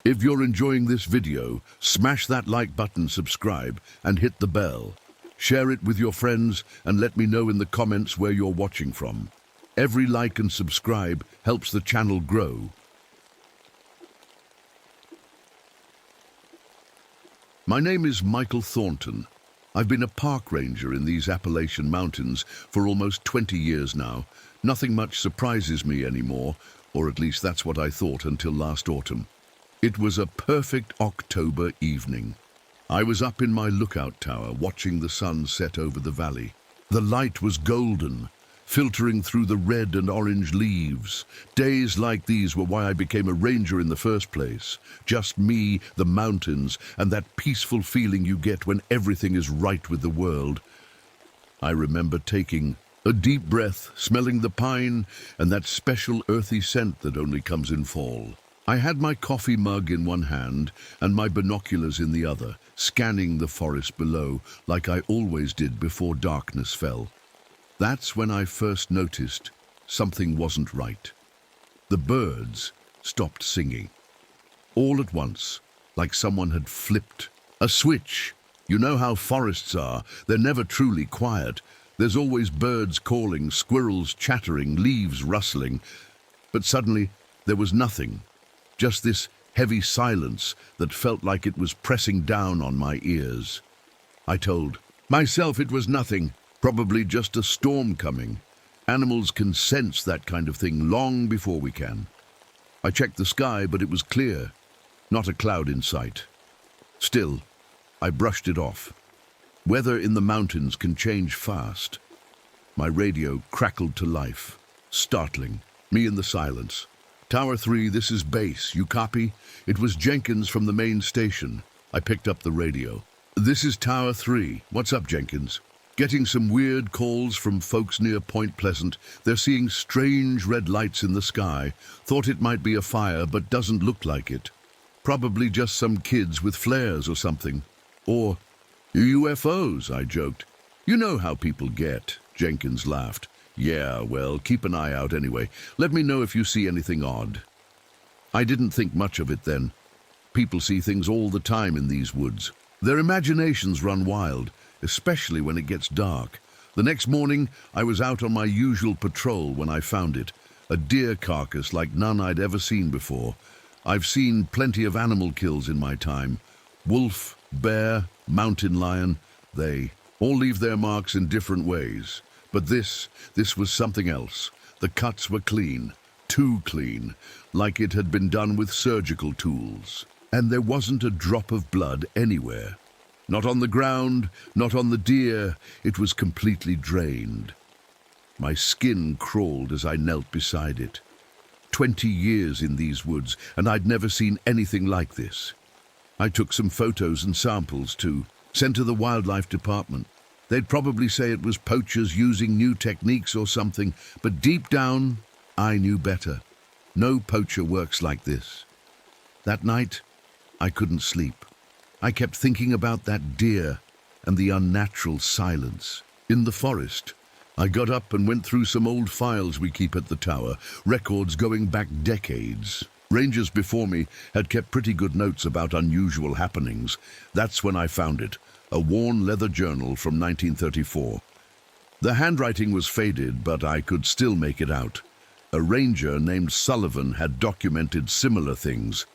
If you're enjoying this video, smash that like button, subscribe, and hit the bell. Share it with your friends and let me know in the comments where you're watching from. Every like and subscribe helps the channel grow. My name is Michael Thornton. I've been a park ranger in these Appalachian Mountains for almost 20 years now. Nothing much surprises me anymore, or at least that's what I thought until last autumn. It was a perfect October evening. I was up in my lookout tower watching the sun set over the valley. The light was golden, filtering through the red and orange leaves. Days like these were why I became a ranger in the first place. Just me, the mountains, and that peaceful feeling you get when everything is right with the world. I remember taking a deep breath, smelling the pine and that special earthy scent that only comes in fall. I had my coffee mug in one hand and my binoculars in the other, scanning the forest below like I always did before darkness fell. That's when I first noticed something wasn't right. The birds stopped singing. All at once, like someone had flipped a switch. You know how forests are, they're never truly quiet. There's always birds calling, squirrels chattering, leaves rustling. But suddenly, there was nothing. Just this heavy silence that felt like it was pressing down on my ears. I told myself it was nothing. Probably just a storm coming. Animals can sense that kind of thing long before we can. I checked the sky, but it was clear. Not a cloud in sight. Still, I brushed it off. Weather in the mountains can change fast. My radio crackled to life. Startling. Me in the silence. Tower 3, this is base. You copy? It was Jenkins from the main station. I picked up the radio. This is Tower 3. What's up, Jenkins? Getting some weird calls from folks near Point Pleasant. They're seeing strange red lights in the sky. Thought it might be a fire, but doesn't look like it. Probably just some kids with flares or something. Or UFOs, I joked. You know how people get, Jenkins laughed. Yeah, well, keep an eye out anyway. Let me know if you see anything odd. I didn't think much of it then. People see things all the time in these woods. Their imaginations run wild, especially when it gets dark. The next morning, I was out on my usual patrol when I found it. A deer carcass like none I'd ever seen before. I've seen plenty of animal kills in my time. Wolf, bear, mountain lion, they all leave their marks in different ways. But this was something else. The cuts were clean, too clean, like it had been done with surgical tools. And there wasn't a drop of blood anywhere. Not on the ground, not on the deer. It was completely drained. My skin crawled as I knelt beside it. 20 years in these woods, and I'd never seen anything like this. I took some photos and samples too, sent to the wildlife department. They'd probably say it was poachers using new techniques or something, but deep down, I knew better. No poacher works like this. That night, I couldn't sleep. I kept thinking about that deer and the unnatural silence. In the forest, I got up and went through some old files we keep at the tower, records going back decades. Rangers before me had kept pretty good notes about unusual happenings. That's when I found it, a worn leather journal from 1934. The handwriting was faded, but I could still make it out. A ranger named Sullivan had documented similar things.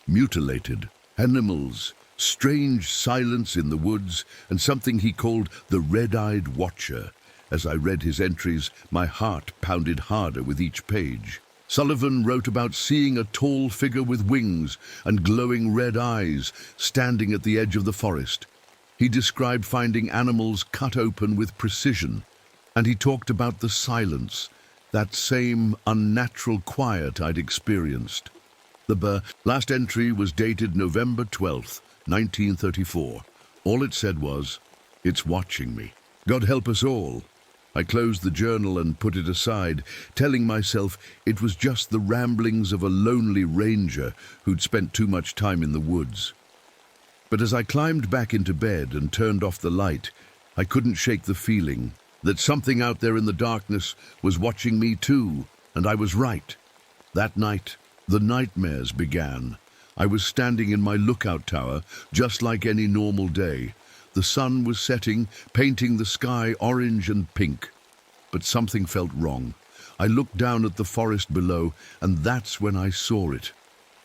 Mutilated animals, strange silence in the woods, and something he called the red-eyed watcher. As I read his entries, my heart pounded harder with each page. Sullivan wrote about seeing a tall figure with wings and glowing red eyes standing at the edge of the forest. He described finding animals cut open with precision, and he talked about the silence, that same unnatural quiet I'd experienced. The last entry was dated November 12th, 1934. All it said was, "It's watching me. God help us all." I closed the journal and put it aside, telling myself it was just the ramblings of a lonely ranger who'd spent too much time in the woods. But as I climbed back into bed and turned off the light, I couldn't shake the feeling that something out there in the darkness was watching me too, and I was right. That night, the nightmares began. I was standing in my lookout tower, just like any normal day. The sun was setting, painting the sky orange and pink. But something felt wrong. I looked down at the forest below, and that's when I saw it.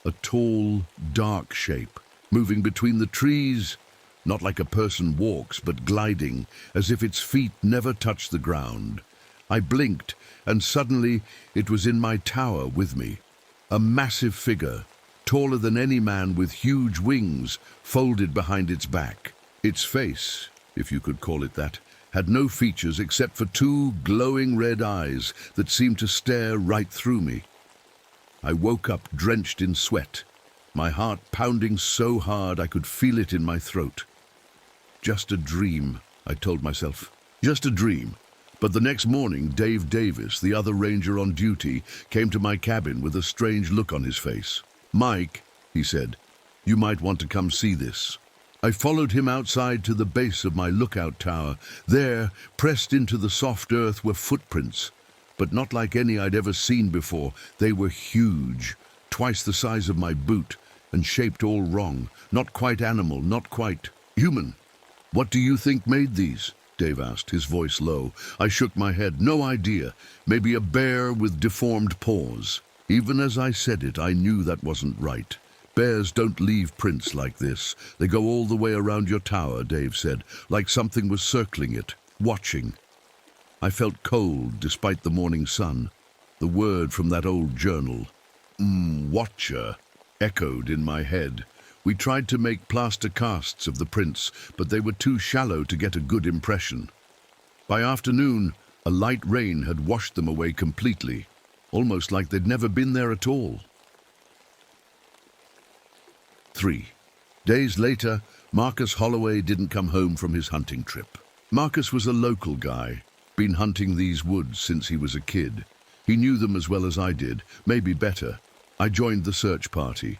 A tall, dark shape, moving between the trees, not like a person walks, but gliding, as if its feet never touched the ground. I blinked, and suddenly it was in my tower with me. A massive figure, taller than any man, with huge wings folded behind its back. Its face, if you could call it that, had no features except for two glowing red eyes that seemed to stare right through me. I woke up drenched in sweat, my heart pounding so hard I could feel it in my throat. Just a dream, I told myself. Just a dream. But the next morning, Dave Davis, the other ranger on duty, came to my cabin with a strange look on his face. "Mike," he said, "you might want to come see this." I followed him outside to the base of my lookout tower. There, pressed into the soft earth, were footprints, but not like any I'd ever seen before. They were huge, twice the size of my boot, and shaped all wrong. Not quite animal, not quite human. "What do you think made these?" Dave asked, his voice low. I shook my head. "No idea. Maybe a bear with deformed paws." Even as I said it, I knew that wasn't right. "Bears don't leave prints like this. They go all the way around your tower," Dave said, like something was circling it, watching. I felt cold despite the morning sun. The word from that old journal, "watcher," echoed in my head. We tried to make plaster casts of the prints, but they were too shallow to get a good impression. By afternoon, a light rain had washed them away completely, almost like they'd never been there at all. 3 days later, Marcus Holloway didn't come home from his hunting trip. Marcus was a local guy, been hunting these woods since he was a kid. He knew them as well as I did, maybe better. I joined the search party.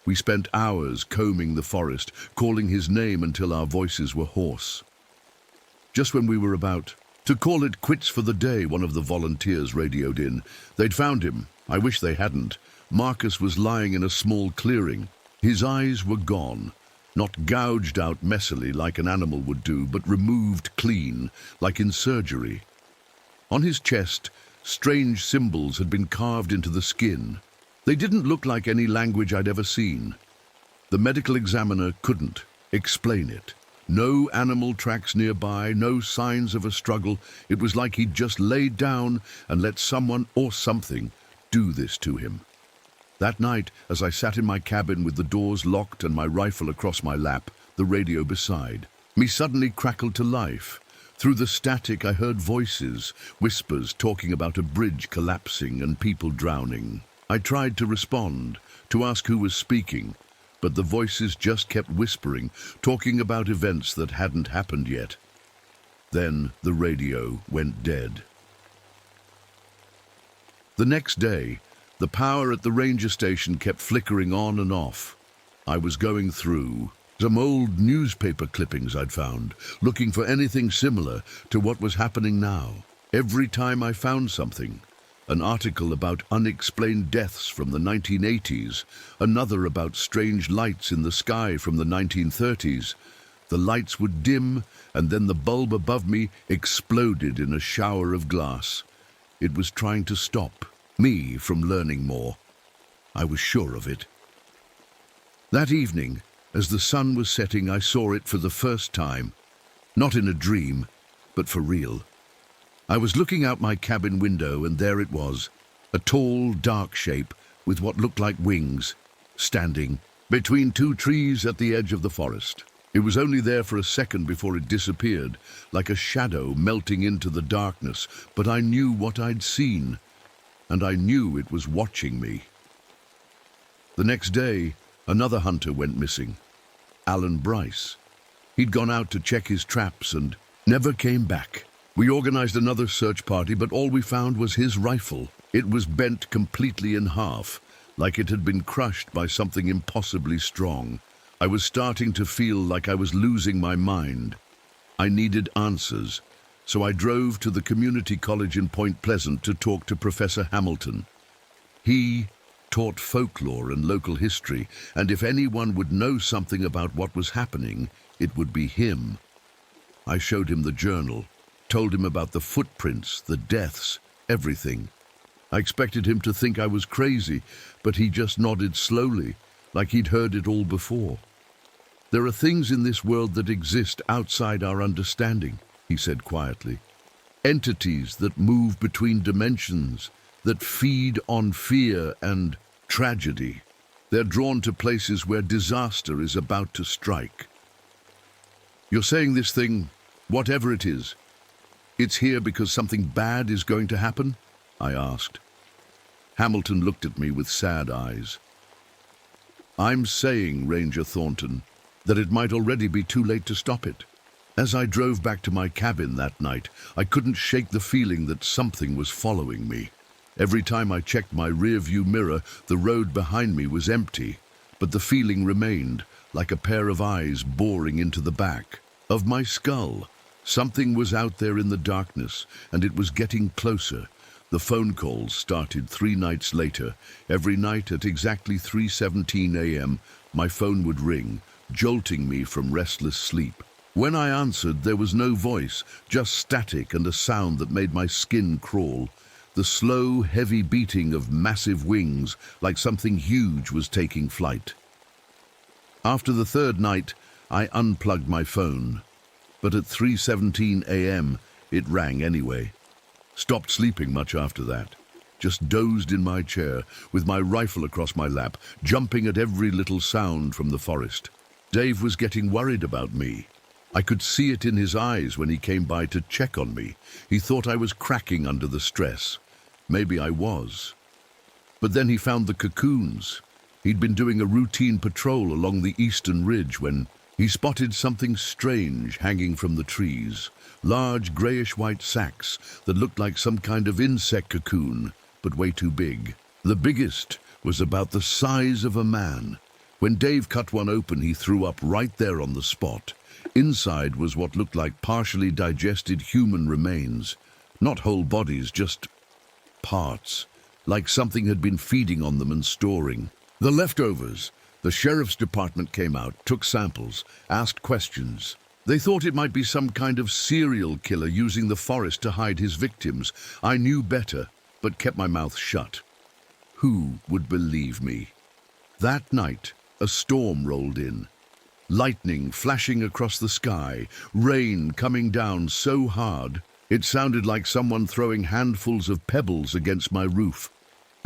We spent hours combing the forest, calling his name until our voices were hoarse. Just when we were about to call it quits for the day, one of the volunteers radioed in. They'd found him. I wish they hadn't. Marcus was lying in a small clearing. His eyes were gone, not gouged out messily like an animal would do, but removed clean, like in surgery. On his chest, strange symbols had been carved into the skin. They didn't look like any language I'd ever seen. The medical examiner couldn't explain it. No animal tracks nearby, no signs of a struggle. It was like he'd just laid down and let someone or something do this to him. That night, as I sat in my cabin with the doors locked and my rifle across my lap, the radio beside me suddenly crackled to life. Through the static, I heard voices, whispers talking about a bridge collapsing and people drowning. I tried to respond, to ask who was speaking, but the voices just kept whispering, talking about events that hadn't happened yet. Then the radio went dead. The next day, the power at the ranger station kept flickering on and off. I was going through some old newspaper clippings I'd found, looking for anything similar to what was happening now. Every time I found something, an article about unexplained deaths from the 1980s, another about strange lights in the sky from the 1930s. The lights would dim, and then the bulb above me exploded in a shower of glass. It was trying to stop me from learning more. I was sure of it. That evening, as the sun was setting, I saw it for the first time. Not in a dream, but for real. I was looking out my cabin window, and there it was, a tall, dark shape with what looked like wings, standing between two trees at the edge of the forest. It was only there for a second before it disappeared, like a shadow melting into the darkness, but I knew what I'd seen, and I knew it was watching me. The next day, another hunter went missing, Alan Bryce. He'd gone out to check his traps and never came back. We organized another search party, but all we found was his rifle. It was bent completely in half, like it had been crushed by something impossibly strong. I was starting to feel like I was losing my mind. I needed answers, so I drove to the community college in Point Pleasant to talk to Professor Hamilton. He taught folklore and local history, and if anyone would know something about what was happening, it would be him. I showed him the journal, told him about the footprints, the deaths, everything. I expected him to think I was crazy, but he just nodded slowly, like he'd heard it all before. "There are things in this world that exist outside our understanding," he said quietly. "Entities that move between dimensions, that feed on fear and tragedy. They're drawn to places where disaster is about to strike. You're saying this thing, whatever it is, it's here because something bad is going to happen?" I asked. Hamilton looked at me with sad eyes. "I'm saying, Ranger Thornton, that it might already be too late to stop it. As I drove back to my cabin that night, I couldn't shake the feeling that something was following me. Every time I checked my rearview mirror, the road behind me was empty, but the feeling remained, like a pair of eyes boring into the back of my skull. Something was out there in the darkness, and it was getting closer. The phone calls started 3 nights later. Every night at exactly 3:17 a.m., my phone would ring, jolting me from restless sleep. When I answered, there was no voice, just static and a sound that made my skin crawl. The slow, heavy beating of massive wings, like something huge was taking flight. After the 3rd night, I unplugged my phone. But at 3:17 a.m., it rang anyway. Stopped sleeping much after that. Just dozed in my chair, with my rifle across my lap, jumping at every little sound from the forest. Dave was getting worried about me. I could see it in his eyes when he came by to check on me. He thought I was cracking under the stress. Maybe I was. But then he found the cocoons. He'd been doing a routine patrol along the eastern ridge when he spotted something strange hanging from the trees. Large grayish-white sacks that looked like some kind of insect cocoon, but way too big. The biggest was about the size of a man. When Dave cut one open, he threw up right there on the spot. Inside was what looked like partially digested human remains. Not whole bodies, just parts, like something had been feeding on them and storing. The leftovers. The sheriff's department came out, took samples, asked questions. They thought it might be some kind of serial killer using the forest to hide his victims. I knew better, but kept my mouth shut. Who would believe me? That night, a storm rolled in. Lightning flashing across the sky, rain coming down so hard, it sounded like someone throwing handfuls of pebbles against my roof.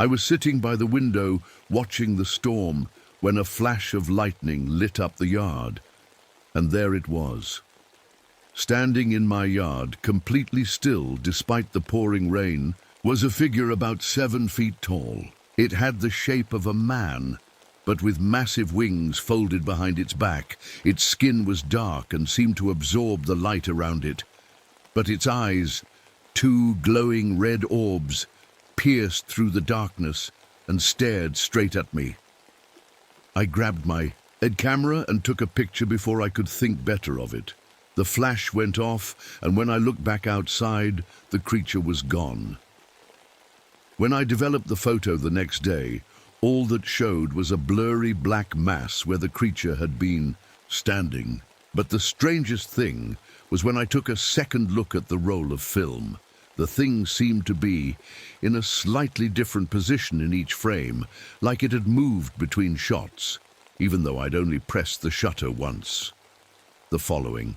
I was sitting by the window, watching the storm, when a flash of lightning lit up the yard. And there it was. Standing in my yard, completely still despite the pouring rain, was a figure about 7 feet tall. It had the shape of a man, but with massive wings folded behind its back. Its skin was dark and seemed to absorb the light around it. But its eyes, 2 glowing red orbs, pierced through the darkness and stared straight at me. I grabbed my camera and took a picture before I could think better of it. The flash went off, and when I looked back outside, the creature was gone. When I developed the photo the next day, all that showed was a blurry black mass where the creature had been standing. But the strangest thing was when I took a second look at the roll of film. The thing seemed to be in a slightly different position in each frame, like it had moved between shots, even though I'd only pressed the shutter once. The following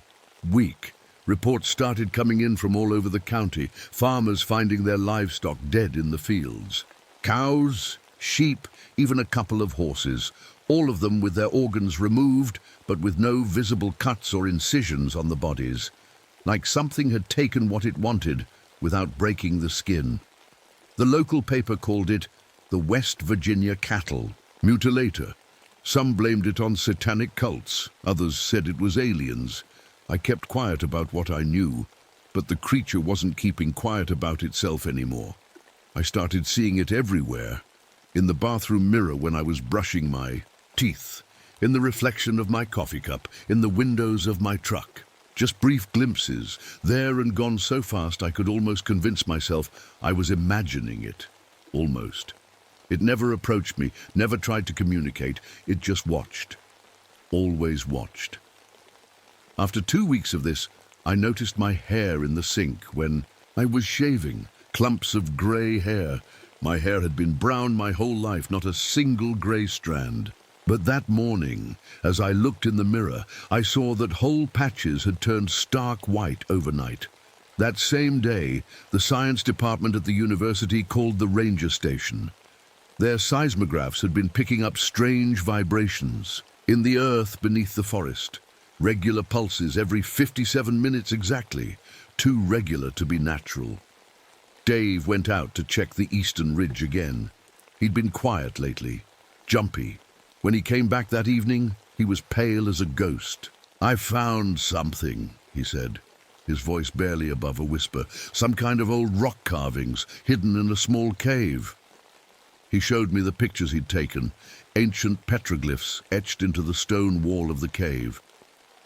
week, reports started coming in from all over the county, farmers finding their livestock dead in the fields. Cows, sheep, even a couple of horses, all of them with their organs removed, but with no visible cuts or incisions on the bodies, like something had taken what it wanted without breaking the skin. The local paper called it the West Virginia cattle mutilator. Some blamed it on satanic cults, others said it was aliens. I kept quiet about what I knew, but the creature wasn't keeping quiet about itself anymore. I started seeing it everywhere, in the bathroom mirror when I was brushing my teeth, in the reflection of my coffee cup, in the windows of my truck. Just brief glimpses, there and gone so fast I could almost convince myself I was imagining it. Almost. It never approached me, never tried to communicate. It just watched. Always watched. After 2 weeks of this, I noticed my hair in the sink when I was shaving. Clumps of grey hair. My hair had been brown my whole life, not a single grey strand. But that morning, as I looked in the mirror, I saw that whole patches had turned stark white overnight. That same day, the science department at the university called the ranger station. Their seismographs had been picking up strange vibrations in the earth beneath the forest. Regular pulses every 57 minutes exactly, too regular to be natural. Dave went out to check the eastern ridge again. He'd been quiet lately, jumpy. When he came back that evening, he was pale as a ghost. "I found something," he said, his voice barely above a whisper. "Some kind of old rock carvings hidden in a small cave." He showed me the pictures he'd taken, ancient petroglyphs etched into the stone wall of the cave.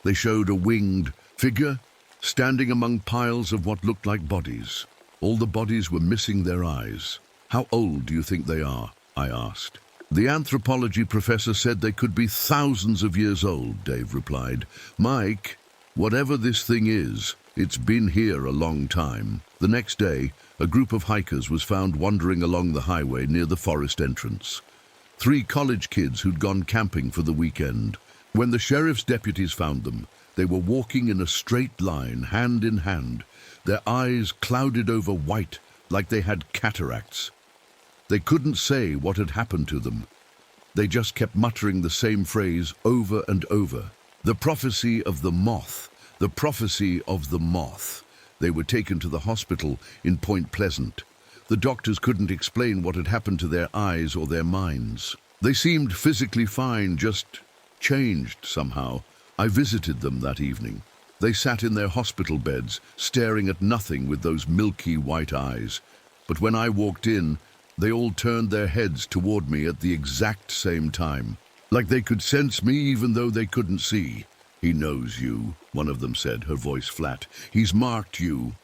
They showed a winged figure standing among piles of what looked like bodies. All the bodies were missing their eyes. "How old do you think they are?" I asked. "The anthropology professor said they could be thousands of years old," Dave replied. "Mike, whatever this thing is, it's been here a long time." The next day, a group of hikers was found wandering along the highway near the forest entrance. 3 college kids who'd gone camping for the weekend. When the sheriff's deputies found them, they were walking in a straight line, hand in hand, their eyes clouded over white like they had cataracts. They couldn't say what had happened to them. They just kept muttering the same phrase over and over. "The prophecy of the moth, the prophecy of the moth." They were taken to the hospital in Point Pleasant. The doctors couldn't explain what had happened to their eyes or their minds. They seemed physically fine, just changed somehow. I visited them that evening. They sat in their hospital beds, staring at nothing with those milky white eyes. But when I walked in, they all turned their heads toward me at the exact same time, like they could sense me even though they couldn't see. "He knows you," one of them said, her voice flat. "He's marked you."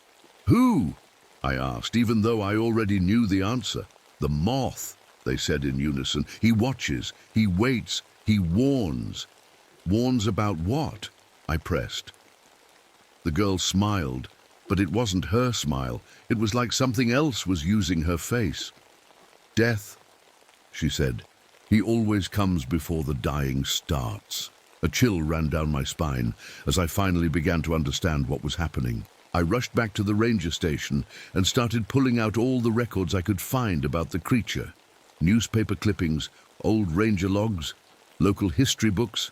"Who?" I asked, even though I already knew the answer. "The moth," they said in unison. "He watches, he waits, he warns." "Warns about what?" I pressed. The girl smiled, but it wasn't her smile. It was like something else was using her face. "Death," she said. "He always comes before the dying starts." A chill ran down my spine as I finally began to understand what was happening. I rushed back to the ranger station and started pulling out all the records I could find about the creature. Newspaper clippings, old ranger logs, local history books.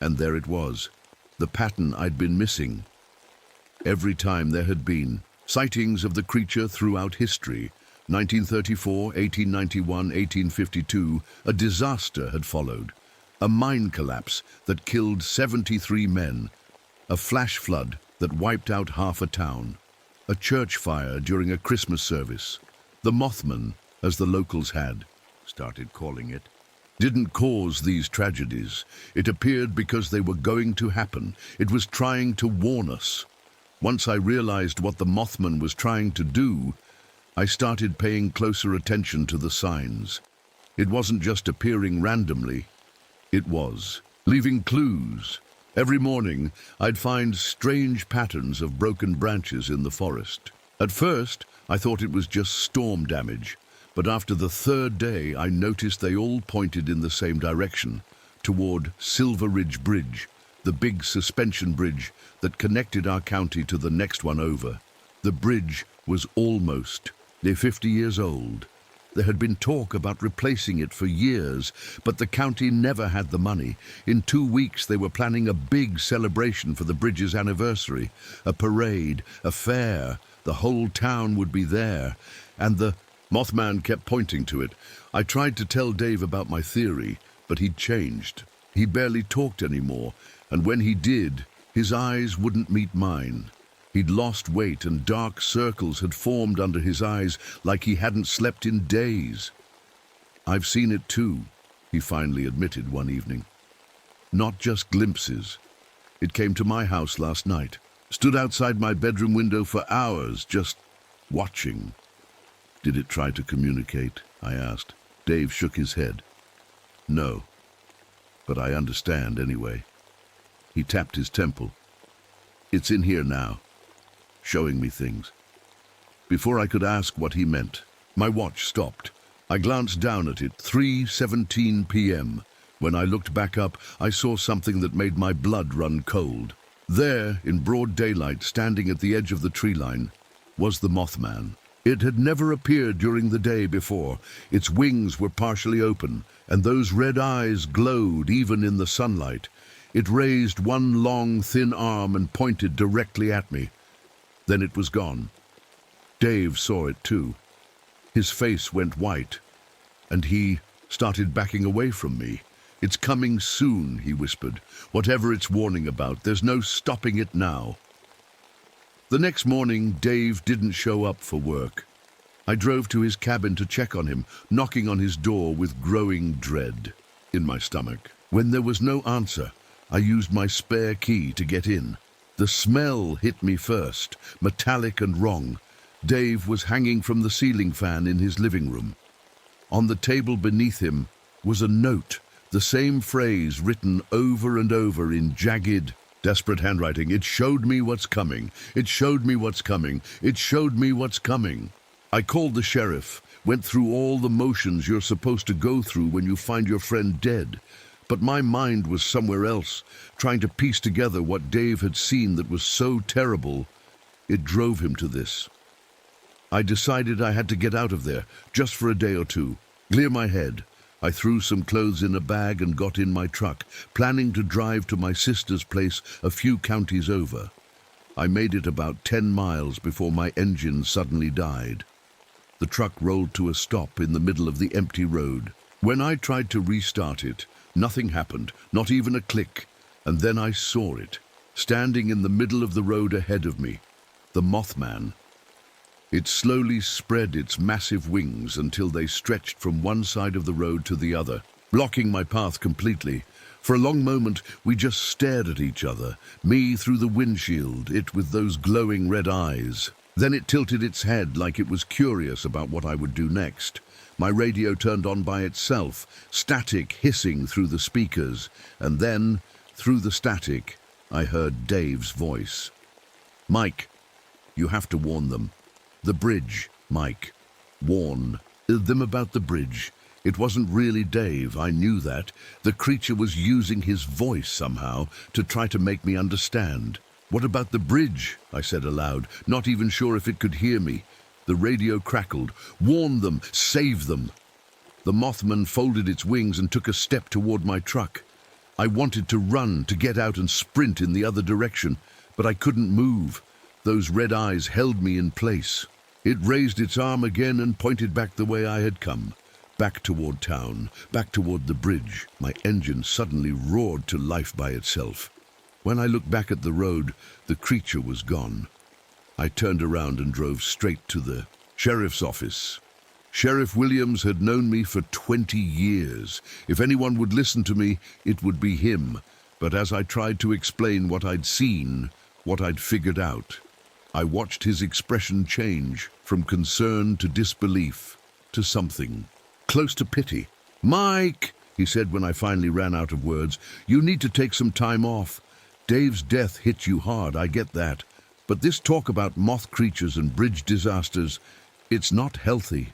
And there it was, the pattern I'd been missing. Every time there had been sightings of the creature throughout history. 1934, 1891, 1852, a disaster had followed. A mine collapse that killed 73 men. A flash flood that wiped out half a town. A church fire during a Christmas service. The Mothman, as the locals had started calling it, didn't cause these tragedies. It appeared because they were going to happen. It was trying to warn us. Once I realized what the Mothman was trying to do, I started paying closer attention to the signs. It wasn't just appearing randomly. It was leaving clues. Every morning, I'd find strange patterns of broken branches in the forest. At first, I thought it was just storm damage, but after the 3rd day, I noticed they all pointed in the same direction, toward Silver Ridge Bridge, the big suspension bridge that connected our county to the next one over. The bridge was almost 50 years old. There had been talk about replacing it for years, but the county never had the money. In 2 weeks, they were planning a big celebration for the bridge's anniversary. A parade, a fair. The whole town would be there. And the Mothman kept pointing to it. I tried to tell Dave about my theory, but he'd changed. He barely talked anymore, and when he did, his eyes wouldn't meet mine. He'd lost weight and dark circles had formed under his eyes like he hadn't slept in days. "I've seen it too," he finally admitted one evening. "Not just glimpses. It came to my house last night. Stood outside my bedroom window for hours, just watching." Did it try to communicate? I asked. Dave shook his head. No, but I understand anyway. He tapped his temple. It's in here now, showing me things. Before I could ask what he meant, my watch stopped. I glanced down at it, 3:17 p.m. When I looked back up, I saw something that made my blood run cold. There, in broad daylight, standing at the edge of the tree line, was the Mothman. It had never appeared during the day before. Its wings were partially open, and those red eyes glowed even in the sunlight. It raised one long, thin arm and pointed directly at me. Then it was gone. Dave saw it too. His face went white, and he started backing away from me. It's coming soon, he whispered. Whatever it's warning about, there's no stopping it now. The next morning, Dave didn't show up for work. I drove to his cabin to check on him, knocking on his door with growing dread in my stomach. When there was no answer, I used my spare key to get in. The smell hit me first, metallic and wrong. Dave was hanging from the ceiling fan in his living room. On the table beneath him was a note, the same phrase written over and over in jagged, desperate handwriting. It showed me what's coming. It showed me what's coming. It showed me what's coming. I called the sheriff, went through all the motions you're supposed to go through when you find your friend dead. But my mind was somewhere else, trying to piece together what Dave had seen that was so terrible. It drove him to this. I decided I had to get out of there, just for a day or two, clear my head. I threw some clothes in a bag and got in my truck, planning to drive to my sister's place a few counties over. I made it about 10 miles before my engine suddenly died. The truck rolled to a stop in the middle of the empty road. When I tried to restart it, nothing happened, not even a click. And then I saw it, standing in the middle of the road ahead of me, the Mothman. It slowly spread its massive wings until they stretched from one side of the road to the other, blocking my path completely. For a long moment, we just stared at each other, me through the windshield, it with those glowing red eyes. Then it tilted its head like it was curious about what I would do next. My radio turned on by itself, static hissing through the speakers, and then, through the static, I heard Dave's voice. "Mike, you have to warn them. The bridge, Mike. Warn them about the bridge." It wasn't really Dave, I knew that. The creature was using his voice somehow to try to make me understand. "What about the bridge?" I said aloud, not even sure if it could hear me. The radio crackled. "Warn them, save them." The Mothman folded its wings and took a step toward my truck. I wanted to run, to get out and sprint in the other direction, but I couldn't move. Those red eyes held me in place. It raised its arm again and pointed back the way I had come. Back toward town, back toward the bridge. My engine suddenly roared to life by itself. When I looked back at the road, the creature was gone. I turned around and drove straight to the sheriff's office. Sheriff Williams had known me for 20 years. If anyone would listen to me, it would be him. But as I tried to explain what I'd seen, what I'd figured out, I watched his expression change from concern to disbelief to something close to pity. "Mike," he said when I finally ran out of words, "you need to take some time off. Dave's death hit you hard, I get that. But this talk about moth creatures and bridge disasters, it's not healthy."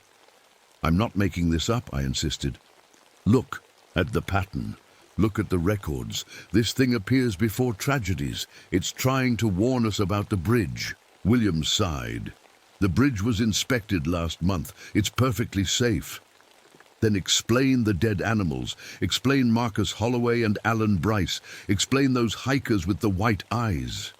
"I'm not making this up," I insisted. "Look at the pattern. Look at the records. This thing appears before tragedies. It's trying to warn us about the bridge." Williams sighed. "The bridge was inspected last month. It's perfectly safe." "Then explain the dead animals. Explain Marcus Holloway and Alan Bryce. Explain those hikers with the white eyes."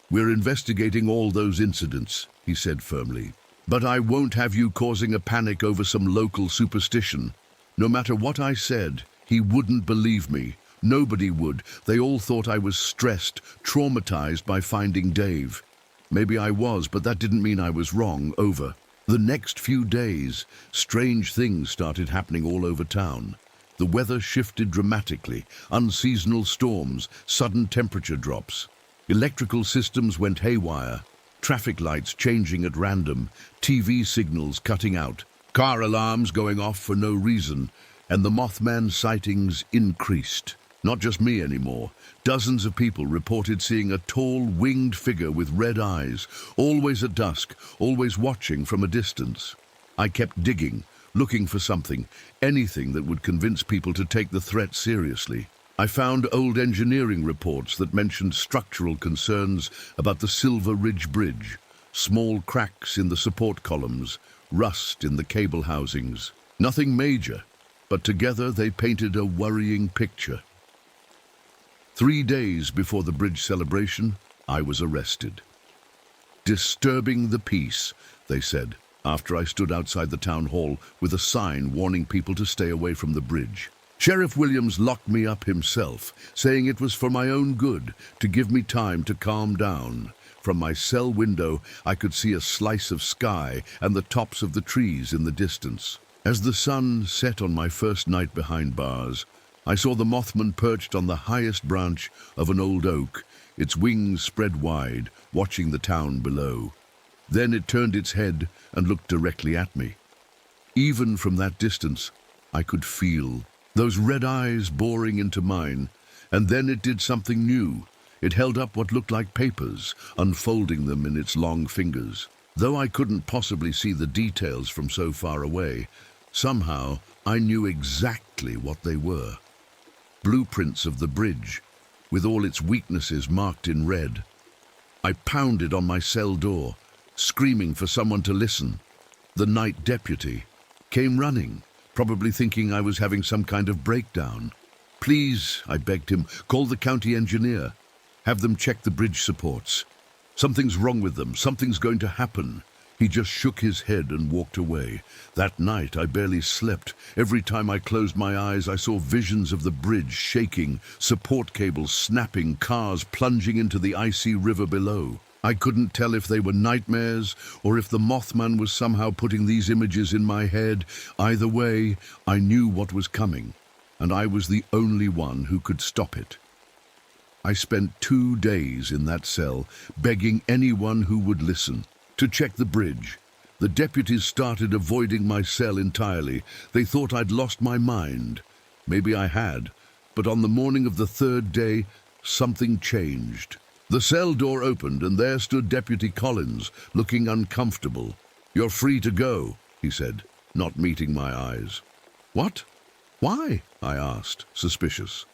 "We're investigating all those incidents," he said firmly. "But I won't have you causing a panic over some local superstition." No matter what I said, he wouldn't believe me. Nobody would. They all thought I was stressed, traumatized by finding Dave. Maybe I was, but that didn't mean I was wrong. Over. The next few days, strange things started happening all over town. The weather shifted dramatically. Unseasonal storms, sudden temperature drops. Electrical systems went haywire. traffic lights changing at random, TV signals cutting out, car alarms going off for no reason, and the Mothman sightings increased. Not just me anymore. Dozens of people reported seeing a tall, winged figure with red eyes, always at dusk, always watching from a distance. I kept digging, looking for something, anything that would convince people to take the threat seriously. I found old engineering reports that mentioned structural concerns about the Silver Ridge Bridge, small cracks in the support columns, rust in the cable housings. Nothing major, but together they painted a worrying picture. 3 days before the bridge celebration, I was arrested. Disturbing the peace, they said, after I stood outside the town hall with a sign warning people to stay away from the bridge. Sheriff Williams locked me up himself, saying it was for my own good, to give me time to calm down. From my cell window, I could see a slice of sky and the tops of the trees in the distance. As the sun set on my first night behind bars, I saw the Mothman perched on the highest branch of an old oak, its wings spread wide, watching the town below. Then it turned its head and looked directly at me. Even from that distance, I could feel those red eyes boring into mine, and then it did something new. It held up what looked like papers, unfolding them in its long fingers. Though I couldn't possibly see the details from so far away, somehow I knew exactly what they were. Blueprints of the bridge, with all its weaknesses marked in red. I pounded on my cell door, screaming for someone to listen. The night deputy came running, probably thinking I was having some kind of breakdown. "Please," I begged him, "call the county engineer. Have them check the bridge supports. Something's wrong with them. Something's going to happen." He just shook his head and walked away. That night, I barely slept. Every time I closed my eyes, I saw visions of the bridge shaking, support cables snapping, cars plunging into the icy river below. I couldn't tell if they were nightmares or if the Mothman was somehow putting these images in my head. Either way, I knew what was coming, and I was the only one who could stop it. I spent 2 days in that cell, begging anyone who would listen to check the bridge. The deputies started avoiding my cell entirely. They thought I'd lost my mind. Maybe I had, but on the morning of the 3rd day, something changed. The cell door opened and there stood Deputy Collins, looking uncomfortable. "You're free to go," he said, not meeting my eyes. "What? Why?" I asked, suspicious.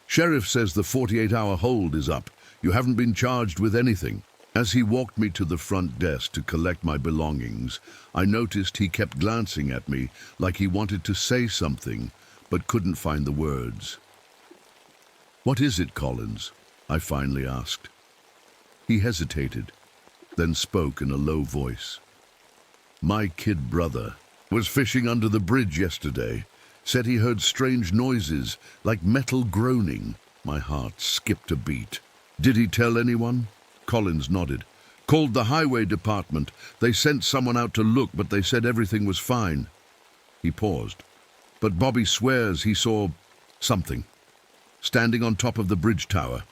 "Sheriff says the 48-hour hold is up. You haven't been charged with anything." As he walked me to the front desk to collect my belongings, I noticed he kept glancing at me like he wanted to say something, but couldn't find the words. "What is it, Collins?" I finally asked. He hesitated, then spoke in a low voice. "My kid brother was fishing under the bridge yesterday. Said he heard strange noises, like metal groaning." My heart skipped a beat. "Did he tell anyone?" Collins nodded. "Called the highway department. They sent someone out to look, but they said everything was fine." He paused. "But Bobby swears he saw something, standing on top of the bridge tower.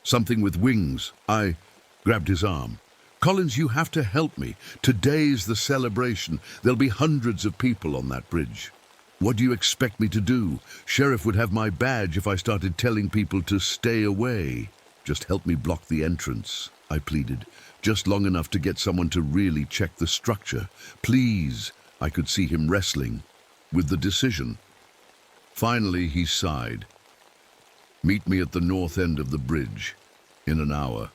Something with wings." I grabbed his arm. "Collins, you have to help me. Today's the celebration. There'll be hundreds of people on that bridge." "What do you expect me to do? Sheriff would have my badge if I started telling people to stay away." "Just help me block the entrance," I pleaded, "just long enough to get someone to really check the structure. Please." I could see him wrestling with the decision. Finally, he sighed. "Meet me at the north end of the bridge in an hour.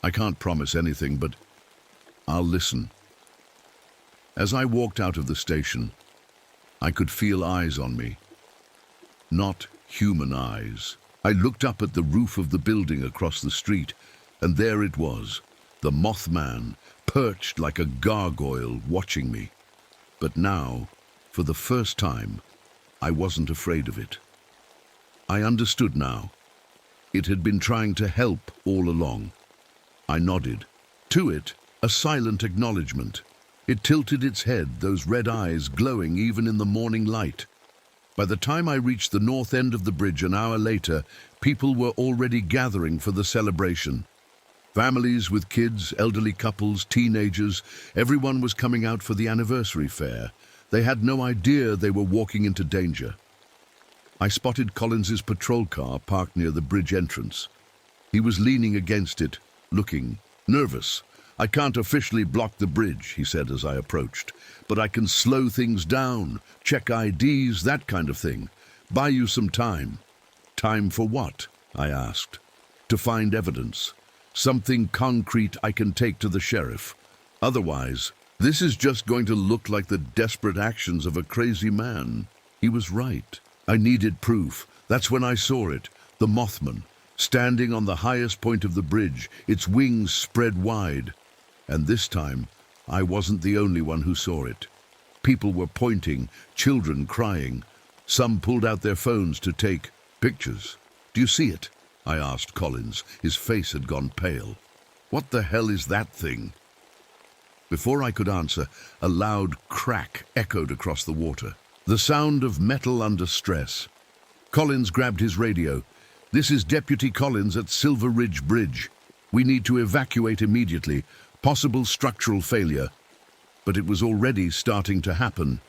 I can't promise anything, but I'll listen." As I walked out of the station, I could feel eyes on me. Not human eyes. I looked up at the roof of the building across the street, and there it was, the Mothman, perched like a gargoyle, watching me. But now, for the first time, I wasn't afraid of it. I understood now. It had been trying to help all along. I nodded. To it, a silent acknowledgement. It tilted its head, those red eyes glowing even in the morning light. By the time I reached the north end of the bridge an hour later, people were already gathering for the celebration. Families with kids, elderly couples, teenagers, everyone was coming out for the anniversary fair. They had no idea they were walking into danger. I spotted Collins's patrol car parked near the bridge entrance. He was leaning against it, looking nervous. "I can't officially block the bridge," he said as I approached, "but I can slow things down, check IDs, that kind of thing. Buy you some time." "Time for what?" I asked. "To find evidence. Something concrete I can take to the sheriff. Otherwise, this is just going to look like the desperate actions of a crazy man." He was right. I needed proof. That's when I saw it, the Mothman, standing on the highest point of the bridge, its wings spread wide. And this time, I wasn't the only one who saw it. People were pointing, children crying. Some pulled out their phones to take pictures. "Do you see it?" I asked Collins. His face had gone pale. "What the hell is that thing?" Before I could answer, a loud crack echoed across the water. The sound of metal under stress. Collins grabbed his radio. "This is Deputy Collins at Silver Ridge Bridge. We need to evacuate immediately. Possible structural failure." But it was already starting to happen.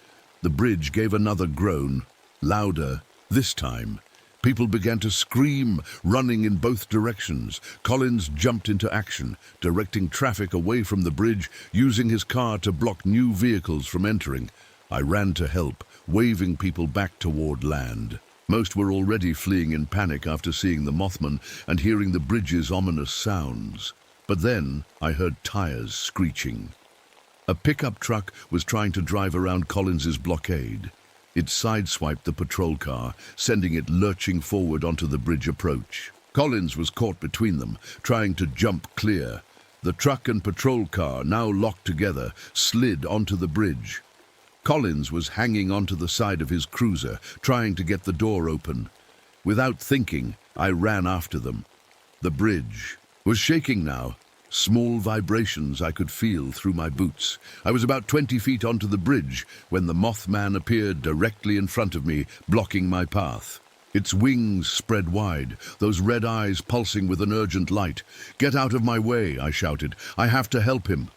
The bridge gave another groan, louder this time. People began to scream, running in both directions. Collins jumped into action, directing traffic away from the bridge, using his car to block new vehicles from entering. I ran to help, waving people back toward land. Most were already fleeing in panic after seeing the Mothman and hearing the bridge's ominous sounds. But then I heard tires screeching. A pickup truck was trying to drive around Collins's blockade. It sideswiped the patrol car, sending it lurching forward onto the bridge approach. Collins was caught between them, trying to jump clear. The truck and patrol car, now locked together, slid onto the bridge. Collins was hanging onto the side of his cruiser, trying to get the door open. Without thinking, I ran after them. The bridge was shaking now. Small vibrations I could feel through my boots. I was about 20 feet onto the bridge when the Mothman appeared directly in front of me, blocking my path. Its wings spread wide, those red eyes pulsing with an urgent light. "Get out of my way," I shouted. "I have to help him."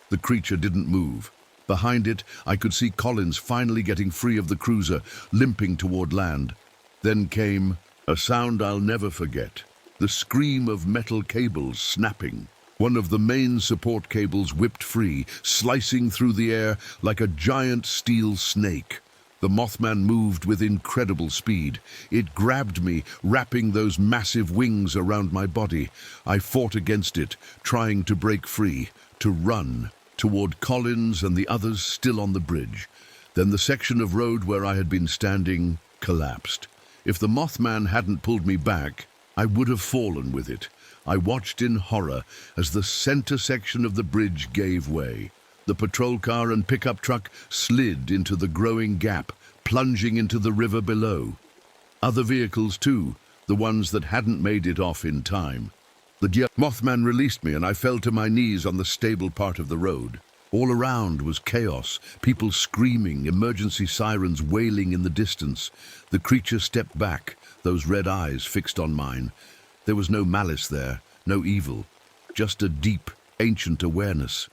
The creature didn't move. Behind it, I could see Collins finally getting free of the cruiser, limping toward land. Then came a sound I'll never forget, the scream of metal cables snapping. One of the main support cables whipped free, slicing through the air like a giant steel snake. The Mothman moved with incredible speed. It grabbed me, wrapping those massive wings around my body. I fought against it, trying to break free, to run toward Collins and the others still on the bridge. Then the section of road where I had been standing collapsed. If the Mothman hadn't pulled me back, I would have fallen with it. I watched in horror as the center section of the bridge gave way. The patrol car and pickup truck slid into the growing gap, plunging into the river below. Other vehicles too, the ones that hadn't made it off in time. The Mothman released me and I fell to my knees on the stable part of the road. All around was chaos, people screaming, emergency sirens wailing in the distance. The creature stepped back, those red eyes fixed on mine. There was no malice there, no evil, just a deep, ancient awareness.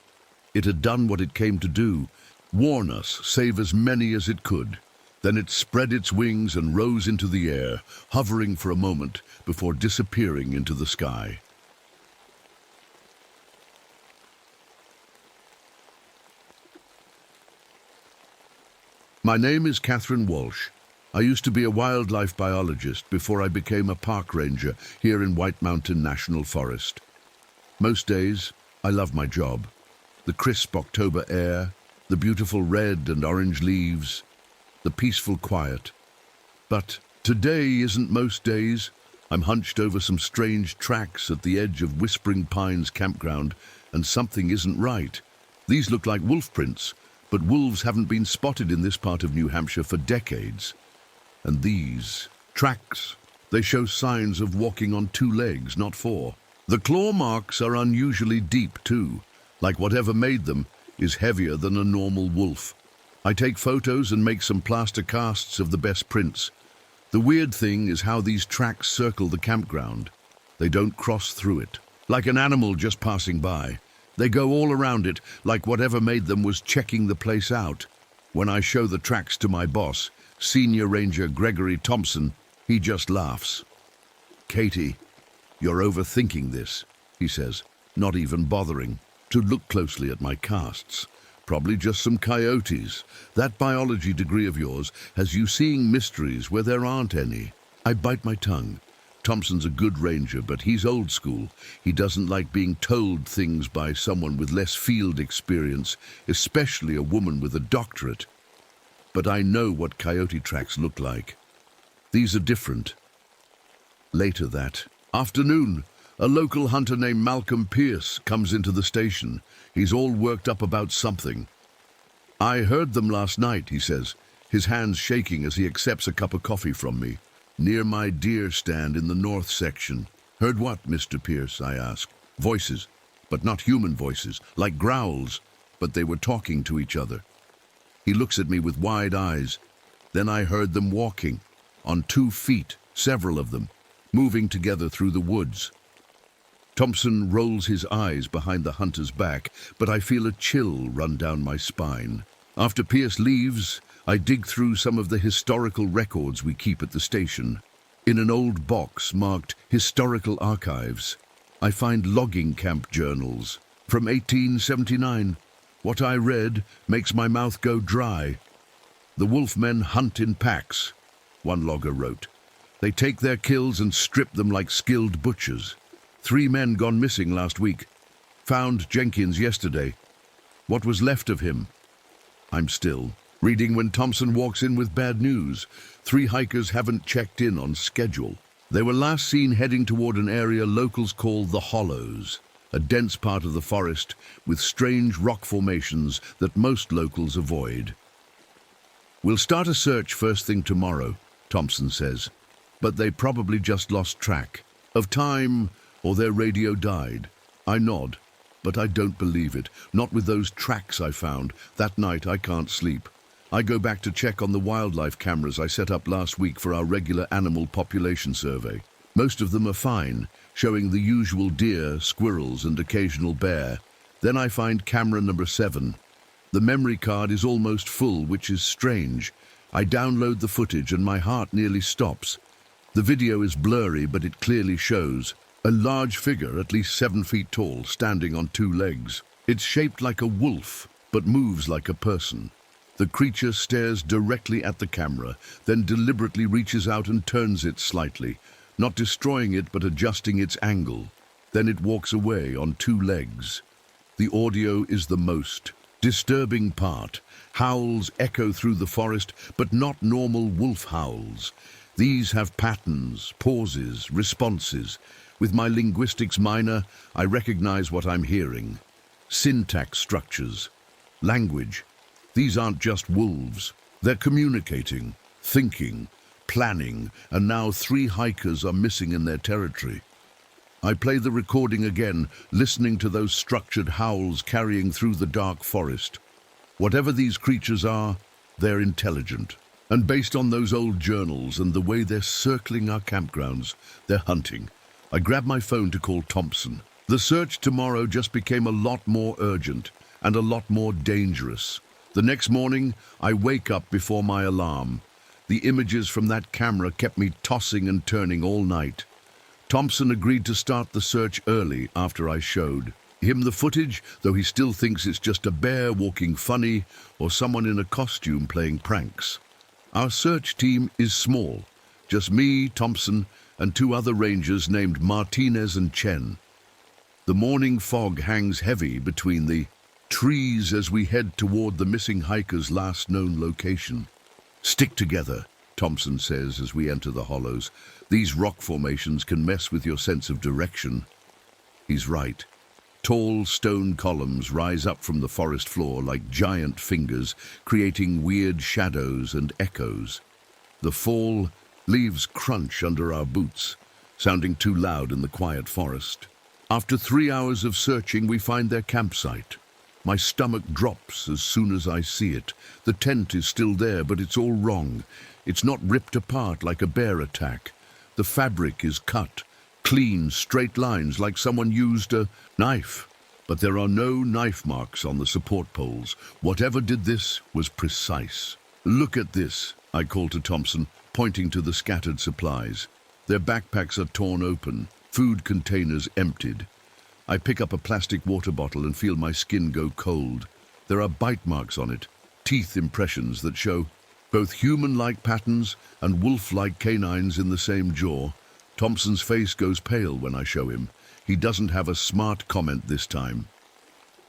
It had done what it came to do, warn us, save as many as it could. Then it spread its wings and rose into the air, hovering for a moment before disappearing into the sky. My name is Catherine Walsh. I used to be a wildlife biologist before I became a park ranger here in White Mountain National Forest. Most days, I love my job. The crisp October air, the beautiful red and orange leaves, the peaceful quiet. But today isn't most days. I'm hunched over some strange tracks at the edge of Whispering Pines campground, and something isn't right. These look like wolf prints, but wolves haven't been spotted in this part of New Hampshire for decades. And these tracks, they show signs of walking on two legs, not four. The claw marks are unusually deep too, like whatever made them is heavier than a normal wolf. I take photos and make some plaster casts of the best prints. The weird thing is how these tracks circle the campground. They don't cross through it. like an animal just passing by. They go all around it, like whatever made them was checking the place out. When I show the tracks to my boss, Senior Ranger Gregory Thompson, he just laughs. "Katie, you're overthinking this," he says, not even bothering to look closely at my casts. "Probably just some coyotes. That biology degree of yours has you seeing mysteries where there aren't any." I bite my tongue. Thompson's a good ranger, but he's old school. He doesn't like being told things by someone with less field experience, especially a woman with a doctorate. But I know what coyote tracks look like. These are different. Later that afternoon, a local hunter named Malcolm Pierce comes into the station. He's all worked up about something. "I heard them last night," he says, his hands shaking as he accepts a cup of coffee from me. "Near my deer stand in the north section." "Heard what, Mr. Pierce?" I ask. "Voices, but not human voices, like growls, but they were talking to each other." He looks at me with wide eyes. "Then I heard them walking, on 2 feet, several of them, moving together through the woods." Thompson rolls his eyes behind the hunter's back, but I feel a chill run down my spine. After Pierce leaves, I dig through some of the historical records we keep at the station. In an old box marked Historical Archives, I find logging camp journals from 1879. What I read makes my mouth go dry. "The wolfmen hunt in packs," one logger wrote. "They take their kills and strip them like skilled butchers. 3 men gone missing last week. Found Jenkins yesterday. What was left of him?" I'm still reading when Thompson walks in with bad news. 3 hikers haven't checked in on schedule. They were last seen heading toward an area locals call the Hollows, a dense part of the forest with strange rock formations that most locals avoid. "We'll start a search first thing tomorrow," Thompson says, "but they probably just lost track of time or their radio died." I nod, but I don't believe it. Not with those tracks I found. That night I can't sleep. I go back to check on the wildlife cameras I set up last week for our regular animal population survey. Most of them are fine, showing the usual deer, squirrels, and occasional bear. Then I find camera number 7. The memory card is almost full, which is strange. I download the footage and my heart nearly stops. The video is blurry, but it clearly shows a large figure, at least 7 feet tall, standing on 2 legs. It's shaped like a wolf, but moves like a person. The creature stares directly at the camera, then deliberately reaches out and turns it slightly, not destroying it but adjusting its angle. Then it walks away on 2 legs. The audio is the most disturbing part. Howls echo through the forest, but not normal wolf howls. These have patterns, pauses, responses. With my linguistics minor, I recognize what I'm hearing. Syntax structures, language. These aren't just wolves. They're communicating, thinking, planning, and now 3 hikers are missing in their territory. I play the recording again, listening to those structured howls carrying through the dark forest. Whatever these creatures are, they're intelligent. And based on those old journals and the way they're circling our campgrounds, they're hunting. I grab my phone to call Thompson. The search tomorrow just became a lot more urgent and a lot more dangerous. The next morning, I wake up before my alarm. The images from that camera kept me tossing and turning all night. Thompson agreed to start the search early after I showed him the footage, though he still thinks it's just a bear walking funny or someone in a costume playing pranks. Our search team is small, just me, Thompson, and 2 other rangers named Martinez and Chen. The morning fog hangs heavy between the trees as we head toward the missing hiker's last known location. "Stick together," Thompson says as we enter the hollows. "These rock formations can mess with your sense of direction." He's right. Tall stone columns rise up from the forest floor like giant fingers, creating weird shadows and echoes. The fall leaves crunch under our boots, sounding too loud in the quiet forest. After 3 hours of searching, we find their campsite. My stomach drops as soon as I see it. The tent is still there, but it's all wrong. It's not ripped apart like a bear attack. The fabric is cut, Clean, straight lines like someone used a knife. But there are no knife marks on the support poles. Whatever did this was precise. "Look at this," I call to Thompson, pointing to the scattered supplies. Their backpacks are torn open, food containers emptied. I pick up a plastic water bottle and feel my skin go cold. There are bite marks on it, teeth impressions that show both human-like patterns and wolf-like canines in the same jaw. Thompson's face goes pale when I show him. He doesn't have a smart comment this time.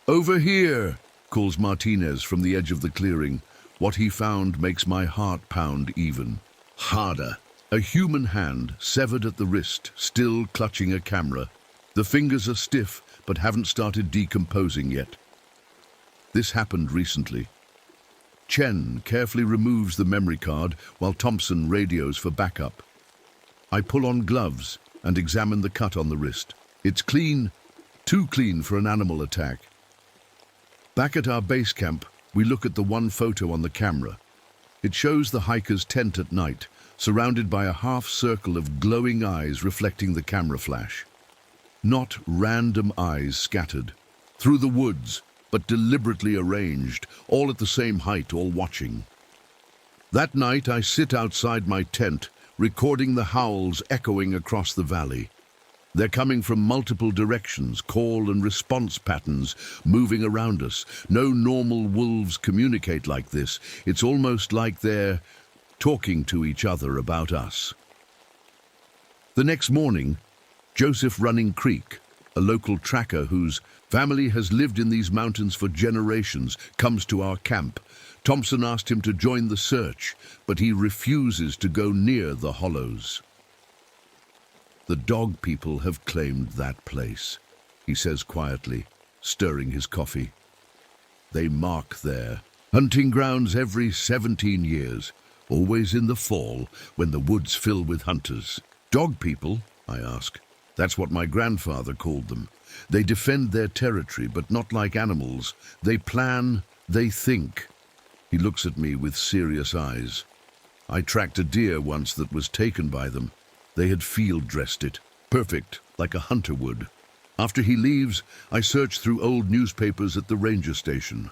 "Over here," calls Martinez from the edge of the clearing. What he found makes my heart pound even harder. A human hand, severed at the wrist, still clutching a camera. The fingers are stiff, but haven't started decomposing yet. This happened recently. Chen carefully removes the memory card while Thompson radios for backup. I pull on gloves and examine the cut on the wrist. It's clean, too clean for an animal attack. Back at our base camp, we look at the one photo on the camera. It shows the hiker's tent at night, surrounded by a half circle of glowing eyes reflecting the camera flash. Not random eyes scattered through the woods, but deliberately arranged, all at the same height, all watching. That night I sit outside my tent, recording the howls echoing across the valley. They're coming from multiple directions, call and response patterns moving around us. No normal wolves communicate like this. It's almost like they're talking to each other about us. The next morning, Joseph Running Creek, a local tracker whose family has lived in these mountains for generations, comes to our camp. Thompson asked him to join the search, but he refuses to go near the hollows. "The dog people have claimed that place," he says quietly, stirring his coffee. "They mark their hunting grounds every 17 years, always in the fall when the woods fill with hunters." "Dog people?" I ask. "That's what my grandfather called them. They defend their territory, but not like animals. They plan, they think." He looks at me with serious eyes. "I tracked a deer once that was taken by them. They had field-dressed it, perfect, like a hunter would." After he leaves, I search through old newspapers at the ranger station.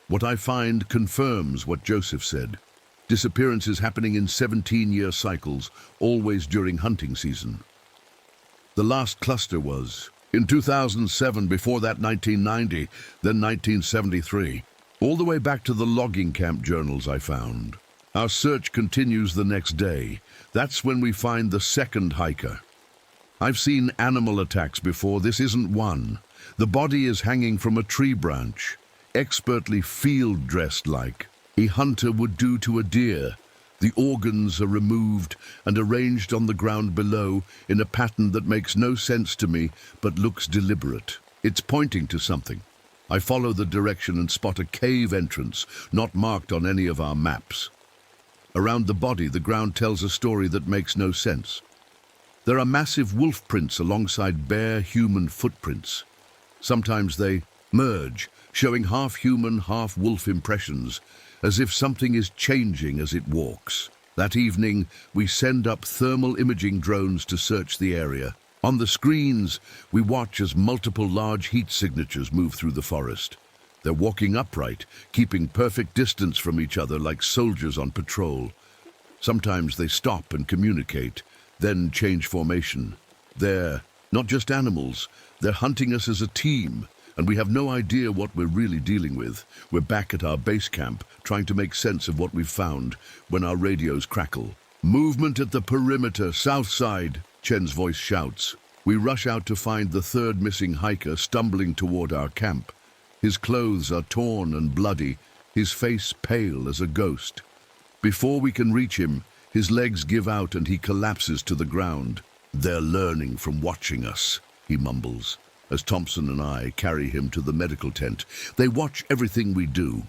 What I find confirms what Joseph said. Disappearances happening in 17-year cycles, always during hunting season. The last cluster was in 2007, before that 1990, then 1973. All the way back to the logging camp journals I found. Our search continues the next day. That's when we find the second hiker. I've seen animal attacks before. This isn't one. The body is hanging from a tree branch, expertly field-dressed like a hunter would do to a deer. The organs are removed and arranged on the ground below in a pattern that makes no sense to me, but looks deliberate. It's pointing to something. I follow the direction and spot a cave entrance, not marked on any of our maps. Around the body, the ground tells a story that makes no sense. There are massive wolf prints alongside bare human footprints. Sometimes they merge, showing half-human, half-wolf impressions, as if something is changing as it walks. That evening, we send up thermal imaging drones to search the area. On the screens, we watch as multiple large heat signatures move through the forest. They're walking upright, keeping perfect distance from each other like soldiers on patrol. Sometimes they stop and communicate, then change formation. They're not just animals, they're hunting us as a team, and we have no idea what we're really dealing with. We're back at our base camp, trying to make sense of what we've found, when our radios crackle. "Movement at the perimeter, south side," Chen's voice shouts. We rush out to find the third missing hiker stumbling toward our camp. His clothes are torn and bloody, his face pale as a ghost. Before we can reach him, his legs give out and he collapses to the ground. "They're learning from watching us," he mumbles, as Thompson and I carry him to the medical tent. "They watch everything we do."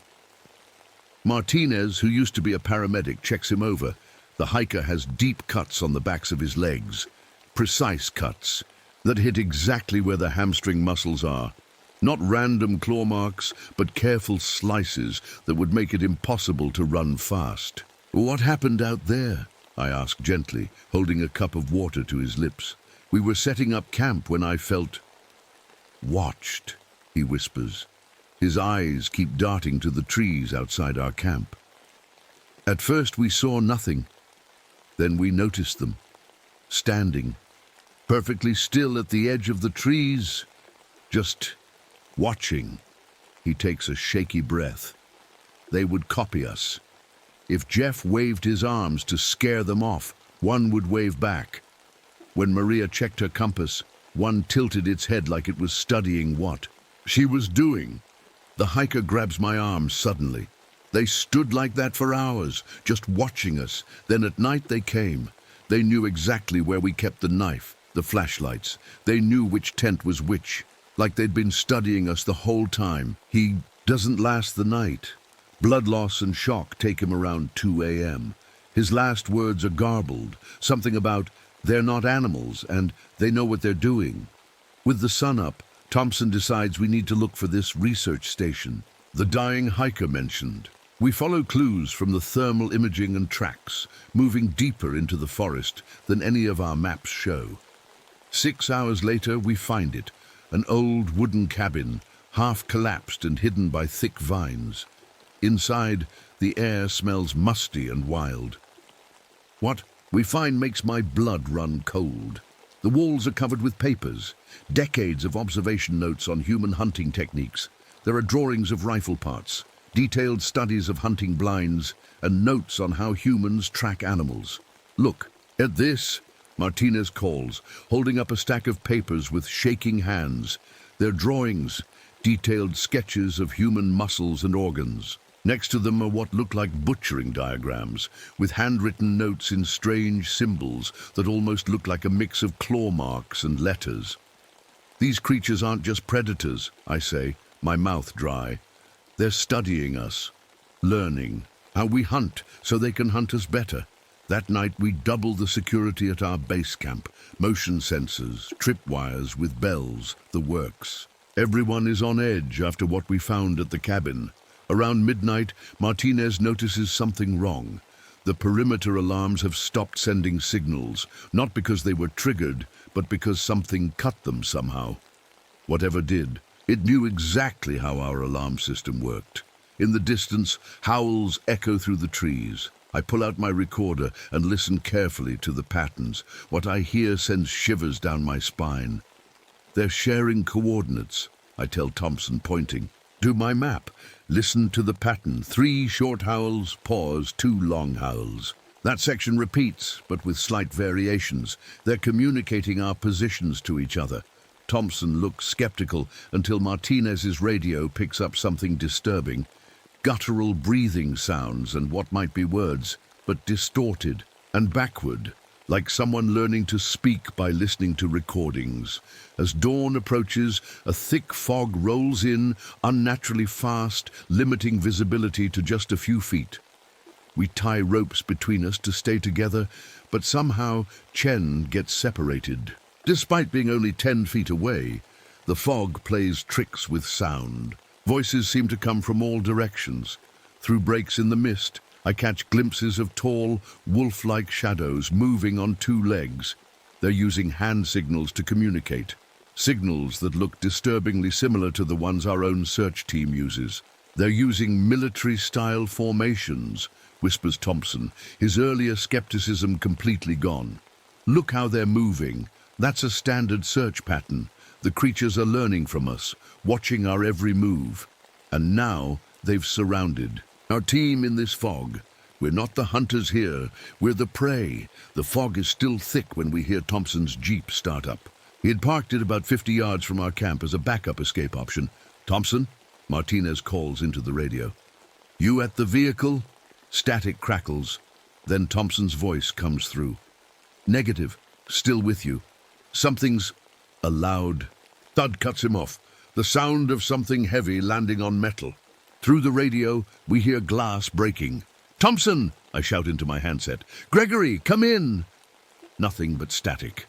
Martinez, who used to be a paramedic, checks him over. The hiker has deep cuts on the backs of his legs. Precise cuts that hit exactly where the hamstring muscles are. Not random claw marks, but careful slices that would make it impossible to run fast. "What happened out there?" I ask gently, holding a cup of water to his lips. We were setting up camp when I felt watched, he whispers. His eyes keep darting to the trees outside our camp. At first we saw nothing. Then we noticed them, standing, perfectly still at the edge of the trees, just watching. He takes a shaky breath. They would copy us. If Jeff waved his arms to scare them off, one would wave back. When Maria checked her compass, one tilted its head like it was studying what she was doing. The hiker grabs my arm suddenly. They stood like that for hours, just watching us. Then at night they came. They knew exactly where we kept the knife, the flashlights. They knew which tent was which, like they'd been studying us the whole time. He doesn't last the night. Blood loss and shock take him around 2 a.m. His last words are garbled, something about they're not animals and they know what they're doing. With the sun up, Thompson decides we need to look for this research station the dying hiker mentioned. We follow clues from the thermal imaging and tracks, moving deeper into the forest than any of our maps show. 6 hours later, we find it, an old wooden cabin, half collapsed and hidden by thick vines. Inside, the air smells musty and wild. What we find makes my blood run cold. The walls are covered with papers, decades of observation notes on human hunting techniques. There are drawings of rifle parts, detailed studies of hunting blinds, and notes on how humans track animals. Look at this, Martinez calls, holding up a stack of papers with shaking hands. They're drawings, detailed sketches of human muscles and organs. Next to them are what look like butchering diagrams, with handwritten notes in strange symbols that almost look like a mix of claw marks and letters. These creatures aren't just predators, I say, my mouth dry. They're studying us, learning how we hunt so they can hunt us better. That night we double the security at our base camp. Motion sensors, tripwires with bells, the works. Everyone is on edge after what we found at the cabin. Around midnight, Martinez notices something wrong. The perimeter alarms have stopped sending signals, not because they were triggered, but because something cut them somehow. Whatever did, it knew exactly how our alarm system worked. In the distance, howls echo through the trees. I pull out my recorder and listen carefully to the patterns. What I hear sends shivers down my spine. They're sharing coordinates, I tell Thompson, pointing. To my map. Listen to the pattern. 3 short howls, pause, 2 long howls. That section repeats, but with slight variations. They're communicating our positions to each other. Thompson looks skeptical until Martinez's radio picks up something disturbing. Guttural breathing sounds and what might be words, but distorted and backward, like someone learning to speak by listening to recordings. As dawn approaches, a thick fog rolls in, unnaturally fast, limiting visibility to just a few feet. We tie ropes between us to stay together, but somehow Chen gets separated. Despite being only 10 feet away, the fog plays tricks with sound. Voices seem to come from all directions. Through breaks in the mist, I catch glimpses of tall, wolf-like shadows moving on 2 legs. They're using hand signals to communicate. Signals that look disturbingly similar to the ones our own search team uses. They're using military-style formations, whispers Thompson, his earlier skepticism completely gone. Look how they're moving. That's a standard search pattern. The creatures are learning from us, watching our every move. And now they've surrounded our team in this fog. We're not the hunters here, we're the prey. The fog is still thick when we hear Thompson's jeep start up. He had parked it about 50 yards from our camp as a backup escape option. Thompson? Martinez calls into the radio. You at the vehicle? Static crackles. Then Thompson's voice comes through. Negative. Still with you. Something's... A loud thud cuts him off. The sound of something heavy landing on metal. Through the radio, we hear glass breaking. Thompson! I shout into my handset. Gregory, come in! Nothing but static.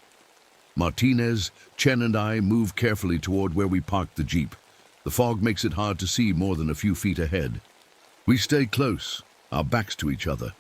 Martinez, Chen and I move carefully toward where we parked the jeep. The fog makes it hard to see more than a few feet ahead. We stay close, our backs to each other.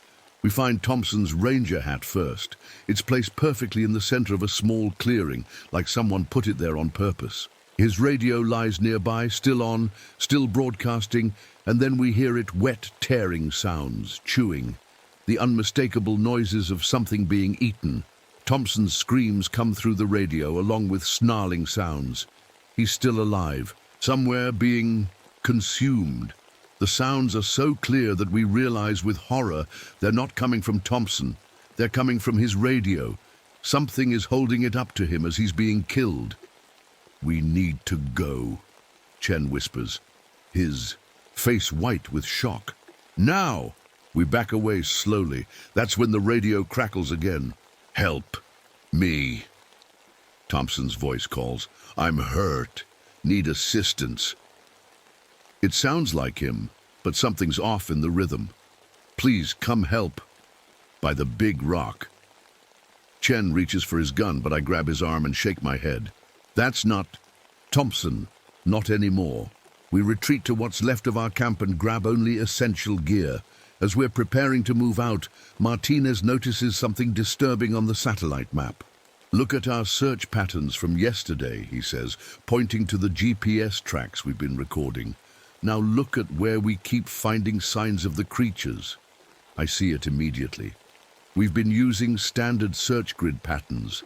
We find Thompson's ranger hat first. It's placed perfectly in the center of a small clearing, like someone put it there on purpose. His radio lies nearby, still on, still broadcasting, and then we hear it wet, tearing sounds, chewing. The unmistakable noises of something being eaten. Thompson's screams come through the radio along with snarling sounds. He's still alive, somewhere being consumed. The sounds are so clear that we realize with horror they're not coming from Thompson. They're coming from his radio. Something is holding it up to him as he's being killed. "We need to go," Chen whispers, his face white with shock. "Now!" We back away slowly. That's when the radio crackles again. "Help me," Thompson's voice calls. "I'm hurt. Need assistance." It sounds like him, but something's off in the rhythm. "Please come help." By the big rock. Chen reaches for his gun, but I grab his arm and shake my head. That's not Thompson, not anymore. We retreat to what's left of our camp and grab only essential gear. As we're preparing to move out, Martinez notices something disturbing on the satellite map. "Look at our search patterns from yesterday," he says, pointing to the GPS tracks we've been recording. "Now look at where we keep finding signs of the creatures." I see it immediately. We've been using standard search grid patterns,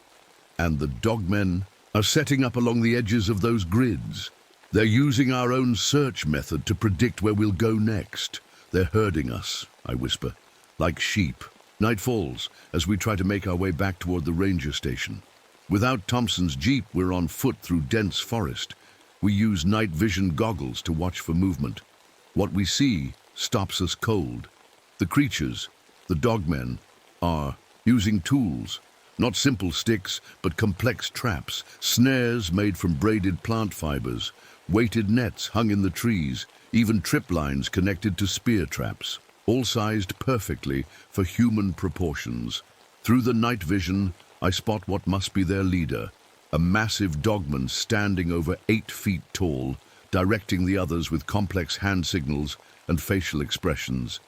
and the dogmen are setting up along the edges of those grids. They're using our own search method to predict where we'll go next. "They're herding us," I whisper, "like sheep." Night falls as we try to make our way back toward the ranger station. Without Thompson's jeep, we're on foot through dense forest. We use night vision goggles to watch for movement. What we see stops us cold. The creatures, the dogmen, are using tools. Not simple sticks, but complex traps, snares made from braided plant fibers, weighted nets hung in the trees, even trip lines connected to spear traps, all sized perfectly for human proportions. Through the night vision, I spot what must be their leader, a massive dogman standing over 8 feet tall, directing the others with complex hand signals and facial expressions.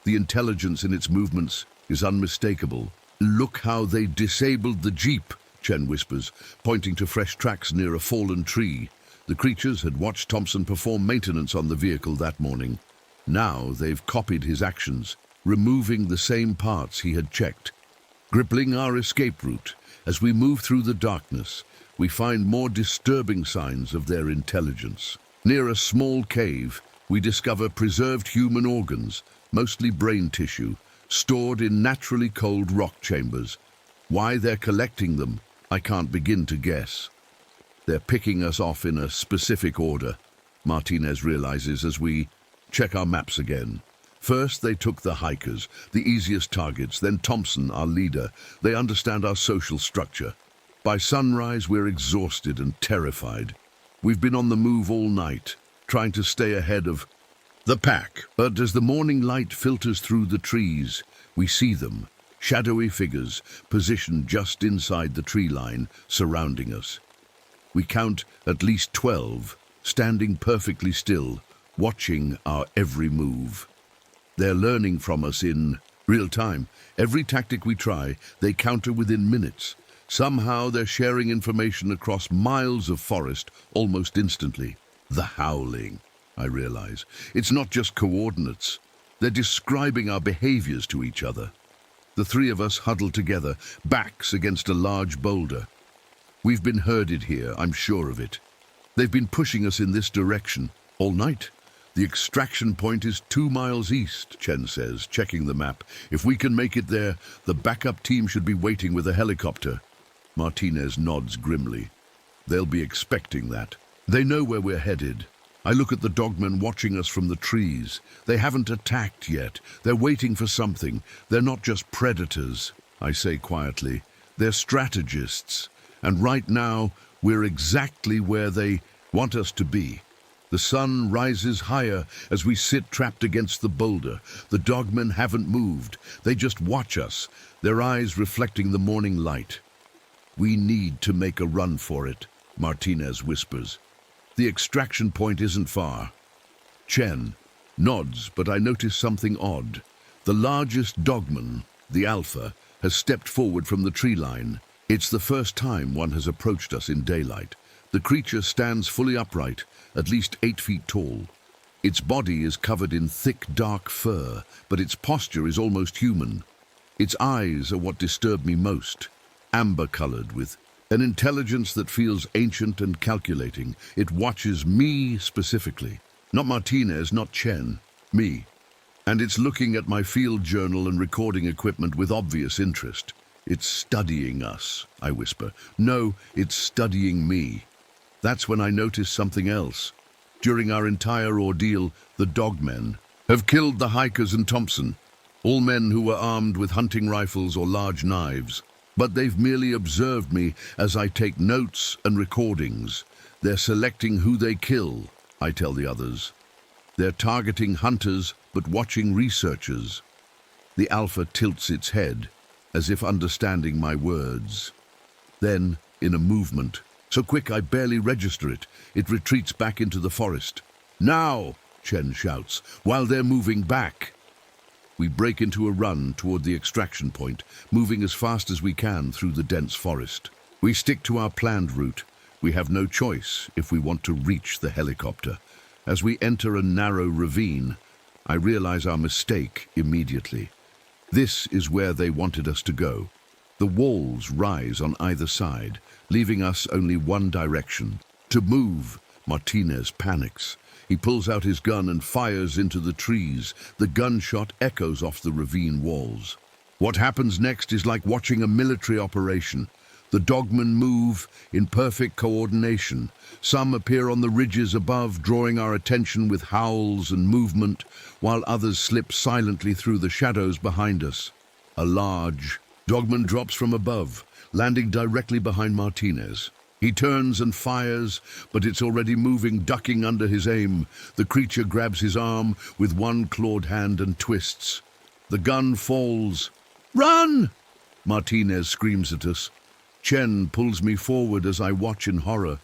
The intelligence in its movements is unmistakable. "Look how they disabled the jeep," Chen whispers, pointing to fresh tracks near a fallen tree. The creatures had watched Thompson perform maintenance on the vehicle that morning. Now they've copied his actions, removing the same parts he had checked. Gripping our escape route, as we move through the darkness, we find more disturbing signs of their intelligence. Near a small cave, we discover preserved human organs, mostly brain tissue, stored in naturally cold rock chambers. Why they're collecting them, I can't begin to guess. They're picking us off in a specific order, Martinez realizes as we check our maps again. First, they took the hikers, the easiest targets, then Thompson, our leader. They understand our social structure. By sunrise, we're exhausted and terrified. We've been on the move all night, trying to stay ahead of the pack. But as the morning light filters through the trees, we see them, shadowy figures positioned just inside the tree line, surrounding us. We count at least 12, standing perfectly still, watching our every move. They're learning from us in real time. Every tactic we try, they counter within minutes. Somehow they're sharing information across miles of forest almost instantly. The howling, I realize. It's not just coordinates. They're describing our behaviors to each other. The three of us huddle together, backs against a large boulder. We've been herded here, I'm sure of it. They've been pushing us in this direction all night. The extraction point is 2 miles east, Chen says, checking the map. If we can make it there, the backup team should be waiting with a helicopter. Martinez nods grimly. They'll be expecting that. They know where we're headed. I look at the dogmen watching us from the trees. They haven't attacked yet. They're waiting for something. They're not just predators, I say quietly. They're strategists. And right now, we're exactly where they want us to be. The sun rises higher as we sit trapped against the boulder. The dogmen haven't moved. They just watch us, their eyes reflecting the morning light. We need to make a run for it, Martinez whispers. The extraction point isn't far. Chen nods, but I notice something odd. The largest dogman, the alpha, has stepped forward from the tree line. It's the first time one has approached us in daylight. The creature stands fully upright, at least 8 feet tall. Its body is covered in thick, dark fur, but its posture is almost human. Its eyes are what disturb me most, amber-colored with an intelligence that feels ancient and calculating. It watches me specifically. Not Martinez, not Chen, me. And it's looking at my field journal and recording equipment with obvious interest. It's studying us, I whisper. No, it's studying me. That's when I notice something else. During our entire ordeal, the dogmen have killed the hikers and Thompson, all men who were armed with hunting rifles or large knives. But they've merely observed me as I take notes and recordings. They're selecting who they kill, I tell the others. They're targeting hunters, but watching researchers. The alpha tilts its head, as if understanding my words. Then, in a movement, so quick I barely register it, it retreats back into the forest. Now, Chen shouts, while they're moving back. We break into a run toward the extraction point, moving as fast as we can through the dense forest. We stick to our planned route. We have no choice if we want to reach the helicopter. As we enter a narrow ravine, I realize our mistake immediately. This is where they wanted us to go. The walls rise on either side, leaving us only one direction. To move, Martinez panics. He pulls out his gun and fires into the trees. The gunshot echoes off the ravine walls. What happens next is like watching a military operation. The dogmen move in perfect coordination. Some appear on the ridges above, drawing our attention with howls and movement, while others slip silently through the shadows behind us. A large dogman drops from above, landing directly behind Martinez. He turns and fires, but it's already moving, ducking under his aim. The creature grabs his arm with one clawed hand and twists. The gun falls. "Run!" Martinez screams at us. Chen pulls me forward as I watch in horror.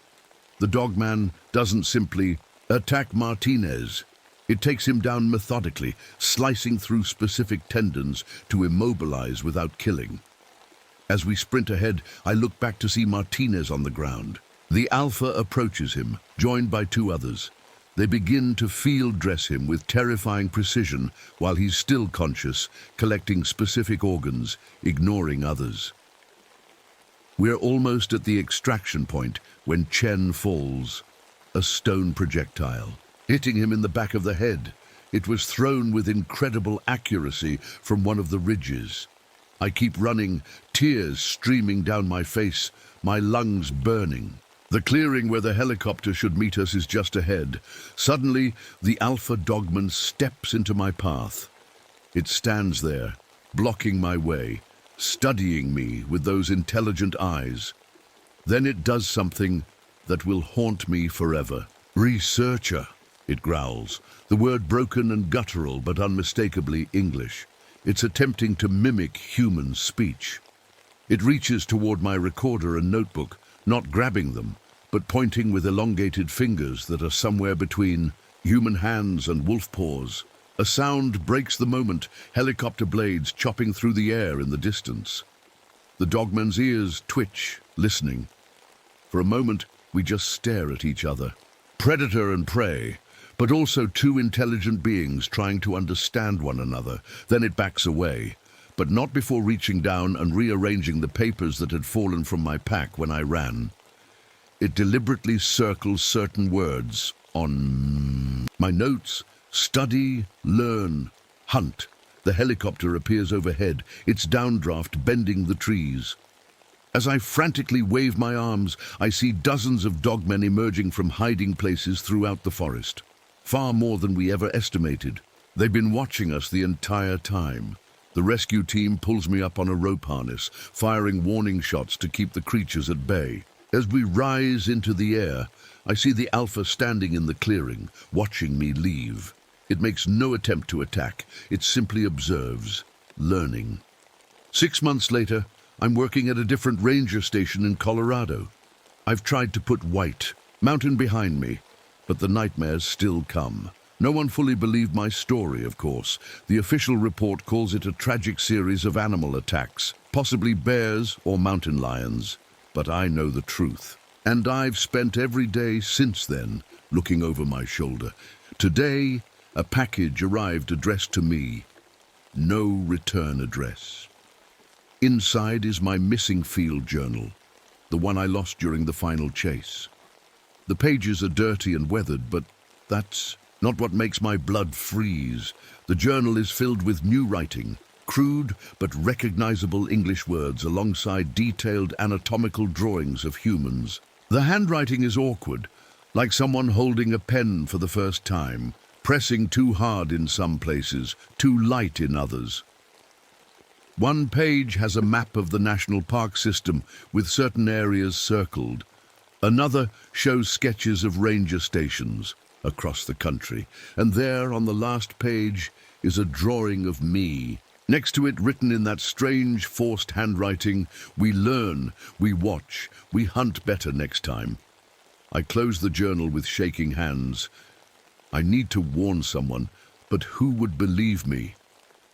The dogman doesn't simply attack Martinez. It takes him down methodically, slicing through specific tendons to immobilize without killing. As we sprint ahead, I look back to see Martinez on the ground. The alpha approaches him, joined by 2 others. They begin to field dress him with terrifying precision while he's still conscious, collecting specific organs, ignoring others. We're almost at the extraction point when Chen falls, a stone projectile, hitting him in the back of the head. It was thrown with incredible accuracy from one of the ridges. I keep running, tears streaming down my face, my lungs burning. The clearing where the helicopter should meet us is just ahead. Suddenly, the alpha dogman steps into my path. It stands there, blocking my way, studying me with those intelligent eyes. Then it does something that will haunt me forever. "Researcher," it growls, the word broken and guttural but unmistakably English. It's attempting to mimic human speech. It reaches toward my recorder and notebook, not grabbing them, but pointing with elongated fingers that are somewhere between human hands and wolf paws. A sound breaks the moment, helicopter blades chopping through the air in the distance. The dogman's ears twitch, listening. For a moment, we just stare at each other. Predator and prey, but also 2 intelligent beings trying to understand one another. Then it backs away, but not before reaching down and rearranging the papers that had fallen from my pack when I ran. It deliberately circles certain words on my notes: study, learn, hunt. The helicopter appears overhead, its downdraft bending the trees. As I frantically wave my arms, I see dozens of dogmen emerging from hiding places throughout the forest. Far more than we ever estimated. They've been watching us the entire time. The rescue team pulls me up on a rope harness, firing warning shots to keep the creatures at bay. As we rise into the air, I see the alpha standing in the clearing, watching me leave. It makes no attempt to attack. It simply observes, learning. 6 months later, I'm working at a different ranger station in Colorado. I've tried to put white mountain behind me, but the nightmares still come. No one fully believed my story, of course. The official report calls it a tragic series of animal attacks, possibly bears or mountain lions. But I know the truth. And I've spent every day since then looking over my shoulder. Today, a package arrived addressed to me. No return address. Inside is my missing field journal, the one I lost during the final chase. The pages are dirty and weathered, but that's not what makes my blood freeze. The journal is filled with new writing, crude but recognizable English words alongside detailed anatomical drawings of humans. The handwriting is awkward, like someone holding a pen for the first time, pressing too hard in some places, too light in others. One page has a map of the national park system with certain areas circled. Another shows sketches of ranger stations across the country. And there on the last page is a drawing of me. Next to it, written in that strange, forced handwriting, "We learn, we watch, we hunt better next time." I close the journal with shaking hands. I need to warn someone, but who would believe me?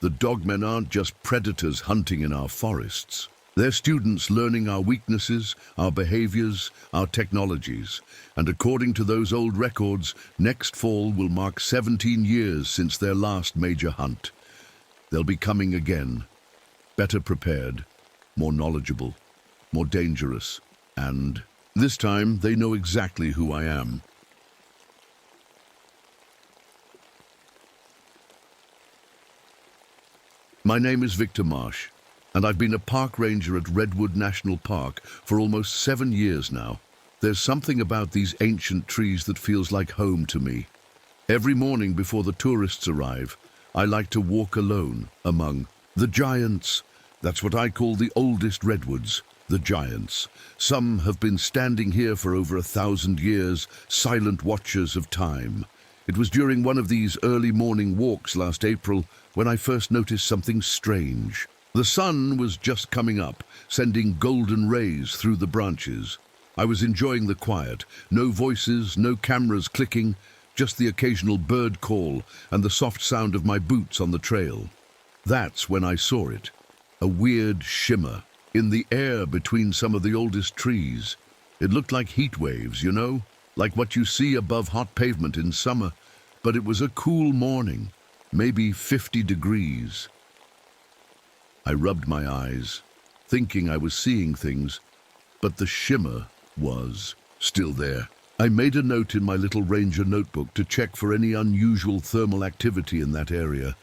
The dogmen aren't just predators hunting in our forests. They're students learning our weaknesses, our behaviors, our technologies. And according to those old records, next fall will mark 17 years since their last major hunt. They'll be coming again, better prepared, more knowledgeable, more dangerous, and this time they know exactly who I am. My name is Victor Marsh, and I've been a park ranger at Redwood National Park for almost 7 years now. There's something about these ancient trees that feels like home to me. Every morning before the tourists arrive, I like to walk alone among the giants. That's what I call the oldest redwoods, the giants. Some have been standing here for over 1,000 years, silent watchers of time. It was during one of these early morning walks last April when I first noticed something strange. The sun was just coming up, sending golden rays through the branches. I was enjoying the quiet, no voices, no cameras clicking, just the occasional bird call and the soft sound of my boots on the trail. That's when I saw it, a weird shimmer in the air between some of the oldest trees. It looked like heat waves, you know, like what you see above hot pavement in summer, but it was a cool morning, maybe 50 degrees. I rubbed my eyes, thinking I was seeing things, but the shimmer was still there. I made a note in my little ranger notebook to check for any unusual thermal activity in that area.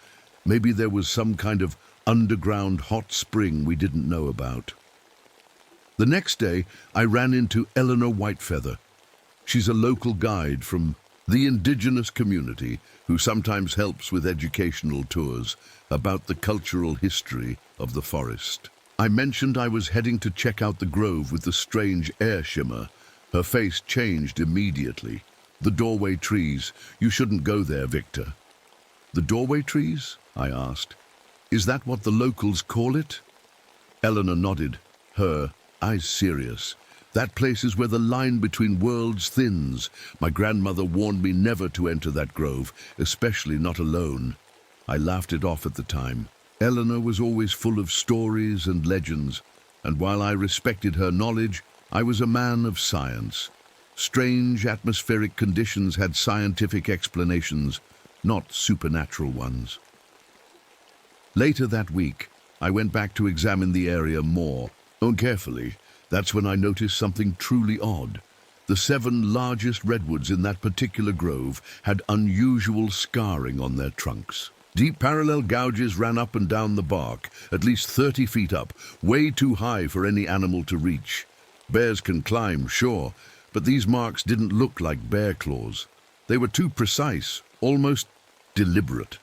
Maybe there was some kind of underground hot spring we didn't know about. The next day, I ran into Eleanor Whitefeather. She's a local guide from the indigenous community who sometimes helps with educational tours about the cultural history of the forest. I mentioned I was heading to check out the grove with the strange air shimmer. Her face changed immediately. "The doorway trees. You shouldn't go there, Victor." "The doorway trees?" I asked. "Is that what the locals call it?" Eleanor nodded, her eyes serious. "That place is where the line between worlds thins. My grandmother warned me never to enter that grove, especially not alone." I laughed it off at the time. Eleanor was always full of stories and legends, and while I respected her knowledge, I was a man of science. Strange atmospheric conditions had scientific explanations, not supernatural ones. Later that week, I went back to examine the area more, carefully. That's when I noticed something truly odd. The 7 largest redwoods in that particular grove had unusual scarring on their trunks. Deep parallel gouges ran up and down the bark, at least 30 feet up, way too high for any animal to reach. Bears can climb, sure, but these marks didn't look like bear claws. They were too precise, almost deliberate.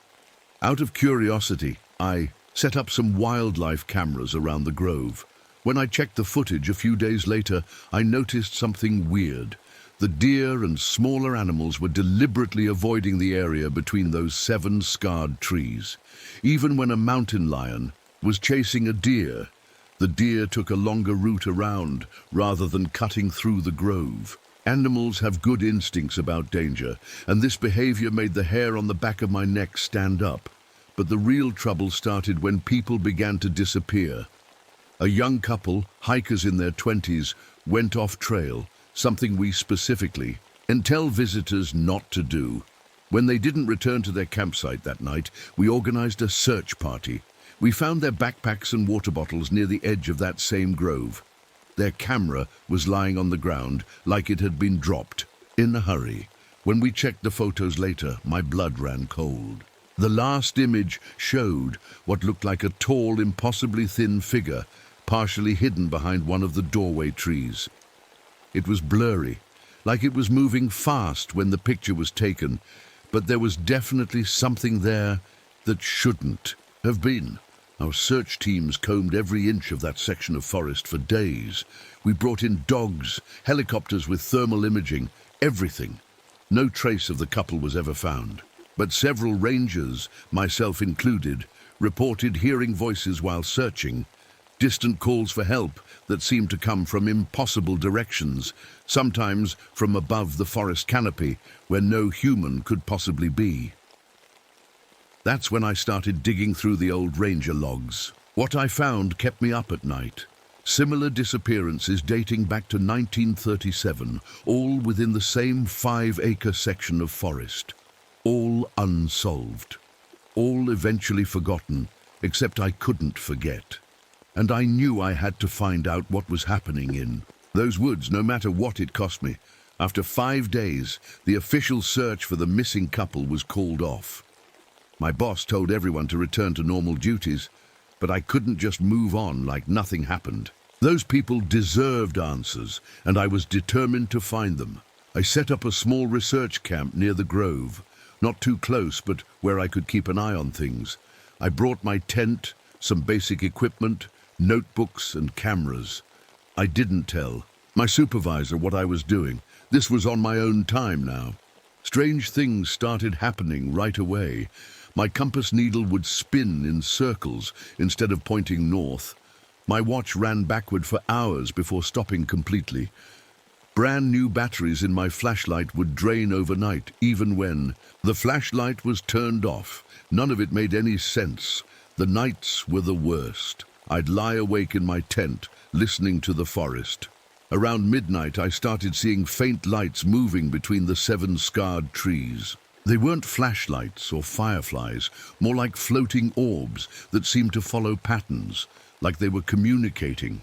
Out of curiosity, I set up some wildlife cameras around the grove. When I checked the footage a few days later, I noticed something weird. The deer and smaller animals were deliberately avoiding the area between those 7 scarred trees. Even when a mountain lion was chasing a deer, the deer took a longer route around rather than cutting through the grove. Animals have good instincts about danger, and this behavior made the hair on the back of my neck stand up. But the real trouble started when people began to disappear. A young couple, hikers in their 20s, went off trail, something we specifically tell visitors not to do. When they didn't return to their campsite that night, we organized a search party. We found their backpacks and water bottles near the edge of that same grove. Their camera was lying on the ground like it had been dropped, in a hurry. When we checked the photos later, my blood ran cold. The last image showed what looked like a tall, impossibly thin figure, partially hidden behind one of the doorway trees. It was blurry, like it was moving fast when the picture was taken, but there was definitely something there that shouldn't have been. Our search teams combed every inch of that section of forest for days. We brought in dogs, helicopters with thermal imaging, everything. No trace of the couple was ever found. But several rangers, myself included, reported hearing voices while searching, distant calls for help that seemed to come from impossible directions, sometimes from above the forest canopy where no human could possibly be. That's when I started digging through the old ranger logs. What I found kept me up at night. Similar disappearances dating back to 1937, all within the same 5-acre section of forest. All unsolved. All eventually forgotten, except I couldn't forget. And I knew I had to find out what was happening in those woods, no matter what it cost me. After 5 days, the official search for the missing couple was called off. My boss told everyone to return to normal duties, but I couldn't just move on like nothing happened. Those people deserved answers, and I was determined to find them. I set up a small research camp near the grove, not too close, but where I could keep an eye on things. I brought my tent, some basic equipment, notebooks and cameras. I didn't tell my supervisor what I was doing. This was on my own time now. Strange things started happening right away. My compass needle would spin in circles instead of pointing north. My watch ran backward for hours before stopping completely. Brand new batteries in my flashlight would drain overnight, even when the flashlight was turned off. None of it made any sense. The nights were the worst. I'd lie awake in my tent, listening to the forest. Around midnight, I started seeing faint lights moving between the 7 scarred trees. They weren't flashlights or fireflies, more like floating orbs that seemed to follow patterns, like they were communicating.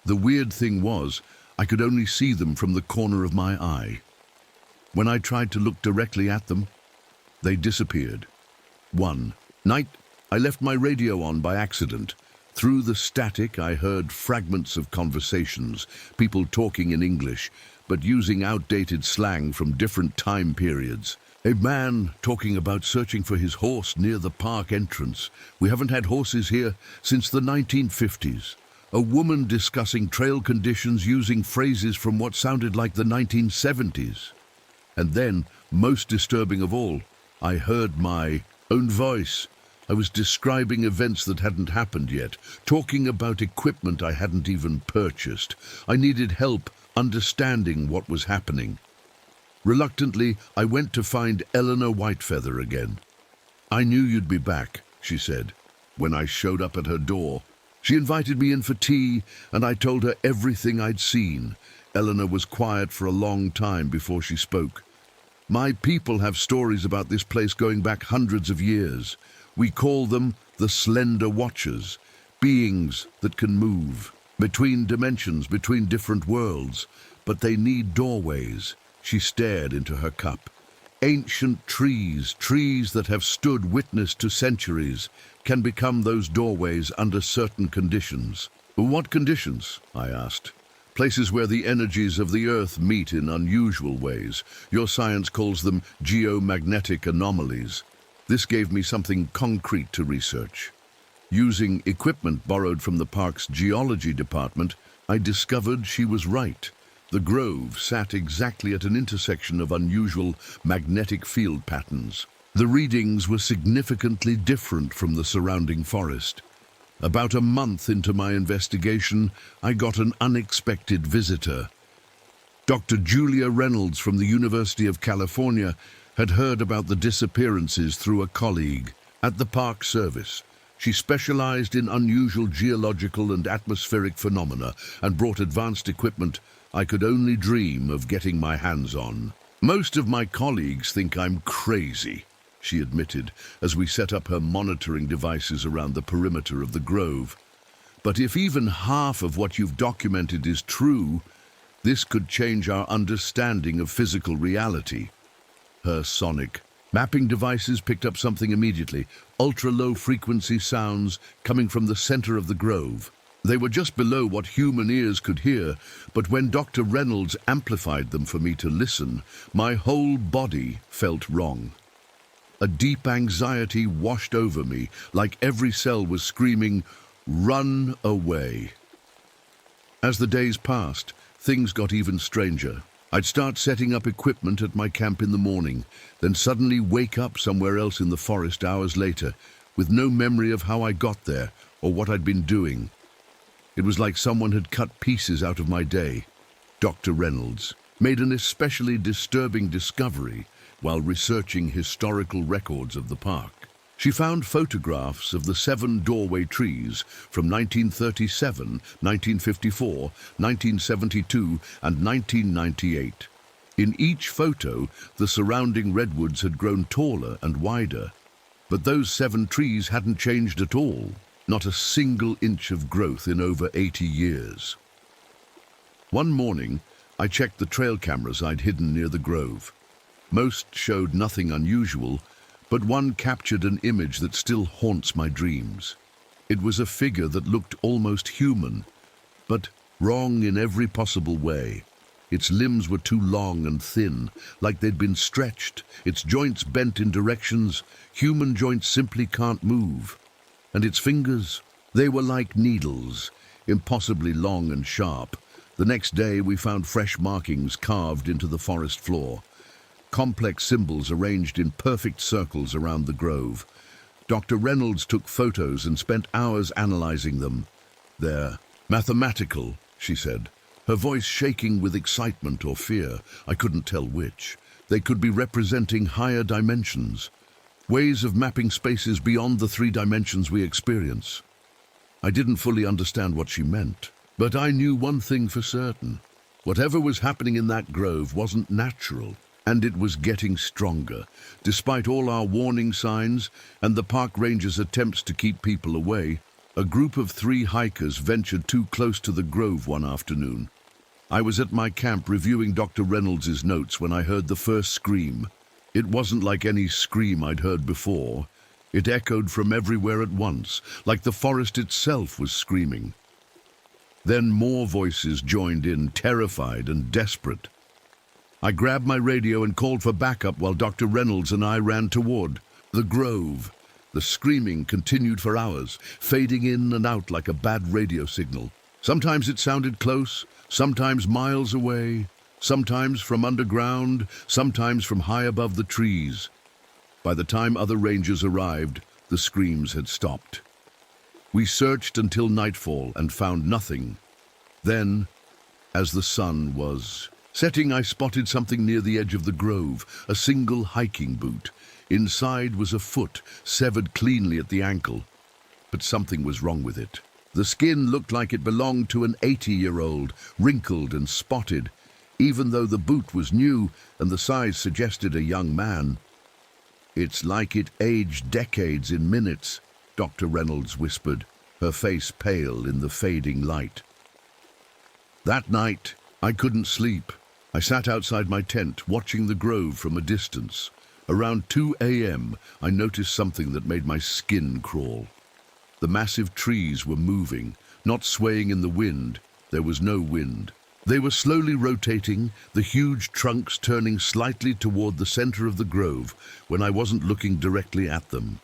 The weird thing was, I could only see them from the corner of my eye. When I tried to look directly at them, they disappeared. One night, I left my radio on by accident. Through the static, I heard fragments of conversations, people talking in English, but using outdated slang from different time periods. A man talking about searching for his horse near the park entrance. We haven't had horses here since the 1950s. A woman discussing trail conditions using phrases from what sounded like the 1970s. And then, most disturbing of all, I heard my own voice. I was describing events that hadn't happened yet, talking about equipment I hadn't even purchased. I needed help understanding what was happening. Reluctantly, I went to find Eleanor Whitefeather again. "I knew you'd be back," she said, when I showed up at her door. She invited me in for tea, and I told her everything I'd seen. Eleanor was quiet for a long time before she spoke. "My people have stories about this place going back hundreds of years. We call them the Slender Watchers, beings that can move between dimensions, between different worlds, but they need doorways." She stared into her cup. "Ancient trees, trees that have stood witness to centuries, can become those doorways under certain conditions." "What conditions?" I asked. "Places where the energies of the earth meet in unusual ways. Your science calls them geomagnetic anomalies." This gave me something concrete to research. Using equipment borrowed from the park's geology department, I discovered she was right. The grove sat exactly at an intersection of unusual magnetic field patterns. The readings were significantly different from the surrounding forest. About a month into my investigation, I got an unexpected visitor. Dr. Julia Reynolds from the University of California had heard about the disappearances through a colleague at the Park Service. She specialized in unusual geological and atmospheric phenomena and brought advanced equipment I could only dream of getting my hands on. Most of my colleagues think I'm crazy, she admitted, as we set up her monitoring devices around the perimeter of the grove. But if even half of what you've documented is true, this could change our understanding of physical reality. Her sonic mapping devices picked up something immediately, ultra-low frequency sounds coming from the center of the grove. They were just below what human ears could hear, but when Dr. Reynolds amplified them for me to listen, my whole body felt wrong. A deep anxiety washed over me, like every cell was screaming, "Run away." As the days passed, things got even stranger. I'd start setting up equipment at my camp in the morning, then suddenly wake up somewhere else in the forest hours later, with no memory of how I got there or what I'd been doing. It was like someone had cut pieces out of my day. Dr. Reynolds made an especially disturbing discovery while researching historical records of the park. She found photographs of the 7 doorway trees from 1937, 1954, 1972, and 1998. In each photo, the surrounding redwoods had grown taller and wider, but those 7 trees hadn't changed at all. Not a single inch of growth in over 80 years. One morning, I checked the trail cameras I'd hidden near the grove. Most showed nothing unusual, but one captured an image that still haunts my dreams. It was a figure that looked almost human, but wrong in every possible way. Its limbs were too long and thin, like they'd been stretched, its joints bent in directions human joints simply can't move. And its fingers, they were like needles, impossibly long and sharp. The next day we found fresh markings carved into the forest floor. Complex symbols arranged in perfect circles around the grove. Dr. Reynolds took photos and spent hours analyzing them. "They're mathematical," she said, her voice shaking with excitement or fear. I couldn't tell which. They could be representing higher dimensions, ways of mapping spaces beyond the 3 dimensions we experience. I didn't fully understand what she meant, but I knew one thing for certain. Whatever was happening in that grove wasn't natural. And it was getting stronger. Despite all our warning signs and the park ranger's attempts to keep people away, a group of 3 hikers ventured too close to the grove one afternoon. I was at my camp reviewing Dr. Reynolds' notes when I heard the first scream. It wasn't like any scream I'd heard before. It echoed from everywhere at once, like the forest itself was screaming. Then more voices joined in, terrified and desperate. I grabbed my radio and called for backup while Dr. Reynolds and I ran toward the grove. The screaming continued for hours, fading in and out like a bad radio signal. Sometimes it sounded close, sometimes miles away, sometimes from underground, sometimes from high above the trees. By the time other rangers arrived, the screams had stopped. We searched until nightfall and found nothing. Then, as the sun was setting, I spotted something near the edge of the grove, a single hiking boot. Inside was a foot, severed cleanly at the ankle. But something was wrong with it. The skin looked like it belonged to an 80-year-old, wrinkled and spotted, even though the boot was new and the size suggested a young man. "It's like it aged decades in minutes," Dr. Reynolds whispered, her face pale in the fading light. That night, I couldn't sleep. I sat outside my tent, watching the grove from a distance. Around 2 a.m., I noticed something that made my skin crawl. The massive trees were moving, not swaying in the wind. There was no wind. They were slowly rotating, the huge trunks turning slightly toward the center of the grove when I wasn't looking directly at them.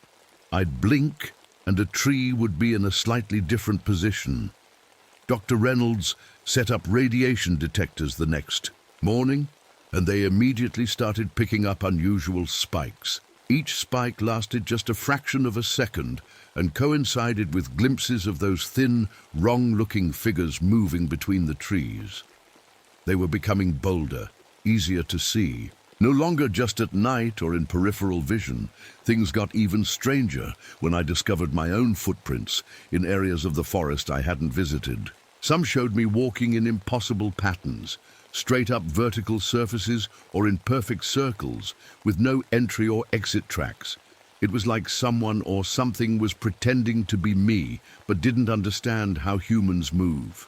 I'd blink, and a tree would be in a slightly different position. Dr. Reynolds set up radiation detectors the next morning, and they immediately started picking up unusual spikes. Each spike lasted just a fraction of a second and coincided with glimpses of those thin, wrong-looking figures moving between the trees. They were becoming bolder, easier to see. No longer just at night or in peripheral vision. Things got even stranger when I discovered my own footprints in areas of the forest I hadn't visited. Some showed me walking in impossible patterns, straight up vertical surfaces or in perfect circles with no entry or exit tracks. It was like someone or something was pretending to be me, but didn't understand how humans move.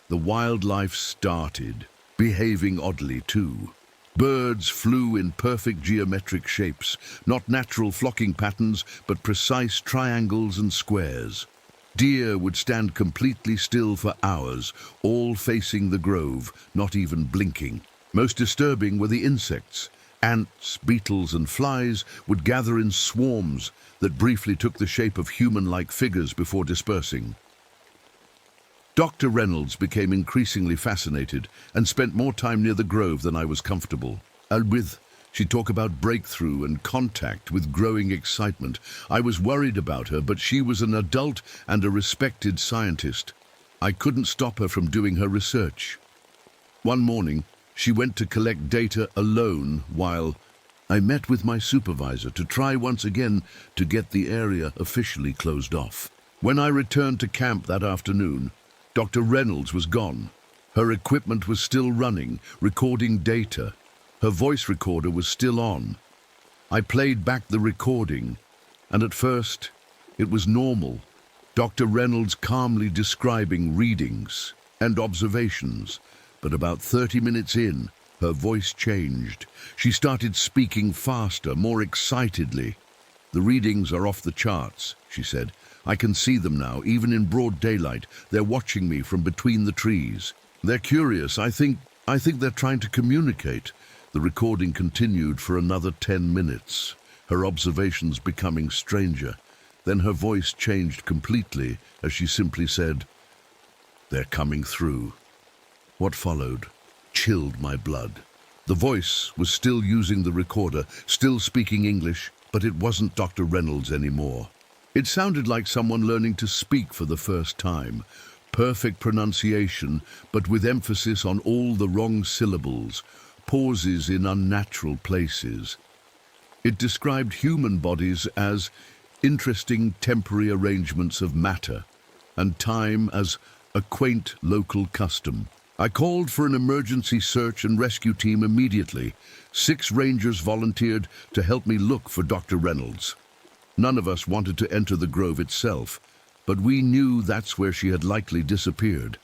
The wildlife started, behaving oddly too. Birds flew in perfect geometric shapes, not natural flocking patterns, but precise triangles and squares. Deer would stand completely still for hours, all facing the grove, not even blinking. Most disturbing were the insects. Ants, beetles, and flies would gather in swarms that briefly took the shape of human-like figures before dispersing. Dr. Reynolds became increasingly fascinated and spent more time near the grove than I was comfortable. She'd talk about breakthrough and contact with growing excitement. I was worried about her, but she was an adult and a respected scientist. I couldn't stop her from doing her research. One morning, she went to collect data alone while I met with my supervisor to try once again to get the area officially closed off. When I returned to camp that afternoon, Dr. Reynolds was gone. Her equipment was still running, recording data. Her voice recorder was still on. I played back the recording, and at first, it was normal. Dr. Reynolds calmly describing readings and observations, but about 30 minutes in, her voice changed. She started speaking faster, more excitedly. "The readings are off the charts," she said. "I can see them now, even in broad daylight. They're watching me from between the trees. They're curious. I think they're trying to communicate." The recording continued for another 10 minutes, her observations becoming stranger. Then her voice changed completely as she simply said, "They're coming through." What followed chilled my blood. The voice was still using the recorder, still speaking English, but it wasn't Dr. Reynolds anymore. It sounded like someone learning to speak for the first time. Perfect pronunciation, but with emphasis on all the wrong syllables, pauses in unnatural places. It described human bodies as interesting temporary arrangements of matter, and time as a quaint local custom. I called for an emergency search and rescue team immediately. 6 rangers volunteered to help me look for Dr. Reynolds. None of us wanted to enter the grove itself, but we knew that's where she had likely disappeared.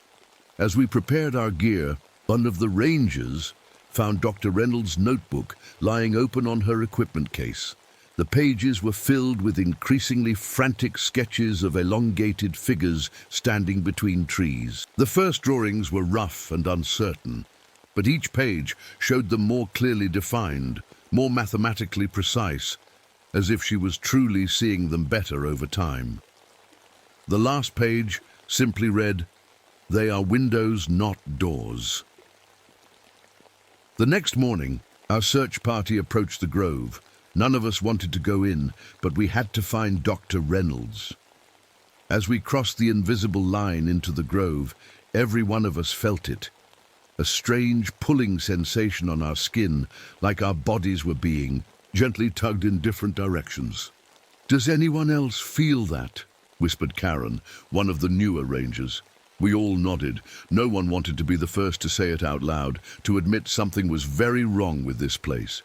As we prepared our gear, one of the rangers found Dr. Reynolds' notebook lying open on her equipment case. The pages were filled with increasingly frantic sketches of elongated figures standing between trees. The first drawings were rough and uncertain, but each page showed them more clearly defined, more mathematically precise, as if she was truly seeing them better over time. The last page simply read, "They are windows, not doors." The next morning, our search party approached the grove. None of us wanted to go in, but we had to find Dr. Reynolds. As we crossed the invisible line into the grove, every one of us felt it. A strange pulling sensation on our skin, like our bodies were being gently tugged in different directions. "Does anyone else feel that?" whispered Karen, one of the newer rangers. We all nodded. No one wanted to be the first to say it out loud, to admit something was very wrong with this place.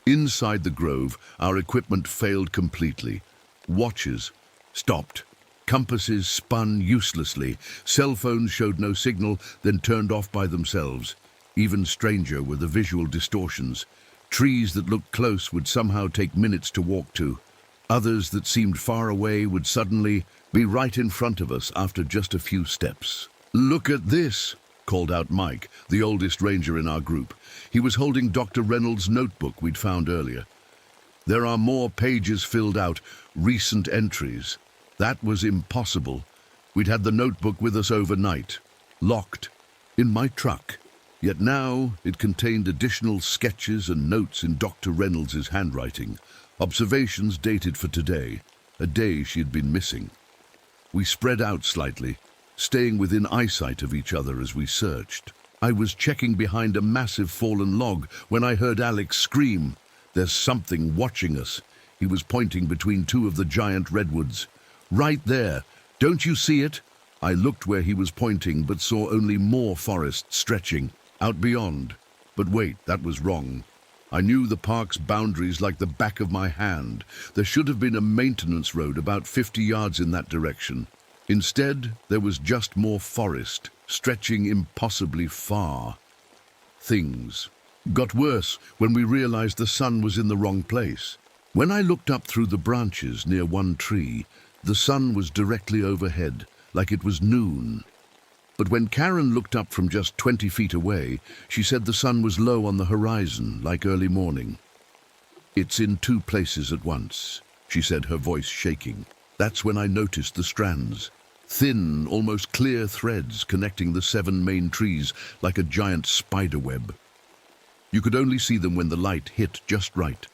Inside the grove, our equipment failed completely. Watches stopped. Compasses spun uselessly. Cell phones showed no signal, then turned off by themselves. Even stranger were the visual distortions. Trees that looked close would somehow take minutes to walk to. Others that seemed far away would suddenly be right in front of us after just a few steps. "Look at this," called out Mike, the oldest ranger in our group. He was holding Dr. Reynolds' notebook we'd found earlier. "There are more pages filled out, recent entries." That was impossible. We'd had the notebook with us overnight, locked, in my truck. Yet now it contained additional sketches and notes in Dr. Reynolds' handwriting, observations dated for today, a day she had been missing. We spread out slightly, staying within eyesight of each other as we searched. I was checking behind a massive fallen log when I heard Alex scream. "There's something watching us." He was pointing between two of the giant redwoods. "Right there. Don't you see it?" I looked where he was pointing, but saw only more forest stretching out beyond. But wait, that was wrong. I knew the park's boundaries like the back of my hand. There should have been a maintenance road about 50 yards in that direction. Instead, there was just more forest, stretching impossibly far. Things got worse when we realized the sun was in the wrong place. When I looked up through the branches near one tree, the sun was directly overhead, like it was noon. But when Karen looked up from just 20 feet away, she said the sun was low on the horizon, like early morning. "It's in two places at once," she said, her voice shaking. That's when I noticed the strands. Thin, almost clear threads connecting the 7 main trees like a giant spider web. You could only see them when the light hit just right,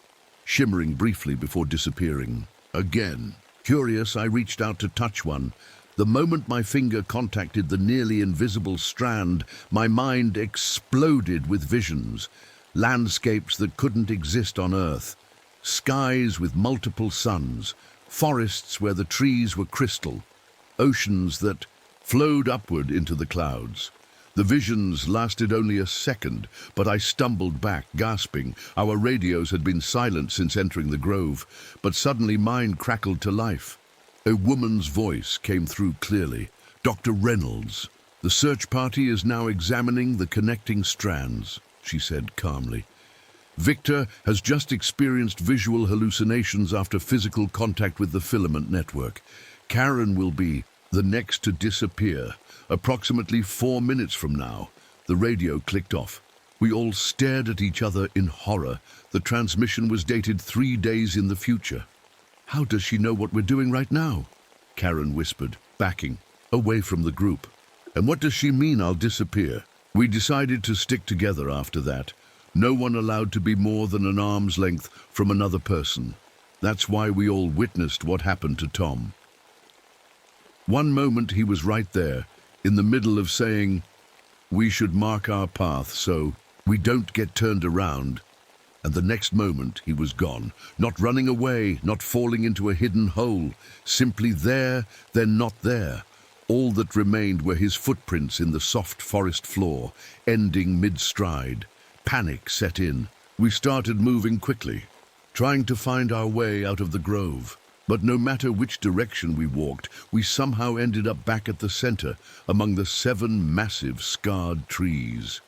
shimmering briefly before disappearing. Again, curious, I reached out to touch one. The moment my finger contacted the nearly invisible strand, my mind exploded with visions. Landscapes that couldn't exist on Earth. Skies with multiple suns. Forests where the trees were crystal. Oceans that flowed upward into the clouds. The visions lasted only a second, but I stumbled back, gasping. Our radios had been silent since entering the grove, but suddenly mine crackled to life. A woman's voice came through clearly. "Dr. Reynolds, the search party is now examining the connecting strands," she said calmly. "Victor has just experienced visual hallucinations after physical contact with the filament network. Karen will be the next to disappear. Approximately 4 minutes from now." The radio clicked off. We all stared at each other in horror. The transmission was dated 3 days in the future. "How does she know what we're doing right now?" Karen whispered, backing away from the group. "And what does she mean I'll disappear?" We decided to stick together after that. No one allowed to be more than an arm's length from another person. That's why we all witnessed what happened to Tom. One moment he was right there, in the middle of saying, "We should mark our path so we don't get turned around." And the next moment he was gone, not running away, not falling into a hidden hole, simply there, then not there. All that remained were his footprints in the soft forest floor, ending mid-stride. Panic set in. We started moving quickly, trying to find our way out of the grove. But no matter which direction we walked, we somehow ended up back at the center, among the 7 massive scarred trees.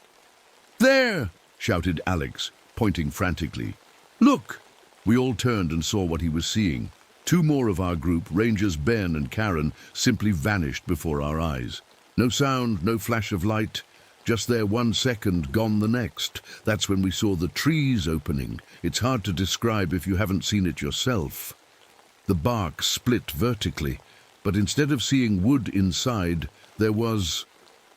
"There!" shouted Alex, pointing frantically. "Look!" We all turned and saw what he was seeing. 2 more of our group, Rangers Ben and Karen, simply vanished before our eyes. No sound, no flash of light, just there 1 second, gone the next. That's when we saw the trees opening. It's hard to describe if you haven't seen it yourself. The bark split vertically, but instead of seeing wood inside, there was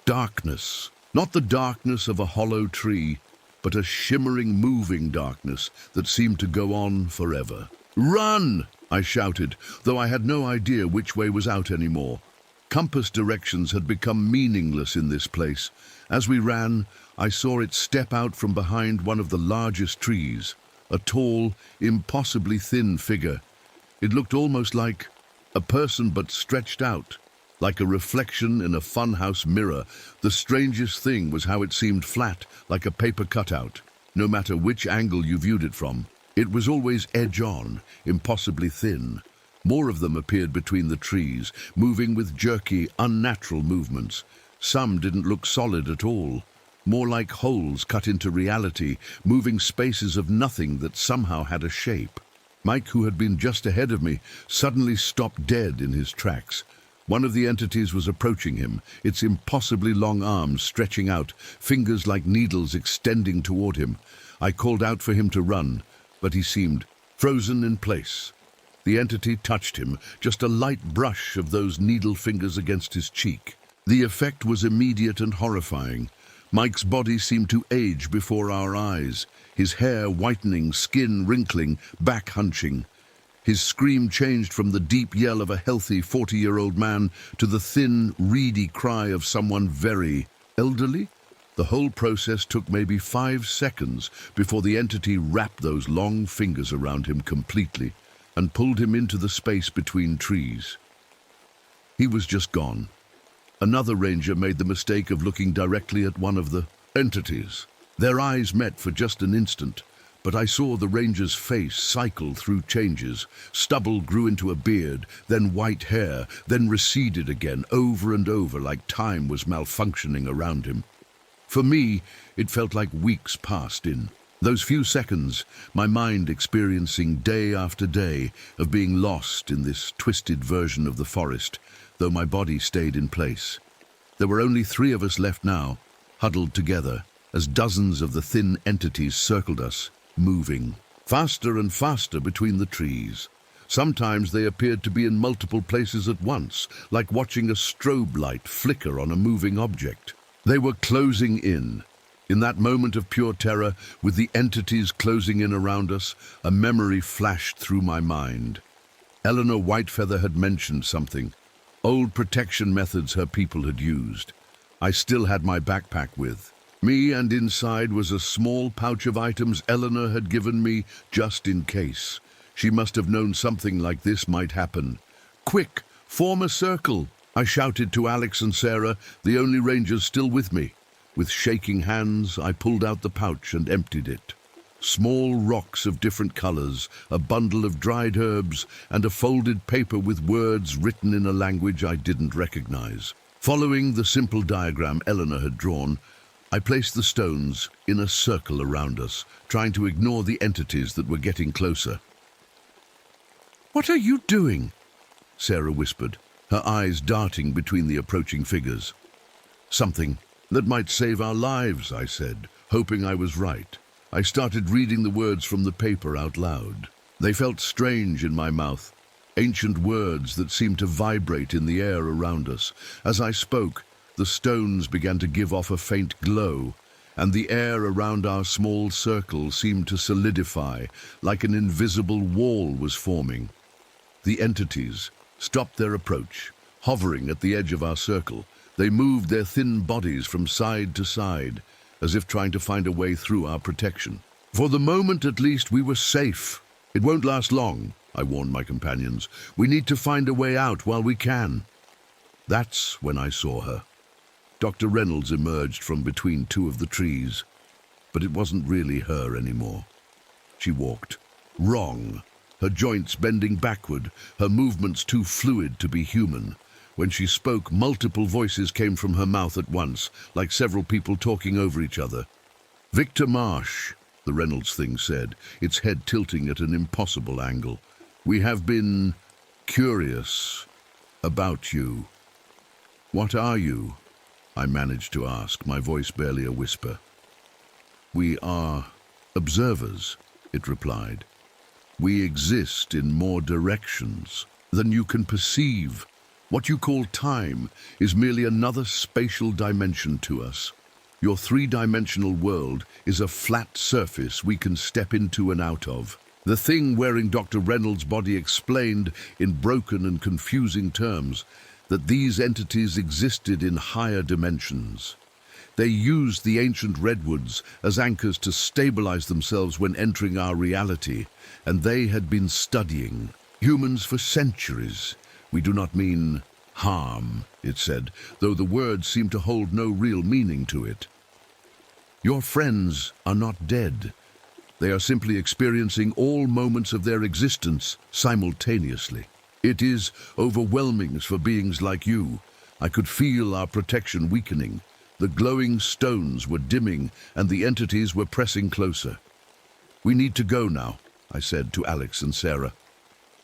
darkness. Not the darkness of a hollow tree, but a shimmering, moving darkness that seemed to go on forever. "Run!" I shouted, though I had no idea which way was out anymore. Compass directions had become meaningless in this place. As we ran, I saw it step out from behind one of the largest trees, a tall, impossibly thin figure. It looked almost like a person but stretched out, like a reflection in a funhouse mirror. The strangest thing was how it seemed flat, like a paper cutout. No matter which angle you viewed it from, it was always edge-on, impossibly thin. More of them appeared between the trees, moving with jerky, unnatural movements. Some didn't look solid at all, more like holes cut into reality, moving spaces of nothing that somehow had a shape. Mike, who had been just ahead of me, suddenly stopped dead in his tracks. One of the entities was approaching him, its impossibly long arms stretching out, fingers like needles extending toward him. I called out for him to run, but he seemed frozen in place. The entity touched him, just a light brush of those needle fingers against his cheek. The effect was immediate and horrifying. Mike's body seemed to age before our eyes, his hair whitening, skin wrinkling, back hunching. His scream changed from the deep yell of a healthy 40-year-old man to the thin, reedy cry of someone very elderly. The whole process took maybe 5 seconds before the entity wrapped those long fingers around him completely and pulled him into the space between trees. He was just gone. Another ranger made the mistake of looking directly at one of the entities. Their eyes met for just an instant, but I saw the ranger's face cycle through changes. Stubble grew into a beard, then white hair, then receded again, over and over, like time was malfunctioning around him. For me, it felt like weeks passed in those few seconds, my mind experiencing day after day of being lost in this twisted version of the forest, though my body stayed in place. There were only 3 of us left now, huddled together, as dozens of the thin entities circled us, moving faster and faster between the trees. Sometimes they appeared to be in multiple places at once, like watching a strobe light flicker on a moving object. They were closing in. In that moment of pure terror, with the entities closing in around us, a memory flashed through my mind. Eleanor Whitefeather had mentioned something. Old protection methods her people had used. I still had my backpack with me, and inside was a small pouch of items Eleanor had given me just in case. She must have known something like this might happen. "Quick, form a circle!" I shouted to Alex and Sarah, the only rangers still with me. With shaking hands, I pulled out the pouch and emptied it. Small rocks of different colors, a bundle of dried herbs, and a folded paper with words written in a language I didn't recognize. Following the simple diagram Eleanor had drawn, I placed the stones in a circle around us, trying to ignore the entities that were getting closer. "What are you doing?" Sarah whispered, her eyes darting between the approaching figures. "Something that might save our lives," I said, hoping I was right. I started reading the words from the paper out loud. They felt strange in my mouth, ancient words that seemed to vibrate in the air around us. As I spoke, the stones began to give off a faint glow, and the air around our small circle seemed to solidify, like an invisible wall was forming. The entities stopped their approach, hovering at the edge of our circle. They moved their thin bodies from side to side, as if trying to find a way through our protection. For the moment, at least, we were safe. "It won't last long," I warned my companions. "We need to find a way out while we can." That's when I saw her. Dr. Reynolds emerged from between 2 of the trees, but it wasn't really her anymore. She walked wrong, her joints bending backward, her movements too fluid to be human. When she spoke, multiple voices came from her mouth at once, like several people talking over each other. "Victor Marsh," the Reynolds thing said, its head tilting at an impossible angle. "We have been curious about you." "What are you?" I managed to ask, my voice barely a whisper. "We are observers," it replied. "We exist in more directions than you can perceive. What you call time is merely another spatial dimension to us. Your 3-dimensional world is a flat surface we can step into and out of." The thing wearing Dr. Reynolds' body explained in broken and confusing terms that these entities existed in higher dimensions. They used the ancient redwoods as anchors to stabilize themselves when entering our reality, and they had been studying humans for centuries. "We do not mean harm," it said, though the words seemed to hold no real meaning to it. "Your friends are not dead. They are simply experiencing all moments of their existence simultaneously. It is overwhelming for beings like you. I could feel our protection weakening. The glowing stones were dimming, and the entities were pressing closer. "We need to go now," I said to Alex and Sarah.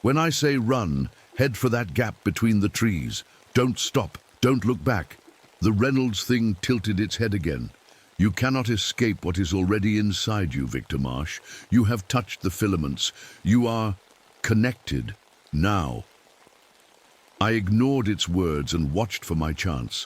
"When I say run, head for that gap between the trees. Don't stop. Don't look back." The Reynolds thing tilted its head again. "You cannot escape what is already inside you, Victor Marsh. You have touched the filaments. You are connected now." I ignored its words and watched for my chance.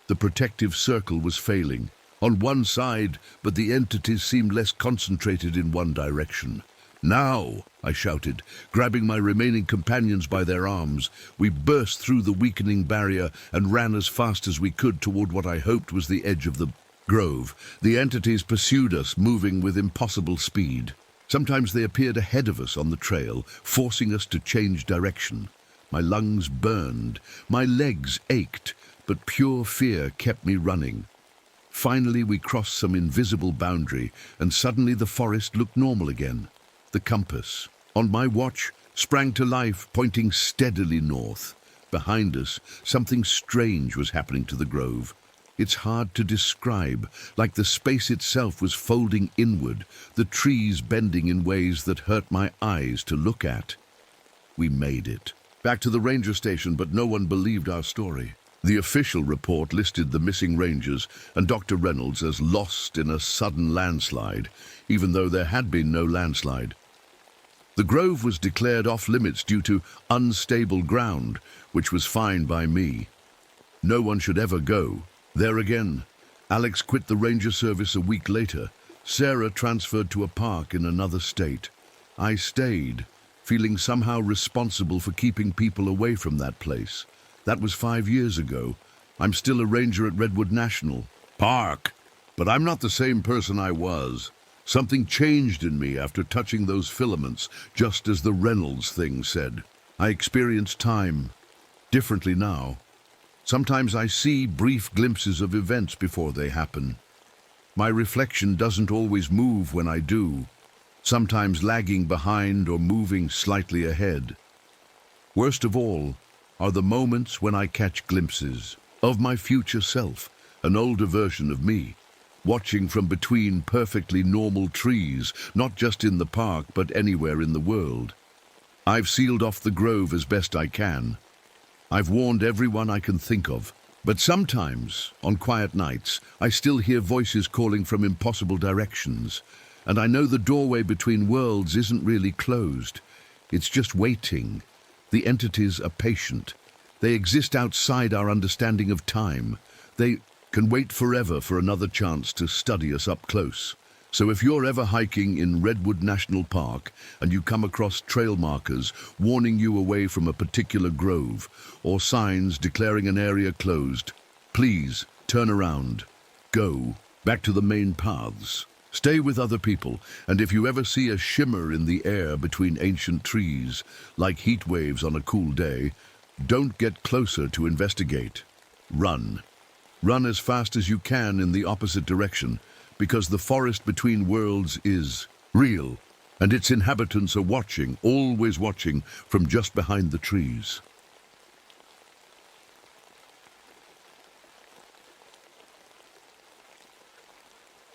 The protective circle was failing. On one side, but the entities seemed less concentrated in one direction. "Now!" I shouted, grabbing my remaining companions by their arms. We burst through the weakening barrier and ran as fast as we could toward what I hoped was the edge of the Grove, the entities pursued us, moving with impossible speed. Sometimes they appeared ahead of us on the trail, forcing us to change direction. My lungs burned, my legs ached, but pure fear kept me running. Finally, we crossed some invisible boundary, and suddenly the forest looked normal again. The compass, on my watch, sprang to life, pointing steadily north. Behind us, something strange was happening to the grove. It's hard to describe, like the space itself was folding inward, the trees bending in ways that hurt my eyes to look at. We made it. Back to the ranger station, but no one believed our story. The official report listed the missing rangers and Dr. Reynolds as lost in a sudden landslide, even though there had been no landslide. The grove was declared off-limits due to unstable ground, which was fine by me. No one should ever go. There again, Alex quit the ranger service a week later. Sarah transferred to a park in another state. I stayed, feeling somehow responsible for keeping people away from that place. That was 5 years ago. I'm still a ranger at Redwood National Park, but I'm not the same person I was. Something changed in me after touching those filaments, just as the Reynolds thing said. I experience time differently now. Sometimes I see brief glimpses of events before they happen. My reflection doesn't always move when I do, sometimes lagging behind or moving slightly ahead. Worst of all are the moments when I catch glimpses of my future self, an older version of me, watching from between perfectly normal trees, not just in the park but anywhere in the world. I've sealed off the grove as best I can. I've warned everyone I can think of, but sometimes, on quiet nights, I still hear voices calling from impossible directions, and I know the doorway between worlds isn't really closed. It's just waiting. The entities are patient. They exist outside our understanding of time. They can wait forever for another chance to study us up close. So if you're ever hiking in Redwood National Park and you come across trail markers warning you away from a particular grove or signs declaring an area closed, please turn around. Go back to the main paths. Stay with other people, and if you ever see a shimmer in the air between ancient trees, like heat waves on a cool day, don't get closer to investigate. Run. Run as fast as you can in the opposite direction, because the forest between worlds is real, and its inhabitants are watching, always watching, from just behind the trees.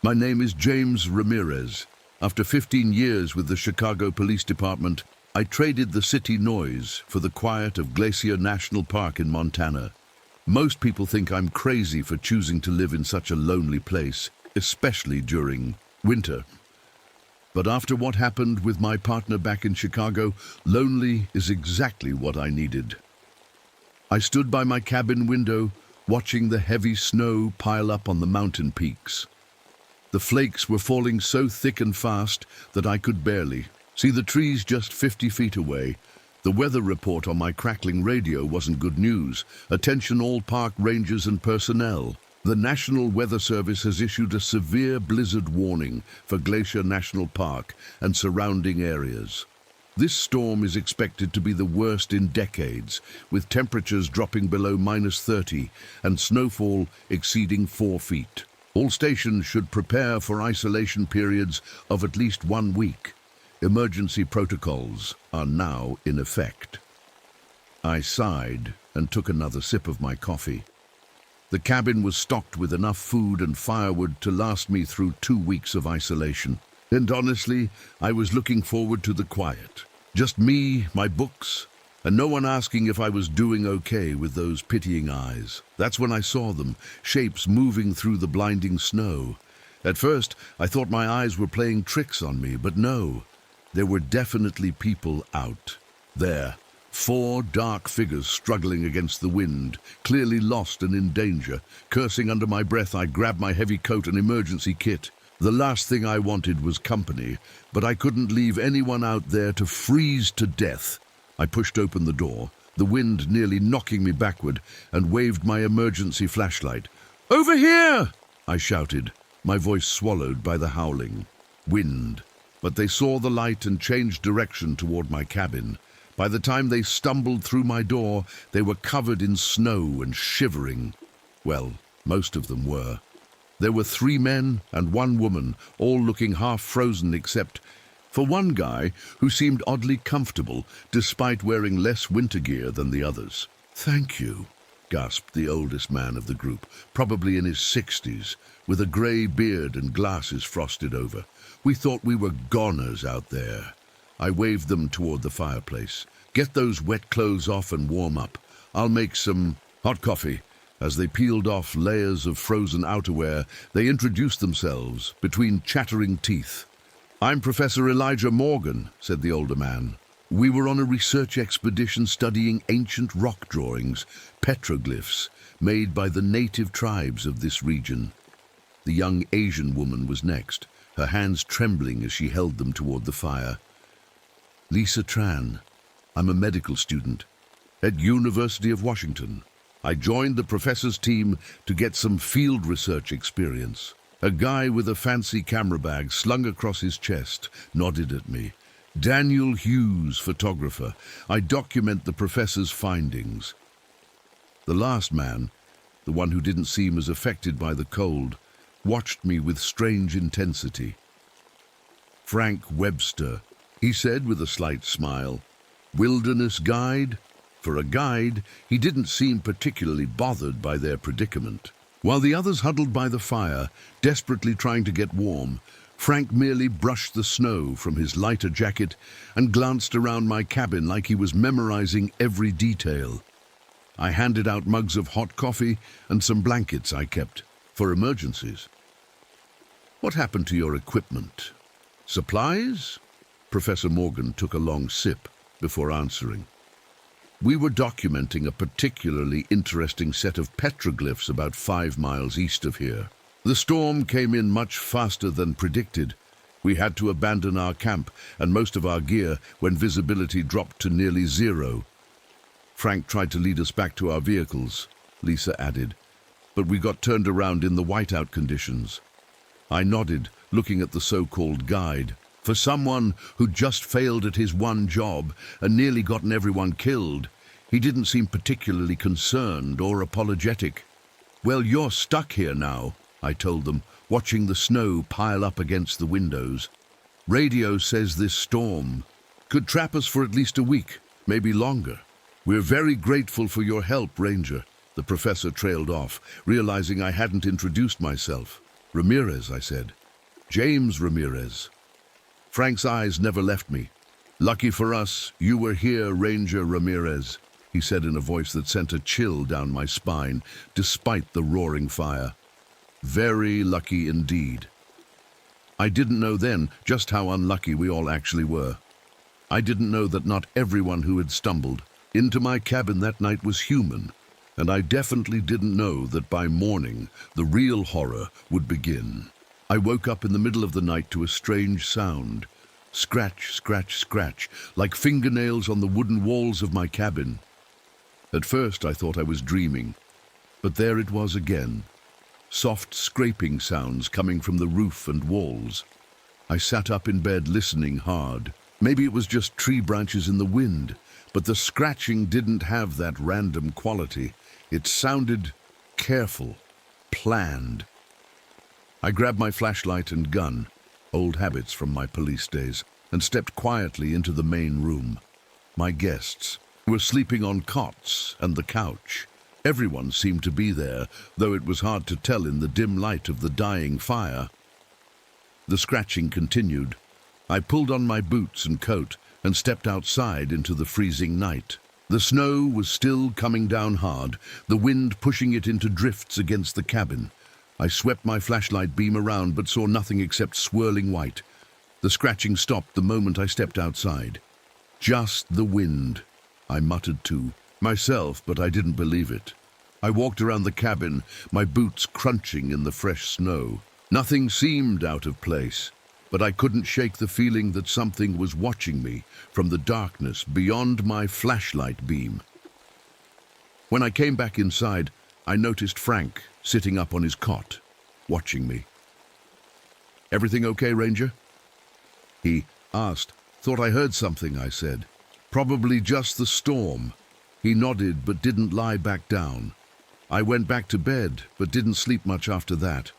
My name is James Ramirez. After 15 years with the Chicago Police Department, I traded the city noise for the quiet of Glacier National Park in Montana. Most people think I'm crazy for choosing to live in such a lonely place, especially during winter. But after what happened with my partner back in Chicago, lonely is exactly what I needed. I stood by my cabin window, watching the heavy snow pile up on the mountain peaks. The flakes were falling so thick and fast that I could barely see the trees just 50 feet away. The weather report on my crackling radio wasn't good news. Attention all park rangers and personnel. The National Weather Service has issued a severe blizzard warning for Glacier National Park and surrounding areas. This storm is expected to be the worst in decades, with temperatures dropping below -30 and snowfall exceeding 4 feet. All stations should prepare for isolation periods of at least 1 week. Emergency protocols are now in effect. I sighed and took another sip of my coffee. The cabin was stocked with enough food and firewood to last me through 2 weeks of isolation. And honestly, I was looking forward to the quiet. Just me, my books, and no one asking if I was doing okay with those pitying eyes. That's when I saw them, shapes moving through the blinding snow. At first, I thought my eyes were playing tricks on me, but no. There were definitely people out there. 4 dark figures struggling against the wind, clearly lost and in danger. Cursing under my breath, I grabbed my heavy coat and emergency kit. The last thing I wanted was company, but I couldn't leave anyone out there to freeze to death. I pushed open the door, the wind nearly knocking me backward, and waved my emergency flashlight. "Over here!" I shouted, my voice swallowed by the howling. Wind. But they saw the light and changed direction toward my cabin. By the time they stumbled through my door, they were covered in snow and shivering. Well, most of them were. There were 3 men and 1 woman, all looking half frozen except for one guy who seemed oddly comfortable despite wearing less winter gear than the others. "Thank you," gasped the oldest man of the group, probably in his 60s, with a grey beard and glasses frosted over. "We thought we were goners out there." I waved them toward the fireplace. "Get those wet clothes off and warm up. I'll make some hot coffee." As they peeled off layers of frozen outerwear, they introduced themselves between chattering teeth. "I'm Professor Elijah Morgan," said the older man. "We were on a research expedition studying ancient rock drawings, petroglyphs, made by the native tribes of this region." The young Asian woman was next, her hands trembling as she held them toward the fire. "Lisa Tran. I'm a medical student at University of Washington. I joined the professor's team to get some field research experience." A guy with a fancy camera bag slung across his chest nodded at me. "Daniel Hughes, photographer. I document the professor's findings." The last man, the one who didn't seem as affected by the cold, watched me with strange intensity. "Frank Webster," he said with a slight smile. "Wilderness guide?" For a guide, he didn't seem particularly bothered by their predicament. While the others huddled by the fire, desperately trying to get warm, Frank merely brushed the snow from his lighter jacket and glanced around my cabin like he was memorizing every detail. I handed out mugs of hot coffee and some blankets I kept for emergencies. "What happened to your equipment? Supplies?" Professor Morgan took a long sip before answering. "We were documenting a particularly interesting set of petroglyphs about 5 miles east of here. The storm came in much faster than predicted. We had to abandon our camp and most of our gear when visibility dropped to nearly 0. Frank tried to lead us back to our vehicles," Lisa added, "but we got turned around in the whiteout conditions." I nodded, looking at the so-called guide. For someone who just failed at his one job and nearly gotten everyone killed, he didn't seem particularly concerned or apologetic. "Well, you're stuck here now," I told them, watching the snow pile up against the windows. "Radio says this storm could trap us for at least a week, maybe longer. We're very grateful for your help, Ranger." The professor trailed off, realizing I hadn't introduced myself. "Ramirez," I said. "James Ramirez." Frank's eyes never left me. "Lucky for us, you were here, Ranger Ramirez," he said in a voice that sent a chill down my spine, despite the roaring fire. "Very lucky indeed." I didn't know then just how unlucky we all actually were. I didn't know that not everyone who had stumbled into my cabin that night was human, and I definitely didn't know that by morning the real horror would begin. I woke up in the middle of the night to a strange sound. Scratch, scratch, scratch, like fingernails on the wooden walls of my cabin. At first I thought I was dreaming, but there it was again. Soft scraping sounds coming from the roof and walls. I sat up in bed listening hard. Maybe it was just tree branches in the wind, but the scratching didn't have that random quality. It sounded careful, planned. I grabbed my flashlight and gun, old habits from my police days, and stepped quietly into the main room. My guests were sleeping on cots and the couch. Everyone seemed to be there, though it was hard to tell in the dim light of the dying fire. The scratching continued. I pulled on my boots and coat and stepped outside into the freezing night. The snow was still coming down hard, the wind pushing it into drifts against the cabin. I swept my flashlight beam around but saw nothing except swirling white. The scratching stopped the moment I stepped outside. "Just the wind," I muttered to myself, but I didn't believe it. I walked around the cabin, my boots crunching in the fresh snow. Nothing seemed out of place, but I couldn't shake the feeling that something was watching me from the darkness beyond my flashlight beam. When I came back inside, I noticed Frank sitting up on his cot. watching me. "Everything okay, Ranger?" He asked. "Thought I heard something," I said. "Probably just the storm." He nodded but didn't lie back down. I went back to bed but didn't sleep much after that.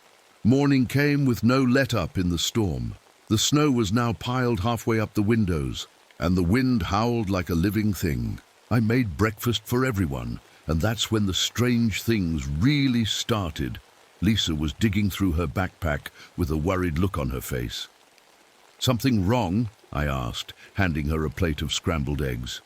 Morning came with no let-up in the storm. The snow was now piled halfway up the windows, and the wind howled like a living thing. I made breakfast for everyone, and that's when the strange things really started. Lisa was digging through her backpack with a worried look on her face. "Something wrong?" I asked, handing her a plate of scrambled eggs.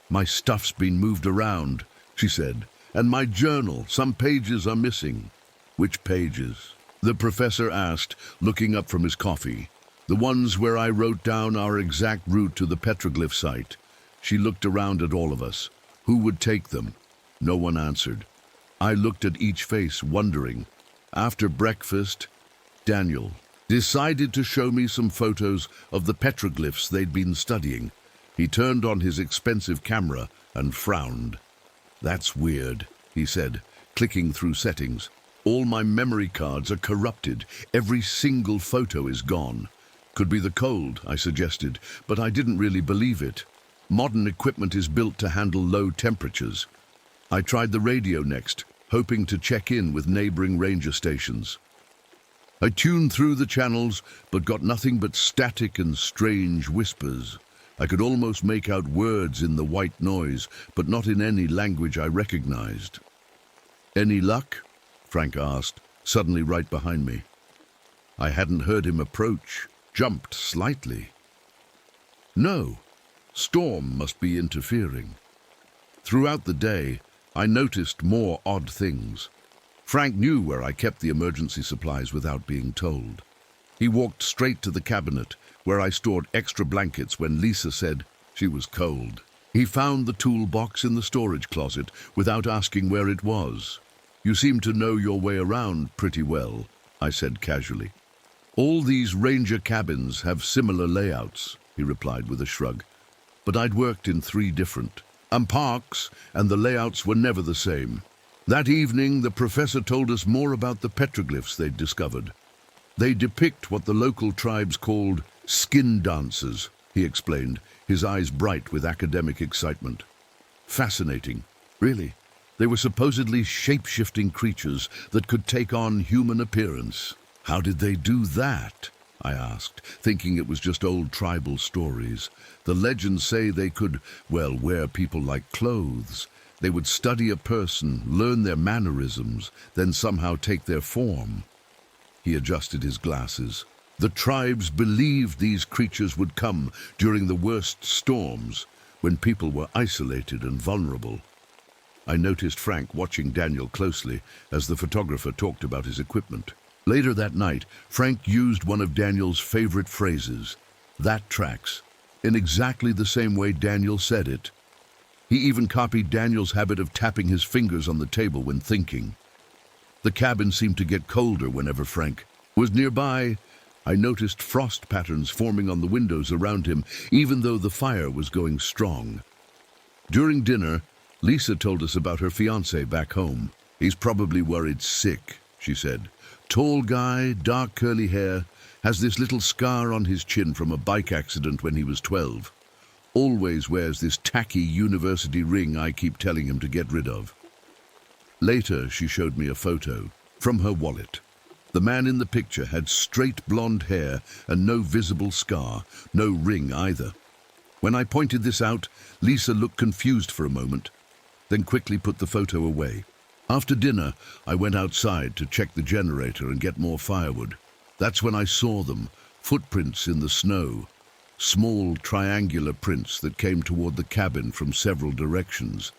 "My stuff's been moved around," she said, "and my journal, some pages are missing." "Which pages?" the professor asked, looking up from his coffee. "The ones where I wrote down our exact route to the petroglyph site." She looked around at all of us. Who would take them? No one answered. I looked at each face, wondering. After breakfast, Daniel decided to show me some photos of the petroglyphs they'd been studying. He turned on his expensive camera and frowned. "That's weird," he said, clicking through settings. "All my memory cards are corrupted. Every single photo is gone." "Could be the cold," I suggested, but I didn't really believe it. Modern equipment is built to handle low temperatures. I tried the radio next, hoping to check in with neighboring ranger stations. I tuned through the channels, but got nothing but static and strange whispers. I could almost make out words in the white noise, but not in any language I recognized. "Any luck?" Frank asked, suddenly right behind me. I hadn't heard him approach, jumped slightly. No, storm must be interfering. Throughout the day, I noticed more odd things. Frank knew where I kept the emergency supplies without being told. He walked straight to the cabinet, where I stored extra blankets when Lisa said she was cold. He found the toolbox in the storage closet without asking where it was. "You seem to know your way around pretty well," I said casually. "All these ranger cabins have similar layouts," he replied with a shrug. "But I'd worked in 3 different parks, and the layouts were never the same." That evening, the professor told us more about the petroglyphs they'd discovered. "They depict what the local tribes called skin dancers," he explained, his eyes bright with academic excitement. "Fascinating, really. They were supposedly shape-shifting creatures that could take on human appearance." "How did they do that?" I asked, thinking it was just old tribal stories. "The legends say they could, wear people like clothes. They would study a person, learn their mannerisms, then somehow take their form." He adjusted his glasses. "The tribes believed these creatures would come during the worst storms, when people were isolated and vulnerable." I noticed Frank watching Daniel closely as the photographer talked about his equipment. Later that night, Frank used one of Daniel's favorite phrases, "That tracks," in exactly the same way Daniel said it. He even copied Daniel's habit of tapping his fingers on the table when thinking. The cabin seemed to get colder whenever Frank was nearby. I noticed frost patterns forming on the windows around him, even though the fire was going strong. During dinner, Lisa told us about her fiancé back home. "He's probably worried sick," she said. "Tall guy, dark curly hair, has this little scar on his chin from a bike accident when he was 12. Always wears this tacky university ring I keep telling him to get rid of." Later, she showed me a photo from her wallet. The man in the picture had straight blonde hair and no visible scar, no ring either. When I pointed this out, Lisa looked confused for a moment, then quickly put the photo away. After dinner, I went outside to check the generator and get more firewood. That's when I saw them, footprints in the snow, small triangular prints that came toward the cabin from several directions.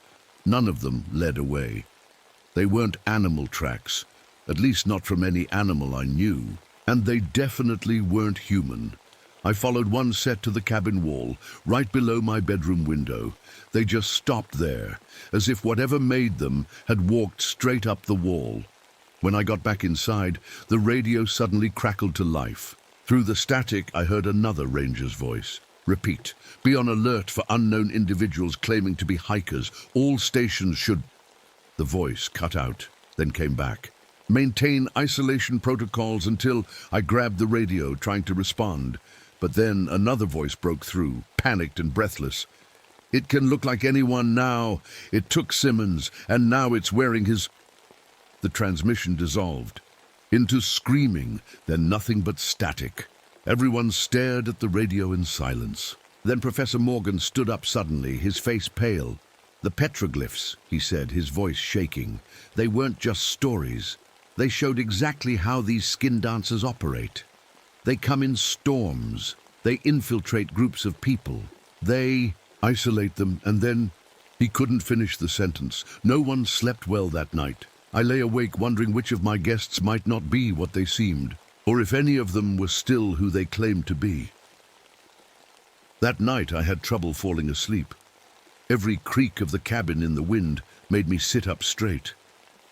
None of them led away. They weren't animal tracks, at least not from any animal I knew, and they definitely weren't human. I followed one set to the cabin wall, right below my bedroom window. They just stopped there, as if whatever made them had walked straight up the wall. When I got back inside, the radio suddenly crackled to life. Through the static, I heard another ranger's voice. "Repeat. Be on alert for unknown individuals claiming to be hikers. All stations should..." The voice cut out, then came back. Maintain isolation protocols until I grabbed the radio, trying to respond. But then another voice broke through, panicked and breathless. It can look like anyone now. It took Simmons, and now it's wearing his... The transmission dissolved into screaming, then nothing but static. Everyone stared at the radio in silence. Then Professor Morgan stood up suddenly, his face pale. "The petroglyphs," he said, his voice shaking. "They weren't just stories. They showed exactly how these skin dancers operate. They come in storms. They infiltrate groups of people. They isolate them, and then..." He couldn't finish the sentence. No one slept well that night. I lay awake wondering which of my guests might not be what they seemed, or if any of them were still who they claimed to be. That night I had trouble falling asleep. Every creak of the cabin in the wind made me sit up straight.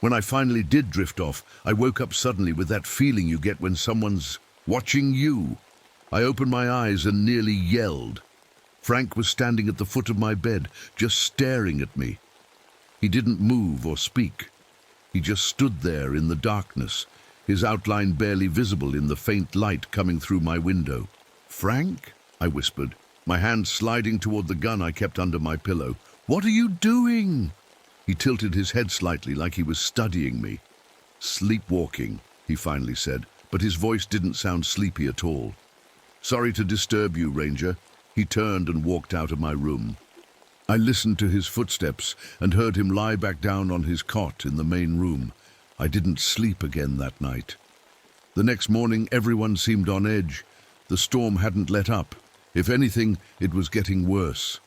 When I finally did drift off, I woke up suddenly with that feeling you get when someone's watching you. I opened my eyes and nearly yelled. Frank was standing at the foot of my bed, just staring at me. He didn't move or speak. He just stood there in the darkness, his outline barely visible in the faint light coming through my window. "Frank?" I whispered, my hand sliding toward the gun I kept under my pillow. "What are you doing?" He tilted his head slightly like he was studying me. "Sleepwalking," he finally said, but his voice didn't sound sleepy at all. "Sorry to disturb you, Ranger." He turned and walked out of my room. I listened to his footsteps and heard him lie back down on his cot in the main room. I didn't sleep again that night. The next morning, everyone seemed on edge. The storm hadn't let up. If anything, it was getting worse.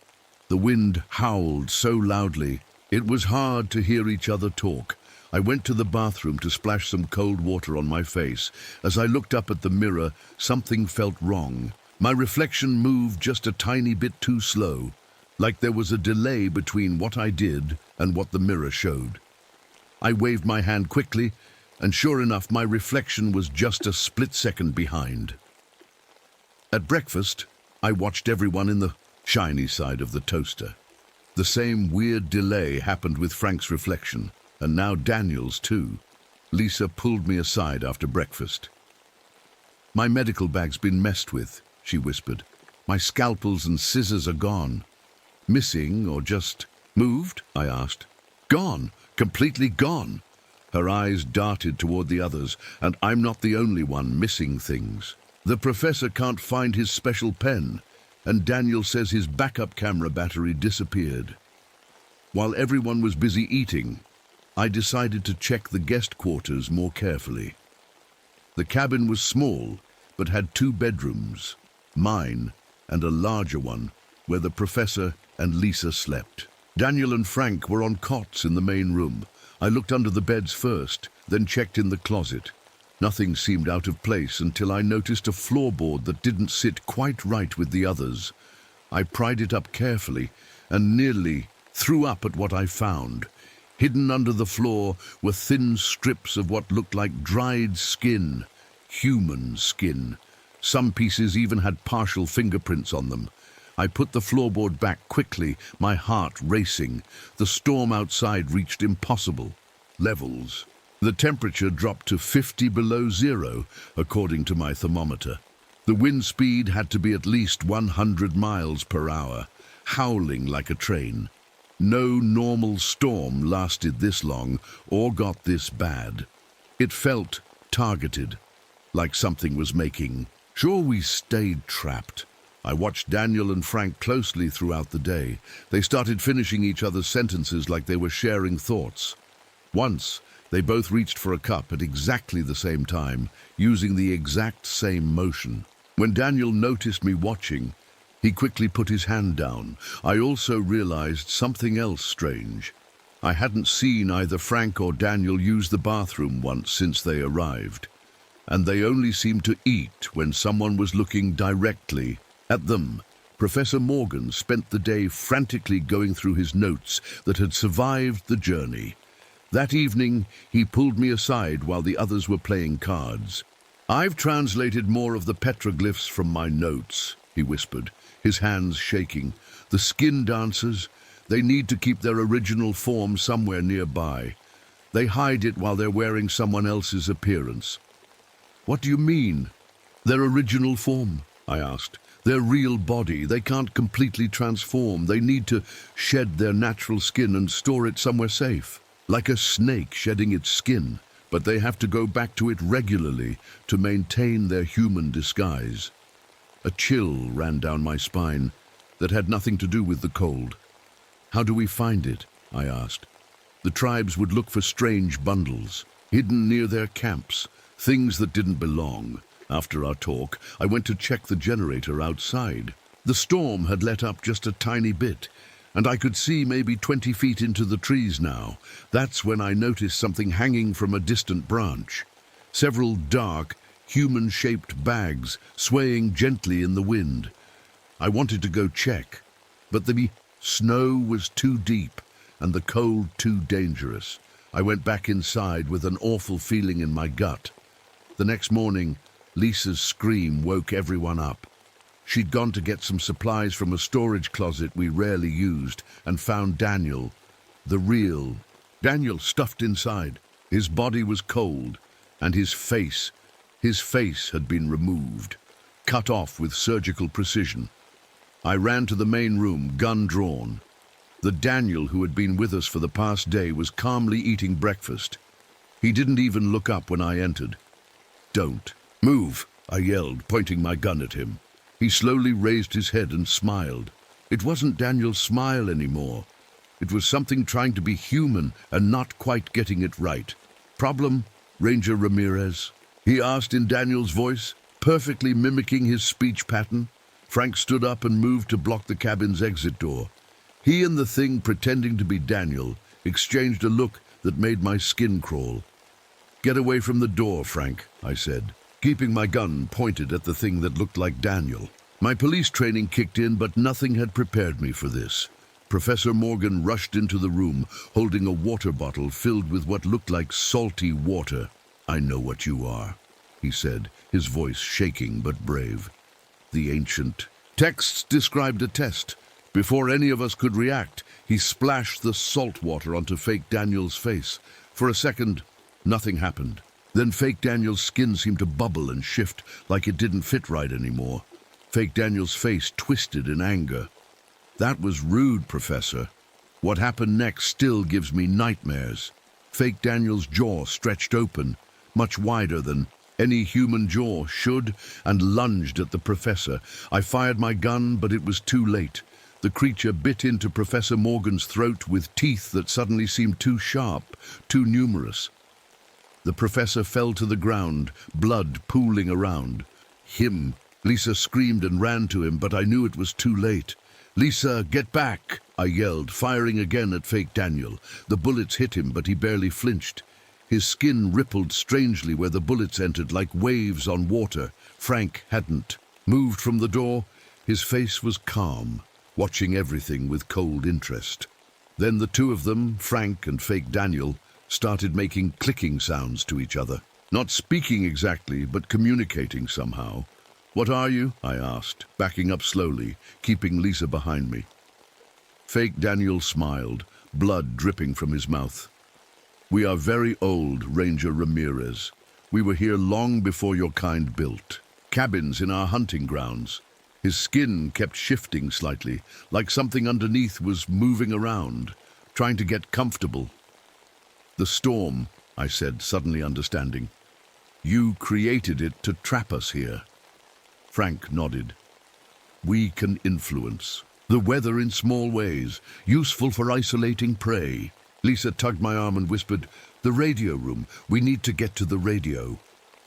The wind howled so loudly, it was hard to hear each other talk. I went to the bathroom to splash some cold water on my face. As I looked up at the mirror, something felt wrong. My reflection moved just a tiny bit too slow, like there was a delay between what I did and what the mirror showed. I waved my hand quickly, and sure enough, my reflection was just a split second behind. At breakfast, I watched everyone in the shiny side of the toaster. The same weird delay happened with Frank's reflection, and now Daniel's too. Lisa pulled me aside after breakfast. "My medical bag's been messed with," she whispered. "My scalpels and scissors are gone." "Missing or just moved?" I asked. "Gone, completely gone." Her eyes darted toward the others, and I'm not the only one missing things. The professor can't find his special pen, and Daniel says his backup camera battery disappeared. While everyone was busy eating, I decided to check the guest quarters more carefully. The cabin was small, but had 2 bedrooms, mine and a larger one, where the professor and Lisa slept. Daniel and Frank were on cots in the main room. I looked under the beds first, then checked in the closet. Nothing seemed out of place until I noticed a floorboard that didn't sit quite right with the others. I pried it up carefully and nearly threw up at what I found. Hidden under the floor were thin strips of what looked like dried skin, human skin. Some pieces even had partial fingerprints on them. I put the floorboard back quickly, my heart racing. The storm outside reached impossible levels. The temperature dropped to 50 below zero, according to my thermometer. The wind speed had to be at least 100 miles per hour, howling like a train. No normal storm lasted this long or got this bad. It felt targeted, like something was making sure we stayed trapped. I watched Daniel and Frank closely throughout the day. They started finishing each other's sentences like they were sharing thoughts. Once, they both reached for a cup at exactly the same time, using the exact same motion. When Daniel noticed me watching, he quickly put his hand down. I also realized something else strange. I hadn't seen either Frank or Daniel use the bathroom once since they arrived, and they only seemed to eat when someone was looking directly at them. Professor Morgan spent the day frantically going through his notes that had survived the journey. That evening, he pulled me aside while the others were playing cards. "I've translated more of the petroglyphs from my notes," he whispered, his hands shaking. "The skin dancers, they need to keep their original form somewhere nearby. They hide it while they're wearing someone else's appearance." "What do you mean?" "Their original form," I asked. "Their real body. They can't completely transform. They need to shed their natural skin and store it somewhere safe. Like a snake shedding its skin. But they have to go back to it regularly to maintain their human disguise." A chill ran down my spine that had nothing to do with the cold. "How do we find it?" I asked. "The tribes would look for strange bundles, hidden near their camps, things that didn't belong." After our talk, I went to check the generator outside. The storm had let up just a tiny bit, and I could see maybe 20 feet into the trees now. That's when I noticed something hanging from a distant branch. Several dark, human-shaped bags swaying gently in the wind. I wanted to go check, but the snow was too deep and the cold too dangerous. I went back inside with an awful feeling in my gut. The next morning, Lisa's scream woke everyone up. She'd gone to get some supplies from a storage closet we rarely used and found Daniel, the real Daniel, stuffed inside. His body was cold, and his face had been removed, cut off with surgical precision. I ran to the main room, gun drawn. The Daniel who had been with us for the past day was calmly eating breakfast. He didn't even look up when I entered. "Don't move," I yelled, pointing my gun at him. He slowly raised his head and smiled. It wasn't Daniel's smile anymore. It was something trying to be human and not quite getting it right. "Problem, Ranger Ramirez?" he asked in Daniel's voice, perfectly mimicking his speech pattern. Frank stood up and moved to block the cabin's exit door. He and the thing pretending to be Daniel exchanged a look that made my skin crawl. "Get away from the door, Frank," I said, keeping my gun pointed at the thing that looked like Daniel. My police training kicked in, but nothing had prepared me for this. Professor Morgan rushed into the room, holding a water bottle filled with what looked like salty water. "I know what you are," he said, his voice shaking but brave. The ancient texts described a test. Before any of us could react, he splashed the salt water onto fake Daniel's face. For a second, nothing happened. Then fake Daniel's skin seemed to bubble and shift like it didn't fit right anymore. Fake Daniel's face twisted in anger. "That was rude, Professor. What happened next still gives me nightmares." Fake Daniel's jaw stretched open, much wider than any human jaw should, and lunged at the professor. I fired my gun, but it was too late. The creature bit into Professor Morgan's throat with teeth that suddenly seemed too sharp, too numerous. The professor fell to the ground, blood pooling around. "Him!" Lisa screamed and ran to him, but I knew it was too late. "Lisa, get back!" I yelled, firing again at fake Daniel. The bullets hit him, but he barely flinched. His skin rippled strangely where the bullets entered, like waves on water. Frank hadn't moved from the door. His face was calm, watching everything with cold interest. Then the two of them, Frank and fake Daniel, started making clicking sounds to each other. Not speaking exactly, but communicating somehow. "What are you?" I asked, backing up slowly, keeping Lisa behind me. Fake Daniel smiled, blood dripping from his mouth. "We are very old, Ranger Ramirez. We were here long before your kind built. Cabins in our hunting grounds." His skin kept shifting slightly, like something underneath was moving around, trying to get comfortable. "The storm," I said, suddenly understanding. "You created it to trap us here." Frank nodded. "We can influence the weather in small ways, useful for isolating prey." Lisa tugged my arm and whispered, "The radio room. We need to get to the radio."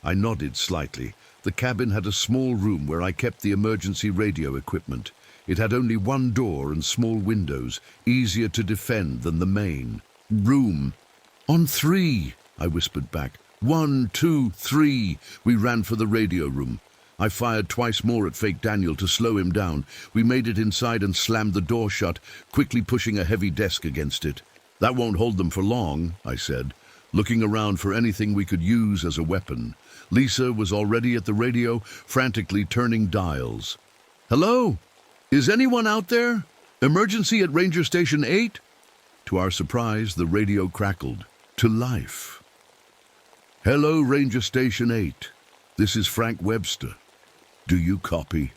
I nodded slightly. The cabin had a small room where I kept the emergency radio equipment. It had only one door and small windows, easier to defend than the main room. "On 3, I whispered back. 1, 2, 3. We ran for the radio room. I fired twice more at fake Daniel to slow him down. We made it inside and slammed the door shut, quickly pushing a heavy desk against it. "That won't hold them for long," I said, looking around for anything we could use as a weapon. Lisa was already at the radio, frantically turning dials. "Hello? Is anyone out there? Emergency at Ranger Station 8? To our surprise, the radio crackled. to life. "Hello, Ranger Station 8. This is Frank Webster. Do you copy?"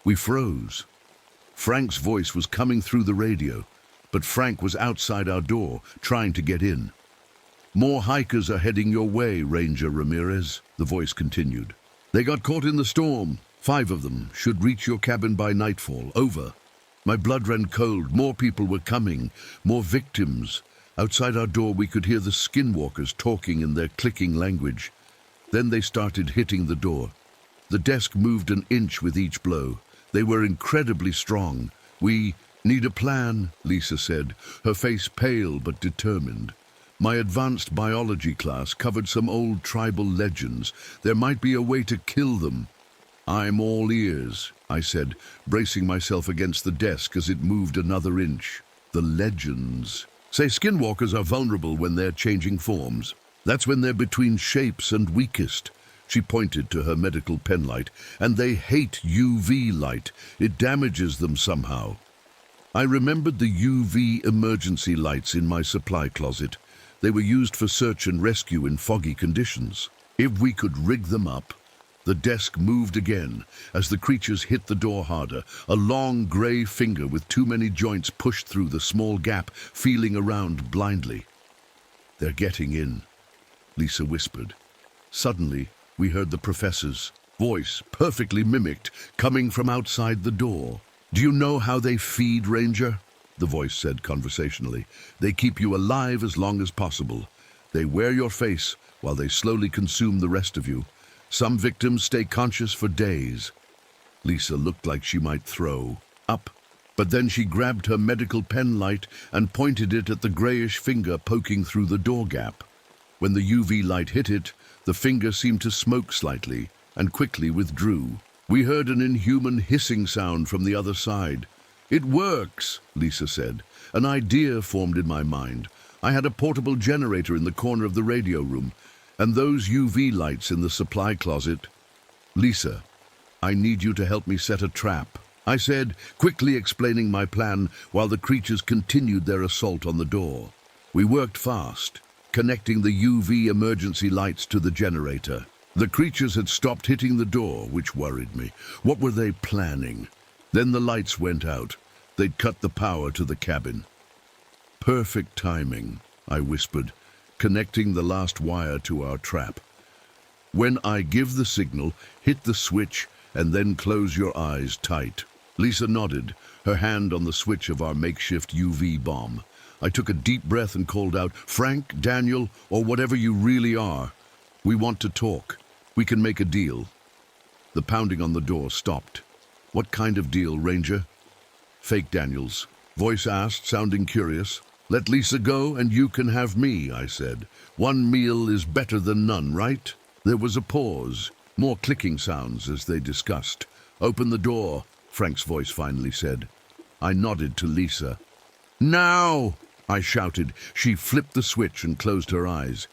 We froze. Frank's voice was coming through the radio, but Frank was outside our door, trying to get in. "More hikers are heading your way, Ranger Ramirez," the voice continued. "They got caught in the storm. 5 of them should reach your cabin by nightfall. Over." My blood ran cold. More people were coming, more victims. Outside our door we could hear the skinwalkers talking in their clicking language. Then they started hitting the door. The desk moved an inch with each blow. They were incredibly strong. "We need a plan," Lisa said, her face pale but determined. "My advanced biology class covered some old tribal legends. There might be a way to kill them." "I'm all ears," I said, bracing myself against the desk as it moved another inch. "The legends say skinwalkers are vulnerable when they're changing forms. That's when they're between shapes and weakest." She pointed to her medical penlight. "And they hate UV light. It damages them somehow." I remembered the UV emergency lights in my supply closet. They were used for search and rescue in foggy conditions. If we could rig them up. The desk moved again as the creatures hit the door harder. A long grey finger with too many joints pushed through the small gap, feeling around blindly. "They're getting in," Lisa whispered. Suddenly, we heard the professor's voice, perfectly mimicked, coming from outside the door. "Do you know how they feed, Ranger?" the voice said conversationally. "They keep you alive as long as possible. They wear your face while they slowly consume the rest of you. Some victims stay conscious for days." Lisa looked like she might throw up, but then she grabbed her medical pen light and pointed it at the grayish finger poking through the door gap. When the UV light hit it, the finger seemed to smoke slightly and quickly withdrew. We heard an inhuman hissing sound from the other side. "It works," Lisa said. An idea formed in my mind. I had a portable generator in the corner of the radio room, and those UV lights in the supply closet. "Lisa, I need you to help me set a trap," I said, quickly explaining my plan while the creatures continued their assault on the door. We worked fast, connecting the UV emergency lights to the generator. The creatures had stopped hitting the door, which worried me. What were they planning? Then the lights went out. They'd cut the power to the cabin. "Perfect timing," I whispered, connecting the last wire to our trap. "When I give the signal, hit the switch and then close your eyes tight." Lisa nodded, her hand on the switch of our makeshift UV bomb. I took a deep breath and called out, "Frank, Daniel, or whatever you really are. We want to talk. We can make a deal." The pounding on the door stopped. "What kind of deal, Ranger?" "Fake Daniel's voice asked, sounding curious. "Let Lisa go and you can have me," I said. "One meal is better than none, right?" There was a pause, more clicking sounds as they discussed. "Open the door," Frank's voice finally said. I nodded to Lisa. "Now!" I shouted. She flipped the switch and closed her eyes.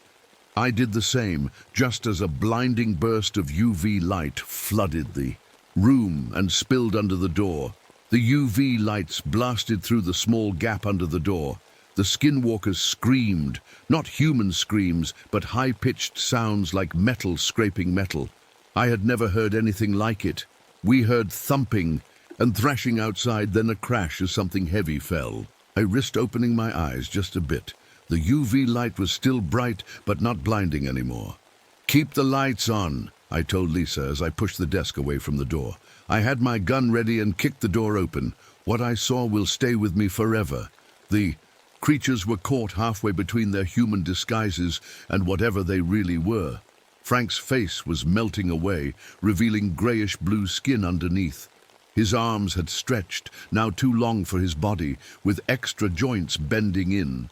I did the same, just as a blinding burst of UV light flooded the room and spilled under the door. The UV lights blasted through the small gap under the door. The skinwalkers screamed, not human screams, but high-pitched sounds like metal scraping metal. I had never heard anything like it. We heard thumping and thrashing outside, then a crash as something heavy fell. I risked opening my eyes just a bit. The UV light was still bright, but not blinding anymore. "Keep the lights on," I told Lisa as I pushed the desk away from the door. I had my gun ready and kicked the door open. What I saw will stay with me forever. The creatures were caught halfway between their human disguises and whatever they really were. Frank's face was melting away, revealing grayish-blue skin underneath. His arms had stretched, now too long for his body, with extra joints bending in.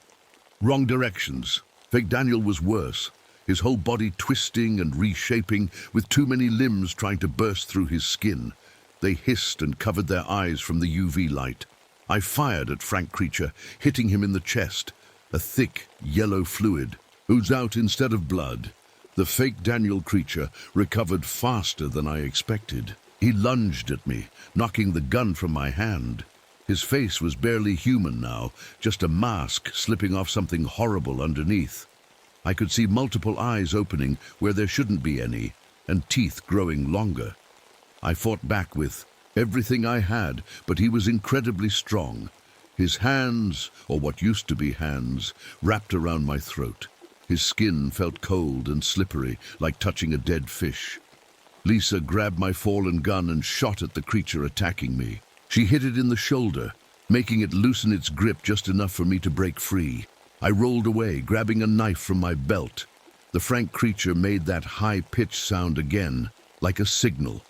Wrong directions. Fake Daniel was worse, his whole body twisting and reshaping, with too many limbs trying to burst through his skin. They hissed and covered their eyes from the UV light. I fired at Frank creature, hitting him in the chest. A thick, yellow fluid oozed out instead of blood. The fake Daniel creature recovered faster than I expected. He lunged at me, knocking the gun from my hand. His face was barely human now, just a mask slipping off something horrible underneath. I could see multiple eyes opening where there shouldn't be any, and teeth growing longer. I fought back with everything I had, but he was incredibly strong. His hands, or what used to be hands, wrapped around my throat. His skin felt cold and slippery, like touching a dead fish. Lisa grabbed my fallen gun and shot at the creature attacking me. She hit it in the shoulder, making it loosen its grip just enough for me to break free. I rolled away, grabbing a knife from my belt. The frank creature made that high-pitched sound again, like a signal.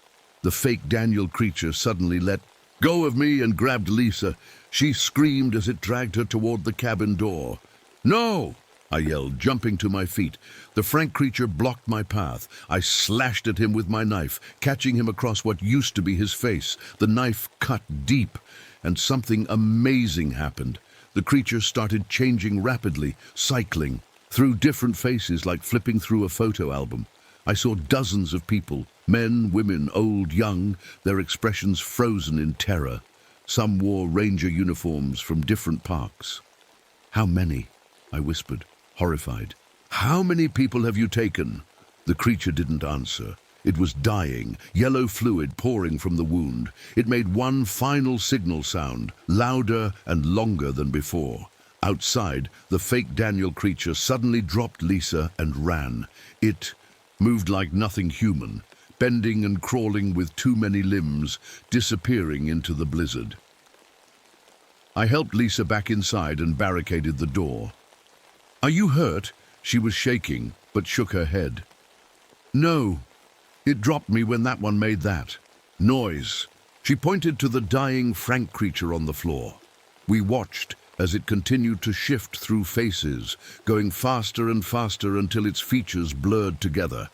The fake Daniel creature suddenly let go of me and grabbed Lisa. She screamed as it dragged her toward the cabin door. "No!" I yelled, jumping to my feet. The frank creature blocked my path. I slashed at him with my knife, catching him across what used to be his face. The knife cut deep, and something amazing happened. The creature started changing rapidly, cycling through different faces like flipping through a photo album. I saw dozens of people, men, women, old, young, their expressions frozen in terror. Some wore ranger uniforms from different parks. "How many?" I whispered, horrified. "How many people have you taken?" The creature didn't answer. It was dying, yellow fluid pouring from the wound. It made one final signal sound, louder and longer than before. Outside, the fake Daniel creature suddenly dropped Lisa and ran. It moved like nothing human, bending and crawling with too many limbs, disappearing into the blizzard. I helped Lisa back inside and barricaded the door. "Are you hurt?" She was shaking, but shook her head. "No. It dropped me when that one made that noise." She pointed to the dying frank creature on the floor. We watched as it continued to shift through faces, going faster and faster until its features blurred together.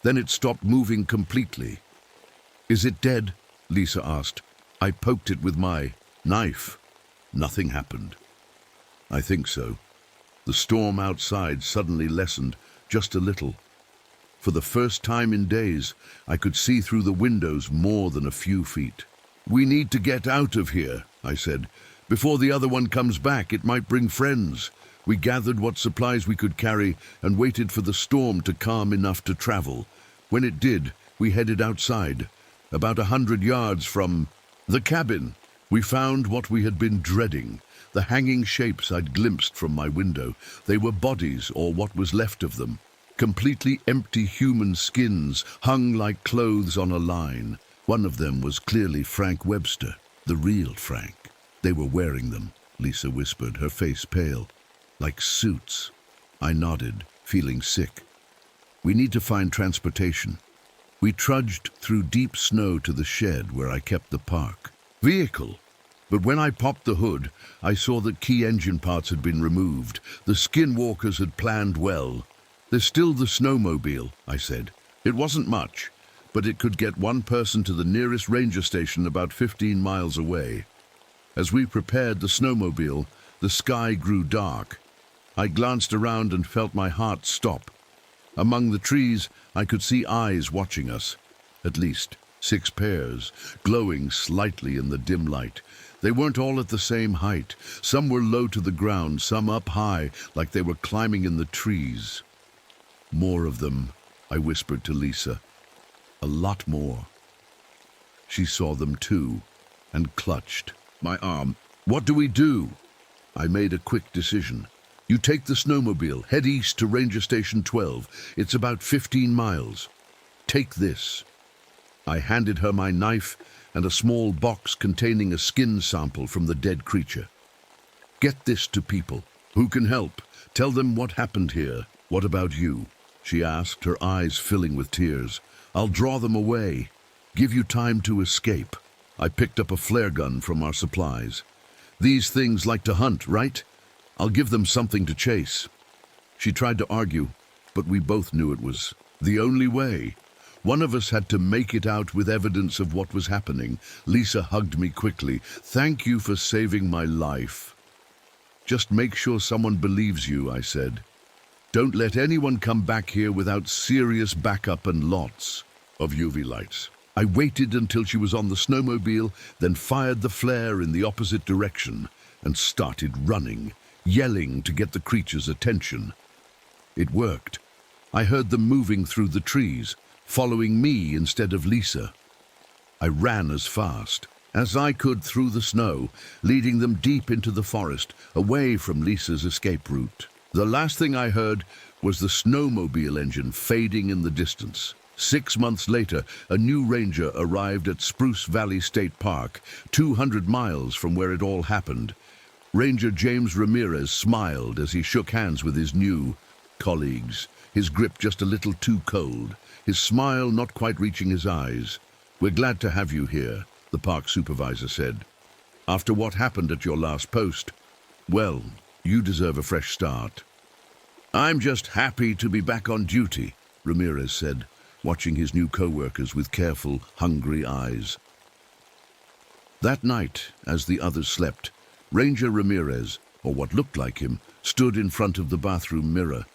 Then it stopped moving completely. "Is it dead?" Lisa asked. I poked it with my knife. Nothing happened. "I think so." The storm outside suddenly lessened, just a little. For the first time in days, I could see through the windows more than a few feet. "We need to get out of here," I said. "Before the other one comes back, it might bring friends." We gathered what supplies we could carry and waited for the storm to calm enough to travel. When it did, we headed outside. About 100 yards from the cabin, we found what we had been dreading. The hanging shapes I'd glimpsed from my window. They were bodies, or what was left of them. Completely empty human skins hung like clothes on a line. One of them was clearly Frank Webster, the real Frank. "They were wearing them," Lisa whispered, her face pale. "Like suits." I nodded, feeling sick. "We need to find transportation." We trudged through deep snow to the shed where I kept the park vehicle. But when I popped the hood, I saw that key engine parts had been removed. The skinwalkers had planned well. "There's still the snowmobile," I said. It wasn't much, but it could get one person to the nearest ranger station about 15 miles away. As we prepared the snowmobile, the sky grew dark. I glanced around and felt my heart stop. Among the trees, I could see eyes watching us. At least 6 pairs, glowing slightly in the dim light. They weren't all at the same height. Some were low to the ground, some up high, like they were climbing in the trees. "More of them," I whispered to Lisa. "A lot more." She saw them too, and clutched my arm. "What do we do?" I made a quick decision. "You take the snowmobile, head east to Ranger Station 12. It's about 15 miles. Take this." I handed her my knife and a small box containing a skin sample from the dead creature. "Get this to people who can help. Tell them what happened here." "What about you?" she asked, her eyes filling with tears. "I'll draw them away. Give you time to escape." I picked up a flare gun from our supplies. "These things like to hunt, right? I'll give them something to chase." She tried to argue, but we both knew it was the only way. One of us had to make it out with evidence of what was happening. Lisa hugged me quickly. "Thank you for saving my life." "Just make sure someone believes you," I said. "Don't let anyone come back here without serious backup and lots of UV lights." I waited until she was on the snowmobile, then fired the flare in the opposite direction and started running, yelling to get the creature's attention. It worked. I heard them moving through the trees, following me instead of Lisa. I ran as fast as I could through the snow, leading them deep into the forest, away from Lisa's escape route. The last thing I heard was the snowmobile engine fading in the distance. 6 months later, a new ranger arrived at Spruce Valley State Park, 200 miles from where it all happened. Ranger James Ramirez smiled as he shook hands with his new colleagues, his grip just a little too cold, his smile not quite reaching his eyes. "We're glad to have you here," the park supervisor said. "After what happened at your last post, well, you deserve a fresh start." "I'm just happy to be back on duty," Ramirez said, watching his new co-workers with careful, hungry eyes. That night, as the others slept, Ranger Ramirez, or what looked like him, stood in front of the bathroom mirror.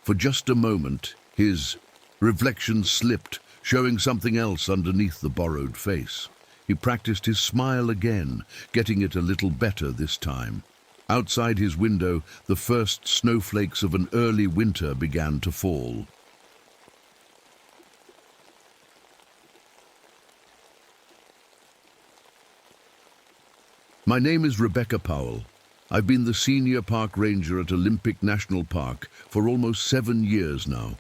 For just a moment, his reflection slipped, showing something else underneath the borrowed face. He practiced his smile again, getting it a little better this time. Outside his window, the first snowflakes of an early winter began to fall. My name is Rebecca Powell. I've been the senior park ranger at Olympic National Park for almost 7 years now.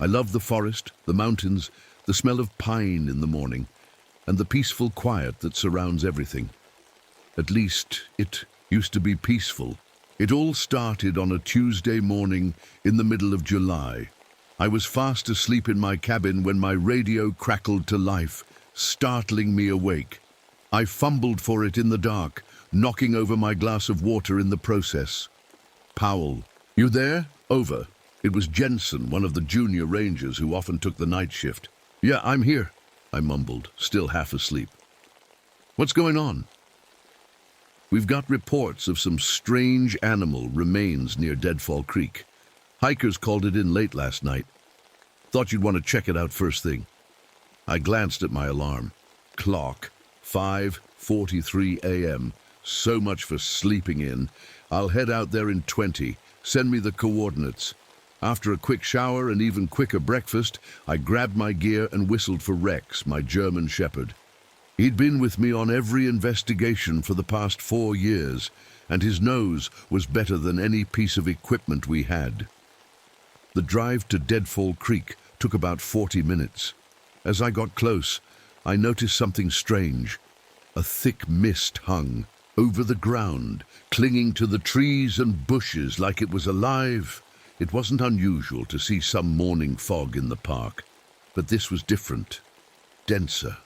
I love the forest, the mountains, the smell of pine in the morning, and the peaceful quiet that surrounds everything. At least, it used to be peaceful. It all started on a Tuesday morning in the middle of July. I was fast asleep in my cabin when my radio crackled to life, startling me awake. I fumbled for it in the dark, knocking over my glass of water in the process. "Powell, you there? Over." It was Jensen, one of the junior rangers who often took the night shift. "Yeah, I'm here," I mumbled, still half asleep. "What's going on?" "We've got reports of some strange animal remains near Deadfall Creek. Hikers called it in late last night. Thought you'd want to check it out first thing." I glanced at my alarm. Clock, 5:43 a.m. So much for sleeping in. I'll head out there in 20. Send me the coordinates. After a quick shower and even quicker breakfast, I grabbed my gear and whistled for Rex, my German shepherd. He'd been with me on every investigation for the past 4 years, and his nose was better than any piece of equipment we had. The drive to Deadfall Creek took about 40 minutes. As I got close, I noticed something strange. A thick mist hung over the ground, clinging to the trees and bushes like it was alive. It wasn't unusual to see some morning fog in the park, but this was different, denser.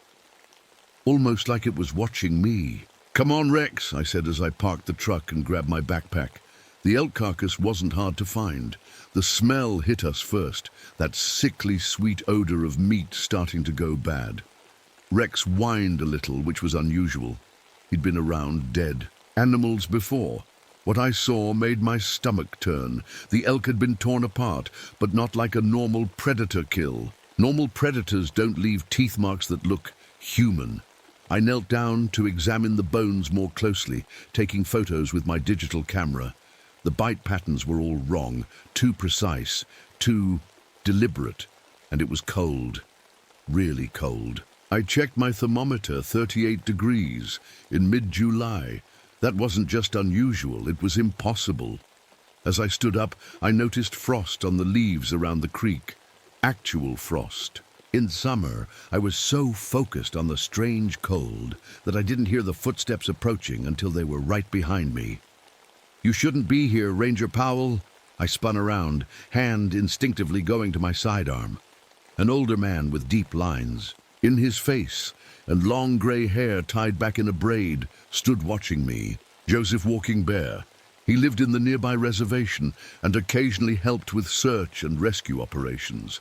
Almost like it was watching me. "Come on, Rex," I said as I parked the truck and grabbed my backpack. The elk carcass wasn't hard to find. The smell hit us first, that sickly sweet odor of meat starting to go bad. Rex whined a little, which was unusual. He'd been around dead animals before. What I saw made my stomach turn. The elk had been torn apart, but not like a normal predator kill. Normal predators don't leave teeth marks that look human. I knelt down to examine the bones more closely, taking photos with my digital camera. The bite patterns were all wrong, too precise, too deliberate, and it was cold, really cold. I checked my thermometer, 38 degrees, in mid-July. That wasn't just unusual, it was impossible. As I stood up, I noticed frost on the leaves around the creek. Actual frost. In summer, I was so focused on the strange cold that I didn't hear the footsteps approaching until they were right behind me. "You shouldn't be here, Ranger Powell." I spun around, hand instinctively going to my sidearm. An older man with deep lines in his face and long gray hair tied back in a braid stood watching me. Joseph Walking Bear. He lived in the nearby reservation and occasionally helped with search and rescue operations.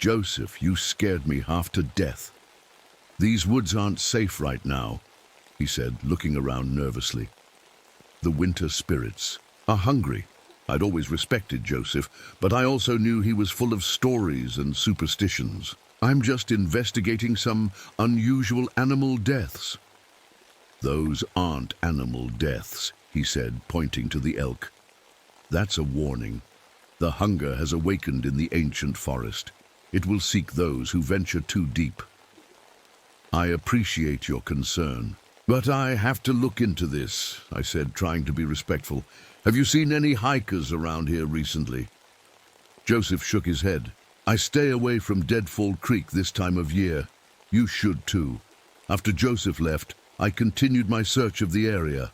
"Joseph, you scared me half to death." "These woods aren't safe right now," he said, looking around nervously. "The winter spirits are hungry." I'd always respected Joseph, but I also knew he was full of stories and superstitions. I'm just investigating some unusual animal deaths. Those aren't animal deaths, he said, pointing to the elk. That's a warning. The hunger has awakened in the ancient forest. It will seek those who venture too deep. I appreciate your concern, but I have to look into this, I said, trying to be respectful. Have you seen any hikers around here recently? Joseph shook his head. I stay away from Deadfall Creek this time of year. You should too. After Joseph left, I continued my search of the area.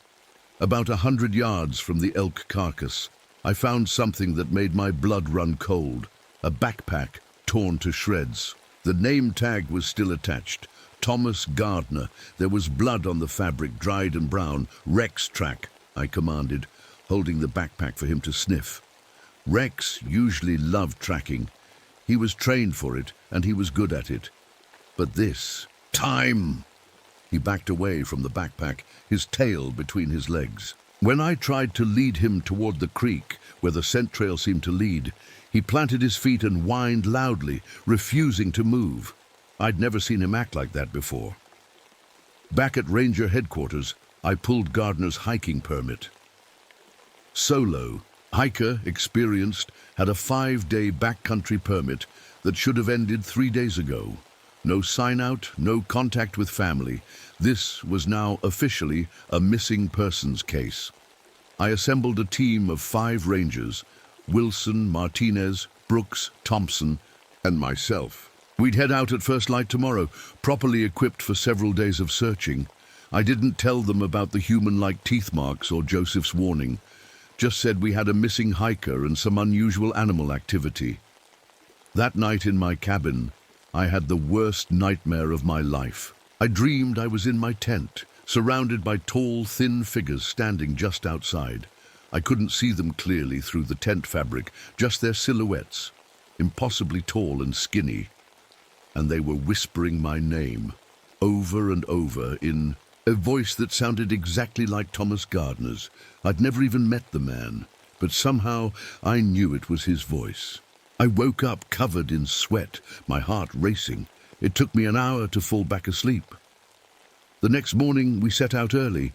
About 100 yards from the elk carcass, I found something that made my blood run cold. A backpack torn to shreds. The name tag was still attached. Thomas Gardner. There was blood on the fabric, dried and brown. Rex track, I commanded, holding the backpack for him to sniff. Rex usually loved tracking. He was trained for it, and he was good at it. But this... Time! He backed away from the backpack, his tail between his legs. When I tried to lead him toward the creek, where the scent trail seemed to lead, he planted his feet and whined loudly, refusing to move. I'd never seen him act like that before. Back at Ranger headquarters, I pulled Gardner's hiking permit. Solo, hiker, experienced, had a 5-day backcountry permit that should have ended 3 days ago. No sign-out, no contact with family. This was now officially a missing persons case. I assembled a team of 5 rangers, Wilson, Martinez, Brooks, Thompson, and myself. We'd head out at first light tomorrow, properly equipped for several days of searching. I didn't tell them about the human-like teeth marks or Joseph's warning. Just said we had a missing hiker and some unusual animal activity. That night in my cabin, I had the worst nightmare of my life. I dreamed I was in my tent, surrounded by tall, thin figures standing just outside. I couldn't see them clearly through the tent fabric, just their silhouettes, impossibly tall and skinny. And they were whispering my name, over and over, in a voice that sounded exactly like Thomas Gardner's. I'd never even met the man, but somehow I knew it was his voice. I woke up covered in sweat, my heart racing. It took me an hour to fall back asleep. The next morning we set out early.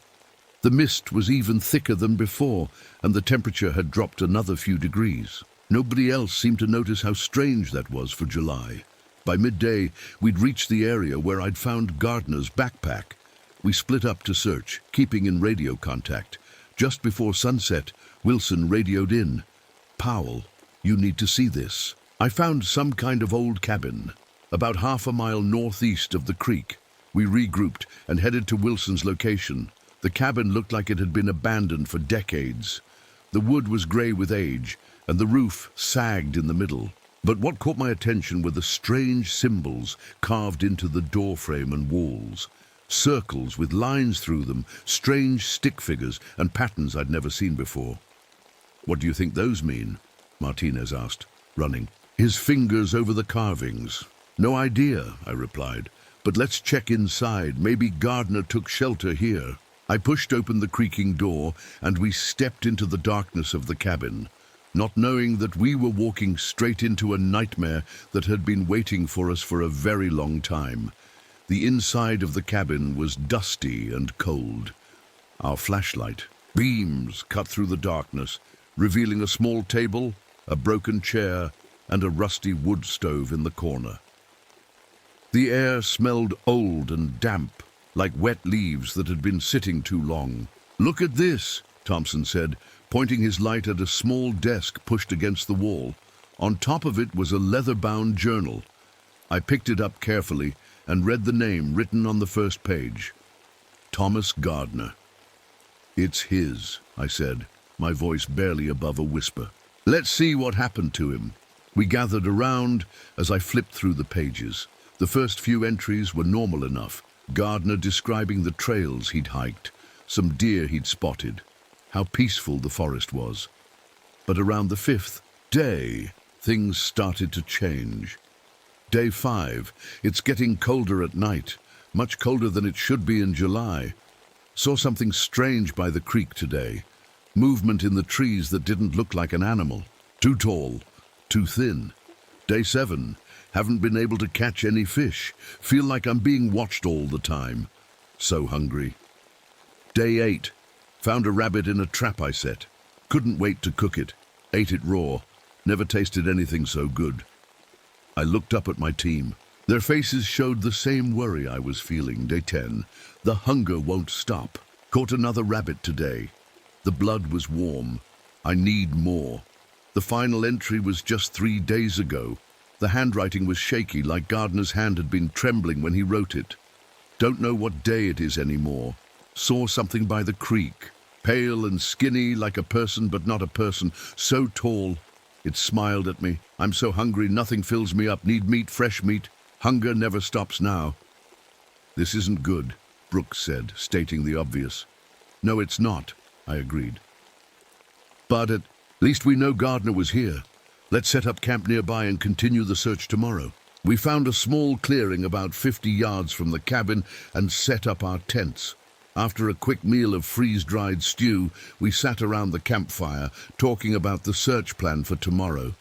The mist was even thicker than before, and the temperature had dropped another few degrees. Nobody else seemed to notice how strange that was for July. By midday, we'd reached the area where I'd found Gardner's backpack. We split up to search, keeping in radio contact. Just before sunset, Wilson radioed in. "Powell, you need to see this. I found some kind of old cabin, about half a mile northeast of the creek." We regrouped and headed to Wilson's location. The cabin looked like it had been abandoned for decades. The wood was gray with age, and the roof sagged in the middle. But what caught my attention were the strange symbols carved into the doorframe and walls. Circles with lines through them, strange stick figures and patterns I'd never seen before. "What do you think those mean?" Martinez asked, running, his fingers over the carvings. "No idea," I replied, "but let's check inside. Maybe Gardner took shelter here." I pushed open the creaking door, and we stepped into the darkness of the cabin, not knowing that we were walking straight into a nightmare that had been waiting for us for a very long time. The inside of the cabin was dusty and cold. Our flashlight beams cut through the darkness, revealing a small table, a broken chair, and a rusty wood stove in the corner. The air smelled old and damp, like wet leaves that had been sitting too long. "Look at this," Thompson said, pointing his light at a small desk pushed against the wall. On top of it was a leather-bound journal. I picked it up carefully and read the name written on the first page. Thomas Gardner. "It's his," I said, my voice barely above a whisper. "Let's see what happened to him." We gathered around as I flipped through the pages. The first few entries were normal enough. Gardner describing the trails he'd hiked, some deer he'd spotted, how peaceful the forest was. But around the 5th day, things started to change. Day 5, it's getting colder at night, much colder than it should be in July. Saw something strange by the creek today. Movement in the trees that didn't look like an animal. Too tall, too thin. Day 7, Haven't been able to catch any fish. Feel like I'm being watched all the time. So hungry. Day 8. Found a rabbit in a trap I set. Couldn't wait to cook it. Ate it raw. Never tasted anything so good. I looked up at my team. Their faces showed the same worry I was feeling. Day 10. The hunger won't stop. Caught another rabbit today. The blood was warm. I need more. The final entry was just 3 days ago. The handwriting was shaky, like Gardner's hand had been trembling when he wrote it. Don't know what day it is anymore. Saw something by the creek. Pale and skinny, like a person but not a person. So tall. It smiled at me. I'm so hungry, nothing fills me up. Need meat, fresh meat. Hunger never stops now. This isn't good, Brooks said, stating the obvious. No, it's not, I agreed. But at least we know Gardner was here. Let's set up camp nearby and continue the search tomorrow. We found a small clearing about 50 yards from the cabin and set up our tents. After a quick meal of freeze-dried stew, we sat around the campfire, talking about the search plan for tomorrow.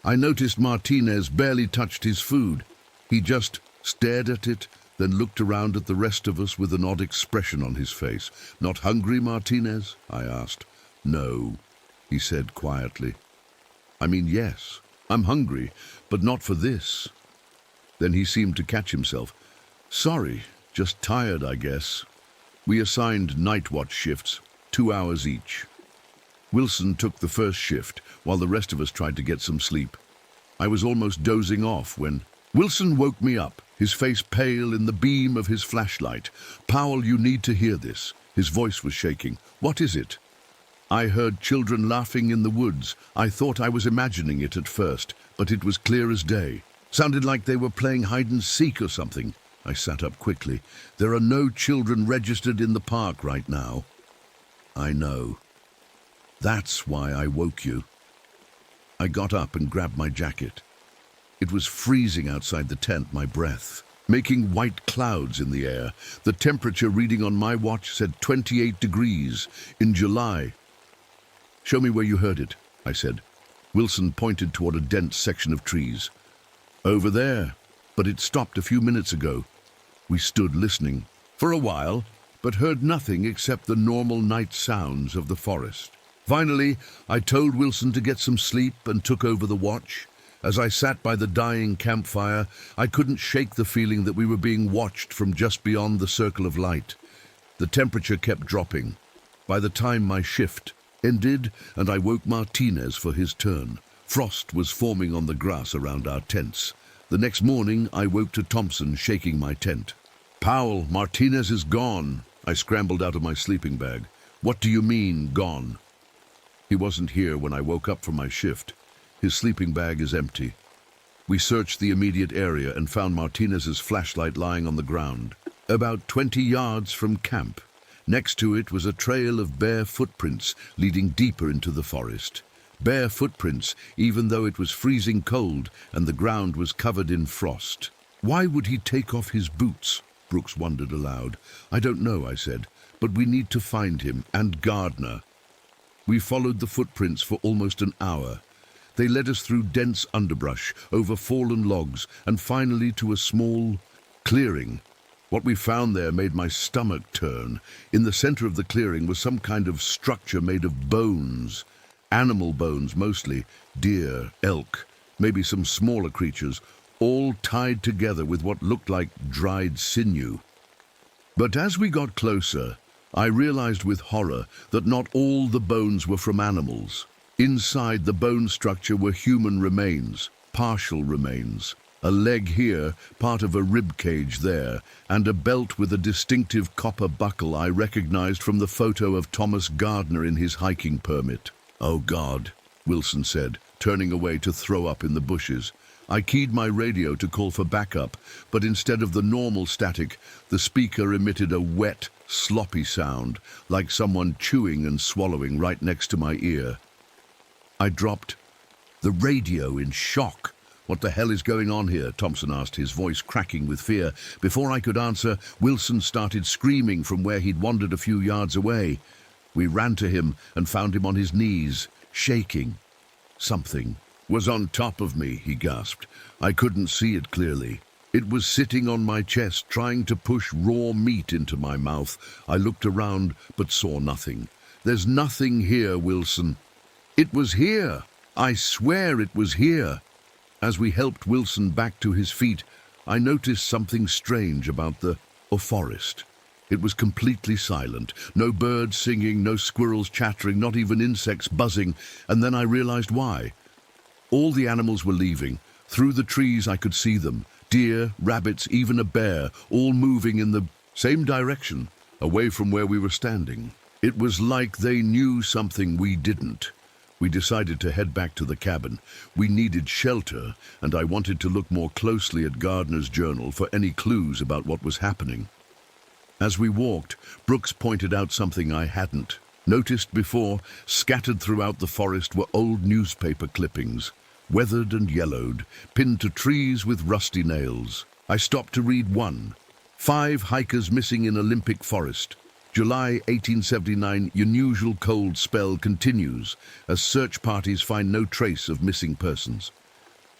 I noticed Martinez barely touched his food. He just stared at it, then looked around at the rest of us with an odd expression on his face. Not hungry, Martinez? I asked. No, he said quietly. I mean, yes, I'm hungry, but not for this. Then he seemed to catch himself. Sorry, just tired, I guess. We assigned night watch shifts, 2 hours each. Wilson took the first shift, while the rest of us tried to get some sleep. I was almost dozing off when Wilson woke me up, his face pale in the beam of his flashlight. Powell, you need to hear this. His voice was shaking. What is it? I heard children laughing in the woods. I thought I was imagining it at first, but it was clear as day. Sounded like they were playing hide and seek or something. I sat up quickly. There are no children registered in the park right now. I know. That's why I woke you. I got up and grabbed my jacket. It was freezing outside the tent, my breath, making white clouds in the air. The temperature reading on my watch said 28 degrees in July. Show me where you heard it, I said. Wilson pointed toward a dense section of trees. Over there, but it stopped a few minutes ago. We stood listening for a while, but heard nothing except the normal night sounds of the forest. Finally, I told Wilson to get some sleep and took over the watch. As I sat by the dying campfire, I couldn't shake the feeling that we were being watched from just beyond the circle of light. The temperature kept dropping. By the time my shift ended and I woke Martinez for his turn, frost was forming on the grass around our tents. The next morning, I woke to Thompson shaking my tent. Powell, Martinez is gone. I scrambled out of my sleeping bag. What do you mean, gone? He wasn't here when I woke up from my shift. His sleeping bag is empty. We searched the immediate area and found Martinez's flashlight lying on the ground, about 20 yards from camp. Next to it was a trail of bare footprints leading deeper into the forest. Bare footprints, even though it was freezing cold and the ground was covered in frost. Why would he take off his boots? Brooks wondered aloud. I don't know, I said, but we need to find him and Gardner. We followed the footprints for almost an hour. They led us through dense underbrush, over fallen logs, and finally to a small clearing. What we found there made my stomach turn. In the center of the clearing was some kind of structure made of bones. Animal bones mostly, deer, elk, maybe some smaller creatures, all tied together with what looked like dried sinew. But as we got closer, I realized with horror that not all the bones were from animals. Inside the bone structure were human remains, partial remains. A leg here, part of a rib cage there, and a belt with a distinctive copper buckle I recognized from the photo of Thomas Gardner in his hiking permit. Oh God, Wilson said, turning away to throw up in the bushes. I keyed my radio to call for backup, but instead of the normal static, the speaker emitted a wet, sloppy sound, like someone chewing and swallowing right next to my ear. I dropped the radio in shock. What the hell is going on here? Thompson asked, his voice cracking with fear. Before I could answer, Wilson started screaming from where he'd wandered a few yards away. We ran to him and found him on his knees, shaking. Something Was on top of me, he gasped. I couldn't see it clearly. It was sitting on my chest, trying to push raw meat into my mouth. I looked around, but saw nothing. There's nothing here, Wilson. It was here. I swear it was here. As we helped Wilson back to his feet, I noticed something strange about the forest. It was completely silent. No birds singing, no squirrels chattering, not even insects buzzing. And then I realized why. All the animals were leaving. Through the trees I could see them. Deer, rabbits, even a bear, all moving in the same direction, away from where we were standing. It was like they knew something we didn't. We decided to head back to the cabin. We needed shelter, and I wanted to look more closely at Gardner's journal for any clues about what was happening. As we walked, Brooks pointed out something I hadn't noticed before. Scattered throughout the forest were old newspaper clippings, weathered and yellowed, pinned to trees with rusty nails. I stopped to read one. 5 hikers missing in Olympic Forest. July 1879, unusual cold spell continues as search parties find no trace of missing persons.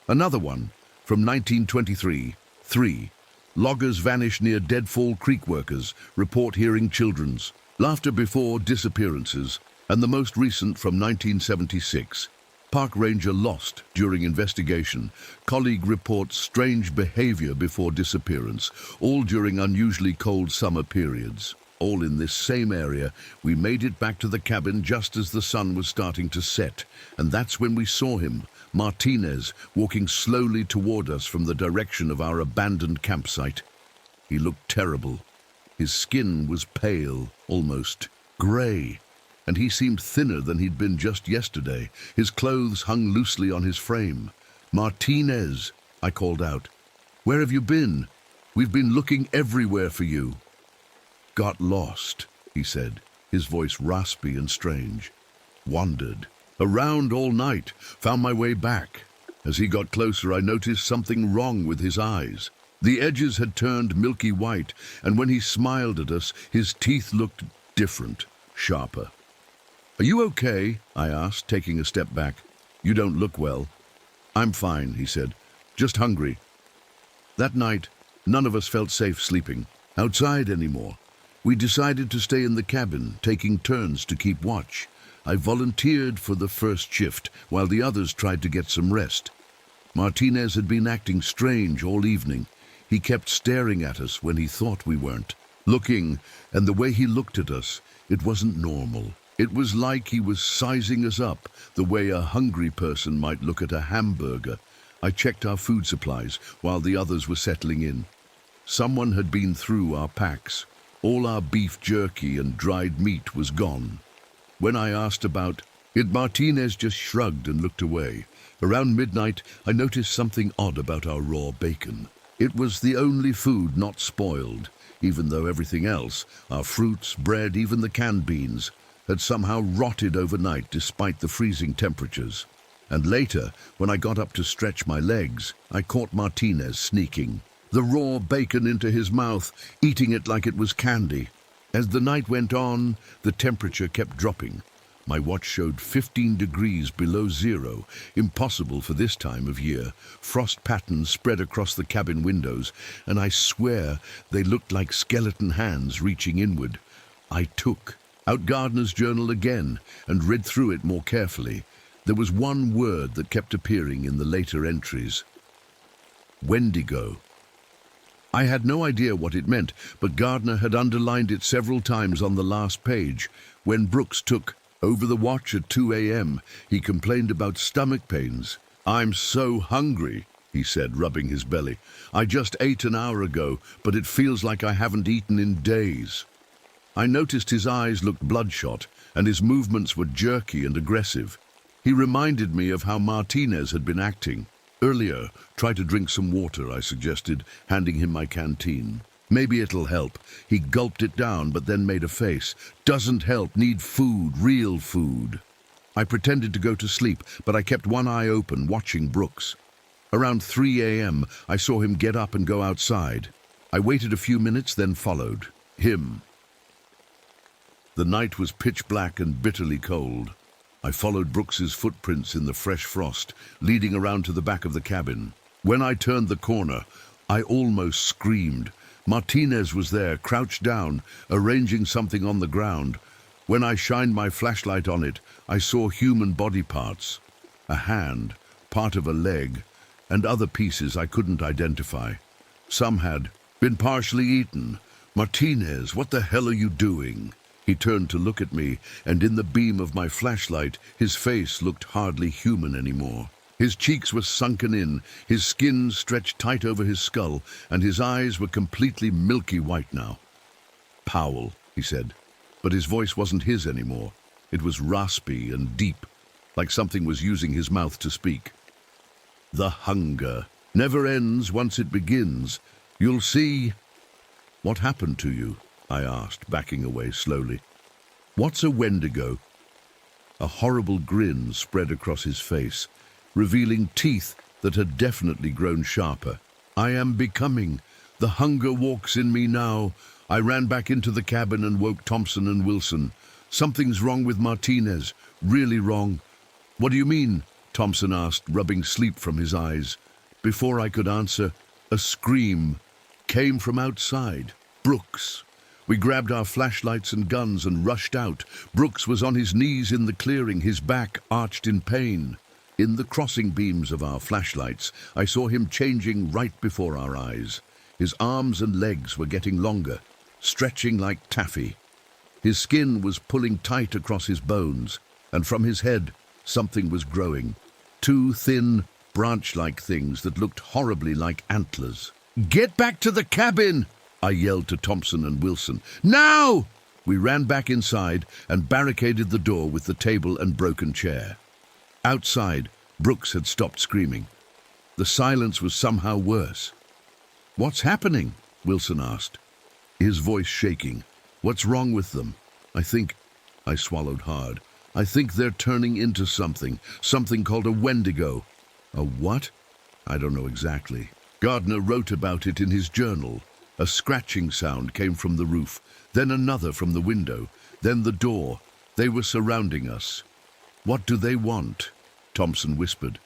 Another one, from 1923, 3. Loggers vanish near Deadfall Creek. Workers report hearing children's laughter before disappearances. And the most recent, from 1976, park ranger lost during investigation. Colleague reports strange behavior before disappearance, all during unusually cold summer periods. All in this same area. We made it back to the cabin just as the sun was starting to set, and that's when we saw him, Martinez, walking slowly toward us from the direction of our abandoned campsite. He looked terrible. His skin was pale, almost gray, and he seemed thinner than he'd been just yesterday. His clothes hung loosely on his frame. "Martinez," I called out. "Where have you been? We've been looking everywhere for you." "Got lost," he said, his voice raspy and strange. "Wandered around all night, found my way back." As he got closer, I noticed something wrong with his eyes. The edges had turned milky white, and when he smiled at us, his teeth looked different, sharper. "Are you okay?" I asked, taking a step back. "You don't look well." "I'm fine," he said. "Just hungry." That night, none of us felt safe sleeping outside anymore. We decided to stay in the cabin, taking turns to keep watch. I volunteered for the first shift, while the others tried to get some rest. Martinez had been acting strange all evening. He kept staring at us when he thought we weren't looking, and the way he looked at us, it wasn't normal. It was like he was sizing us up, the way a hungry person might look at a hamburger. I checked our food supplies while the others were settling in. Someone had been through our packs. All our beef jerky and dried meat was gone. When I asked about it, Martinez just shrugged and looked away. Around midnight, I noticed something odd about our raw bacon. It was the only food not spoiled, even though everything else, our fruits, bread, even the canned beans, had somehow rotted overnight despite the freezing temperatures. And later, when I got up to stretch my legs, I caught Martinez sneaking the raw bacon into his mouth, eating it like it was candy. As the night went on, the temperature kept dropping. My watch showed 15 degrees below zero, impossible for this time of year. Frost patterns spread across the cabin windows, and I swear they looked like skeleton hands reaching inward. I took out Gardner's journal again and read through it more carefully. There was one word that kept appearing in the later entries: wendigo. I had no idea what it meant, but Gardner had underlined it several times on the last page. When Brooks took over the watch at 2 a.m., he complained about stomach pains. "I'm so hungry," he said, rubbing his belly. "I just ate an hour ago, but it feels like I haven't eaten in days." I noticed his eyes looked bloodshot, and his movements were jerky and aggressive. He reminded me of how Martinez had been acting. "Earlier, try to drink some water," I suggested, handing him my canteen. "Maybe it'll help." He gulped it down, but then made a face. "Doesn't help. Need food, real food." I pretended to go to sleep, but I kept one eye open, watching Brooks. Around 3 a.m., I saw him get up and go outside. I waited a few minutes, then followed him. The night was pitch black and bitterly cold. I followed Brooks's footprints in the fresh frost, leading around to the back of the cabin. When I turned the corner, I almost screamed. Martinez was there, crouched down, arranging something on the ground. When I shined my flashlight on it, I saw human body parts. A hand, part of a leg, and other pieces I couldn't identify. Some had been partially eaten. "Martinez, what the hell are you doing?" He turned to look at me, and in the beam of my flashlight, his face looked hardly human anymore. His cheeks were sunken in, his skin stretched tight over his skull, and his eyes were completely milky white now. "Powell," he said, but his voice wasn't his anymore. It was raspy and deep, like something was using his mouth to speak. "The hunger never ends once it begins. You'll see." "What happened to you?" I asked, backing away slowly. "What's a wendigo?" A horrible grin spread across his face, revealing teeth that had definitely grown sharper. "I am becoming. The hunger walks in me now." I ran back into the cabin and woke Thompson and Wilson. "Something's wrong with Martinez. Really wrong." "What do you mean?" Thompson asked, rubbing sleep from his eyes. Before I could answer, a scream came from outside. Brooks. We grabbed our flashlights and guns and rushed out. Brooks was on his knees in the clearing, his back arched in pain. In the crossing beams of our flashlights, I saw him changing right before our eyes. His arms and legs were getting longer, stretching like taffy. His skin was pulling tight across his bones, and from his head, something was growing. Two thin, branch-like things that looked horribly like antlers. "Get back to the cabin!" I yelled to Thompson and Wilson. "Now!" We ran back inside and barricaded the door with the table and broken chair. Outside, Brooks had stopped screaming. The silence was somehow worse. "What's happening?" Wilson asked, his voice shaking. "What's wrong with them?" I swallowed hard. "I think they're turning into something called a wendigo." "A what?" "I don't know exactly. Gardner wrote about it in his journal." A scratching sound came from the roof, then another from the window, then the door. They were surrounding us. "What do they want?" Thompson whispered.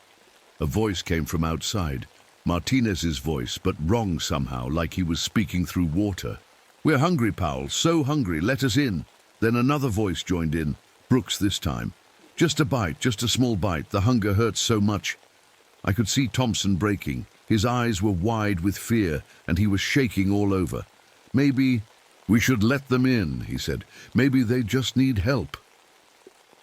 A voice came from outside, Martinez's voice, but wrong somehow, like he was speaking through water. "We're hungry, Powell, so hungry, let us in." Then another voice joined in, Brooks this time. "Just a bite, just a small bite, the hunger hurts so much." I could see Thompson breaking. His eyes were wide with fear, and he was shaking all over. "Maybe we should let them in," he said. "Maybe they just need help."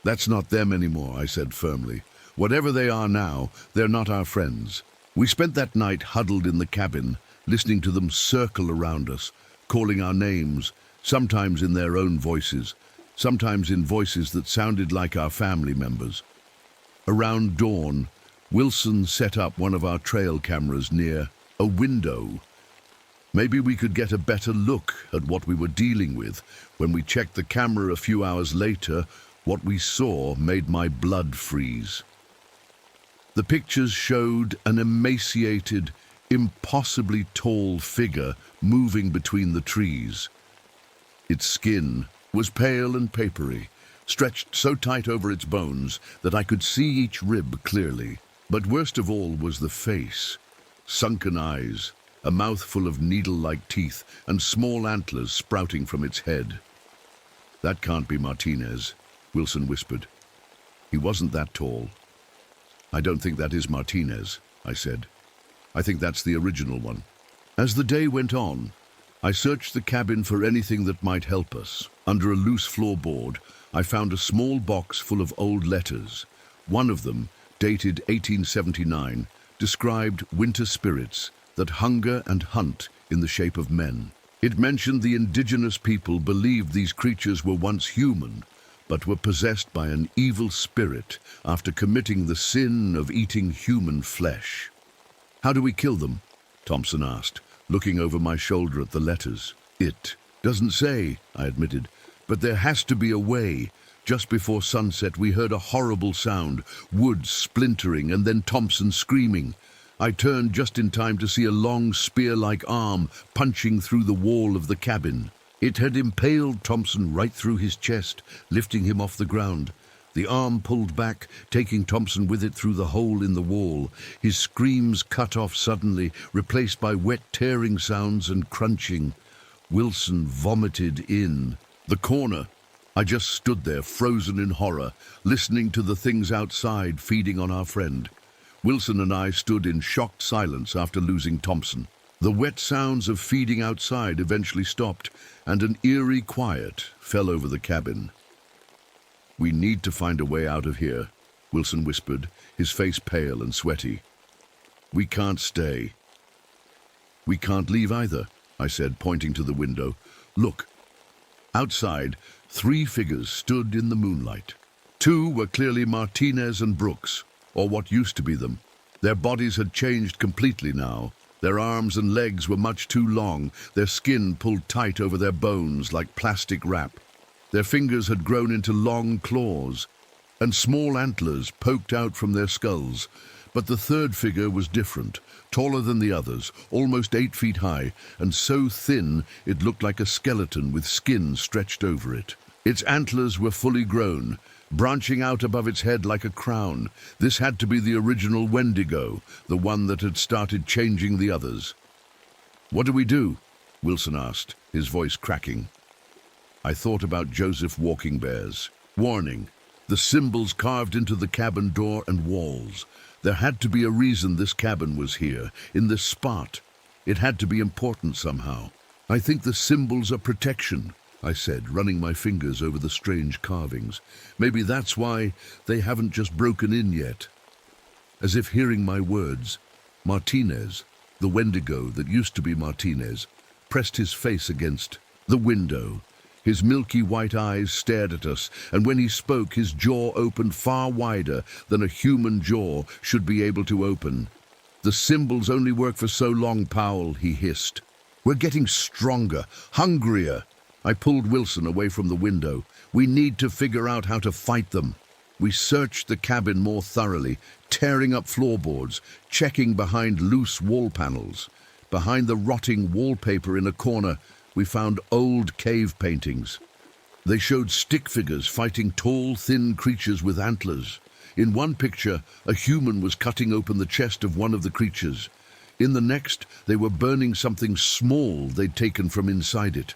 "That's not them anymore," I said firmly. "Whatever they are now, they're not our friends." We spent that night huddled in the cabin, listening to them circle around us, calling our names, sometimes in their own voices, sometimes in voices that sounded like our family members. Around dawn, Wilson set up one of our trail cameras near a window. Maybe we could get a better look at what we were dealing with. When we checked the camera a few hours later, what we saw made my blood freeze. The pictures showed an emaciated, impossibly tall figure moving between the trees. Its skin was pale and papery, stretched so tight over its bones that I could see each rib clearly. But worst of all was the face. Sunken eyes, a mouth full of needle-like teeth, and small antlers sprouting from its head. "That can't be Martinez," Wilson whispered. "He wasn't that tall." "I don't think that is Martinez," I said. "I think that's the original one." As the day went on, I searched the cabin for anything that might help us. Under a loose floorboard, I found a small box full of old letters. One of them, dated 1879, described winter spirits that hunger and hunt in the shape of men. It mentioned the indigenous people believed these creatures were once human, but were possessed by an evil spirit after committing the sin of eating human flesh. "How do we kill them?" Thompson asked, looking over my shoulder at the letters. "It doesn't say," I admitted, "but there has to be a way." Just before sunset, we heard a horrible sound, wood splintering, and then Thompson screaming. I turned just in time to see a long spear-like arm punching through the wall of the cabin. It had impaled Thompson right through his chest, lifting him off the ground. The arm pulled back, taking Thompson with it through the hole in the wall. His screams cut off suddenly, replaced by wet tearing sounds and crunching. Wilson vomited in. The corner. I just stood there, frozen in horror, listening to the things outside feeding on our friend. Wilson and I stood in shocked silence after losing Thompson. The wet sounds of feeding outside eventually stopped, and an eerie quiet fell over the cabin. "We need to find a way out of here," Wilson whispered, his face pale and sweaty. "We can't stay." "We can't leave either," I said, pointing to the window. "Look." Outside, 3 figures stood in the moonlight. 2 were clearly Martinez and Brooks, or what used to be them. Their bodies had changed completely now. Their arms and legs were much too long, their skin pulled tight over their bones like plastic wrap. Their fingers had grown into long claws, and small antlers poked out from their skulls. But the 3rd figure was different, taller than the others, almost 8 feet high, and so thin it looked like a skeleton with skin stretched over it. Its antlers were fully grown, branching out above its head like a crown. This had to be the original Wendigo, the one that had started changing the others. "What do we do?" Wilson asked, his voice cracking. I thought about Joseph Walking Bear's warning, the symbols carved into the cabin door and walls. There had to be a reason this cabin was here, in this spot. It had to be important somehow. "I think the symbols are protection," I said, running my fingers over the strange carvings. "Maybe that's why they haven't just broken in yet." As if hearing my words, Martinez, the Wendigo that used to be Martinez, pressed his face against the window. His milky white eyes stared at us, and when he spoke, his jaw opened far wider than a human jaw should be able to open. "The symbols only work for so long, Powell," he hissed. "We're getting stronger, hungrier." I pulled Wilson away from the window. "We need to figure out how to fight them." We searched the cabin more thoroughly, tearing up floorboards, checking behind loose wall panels. Behind the rotting wallpaper in a corner, we found old cave paintings. They showed stick figures fighting tall, thin creatures with antlers. In one picture, a human was cutting open the chest of one of the creatures. In the next, they were burning something small they'd taken from inside it.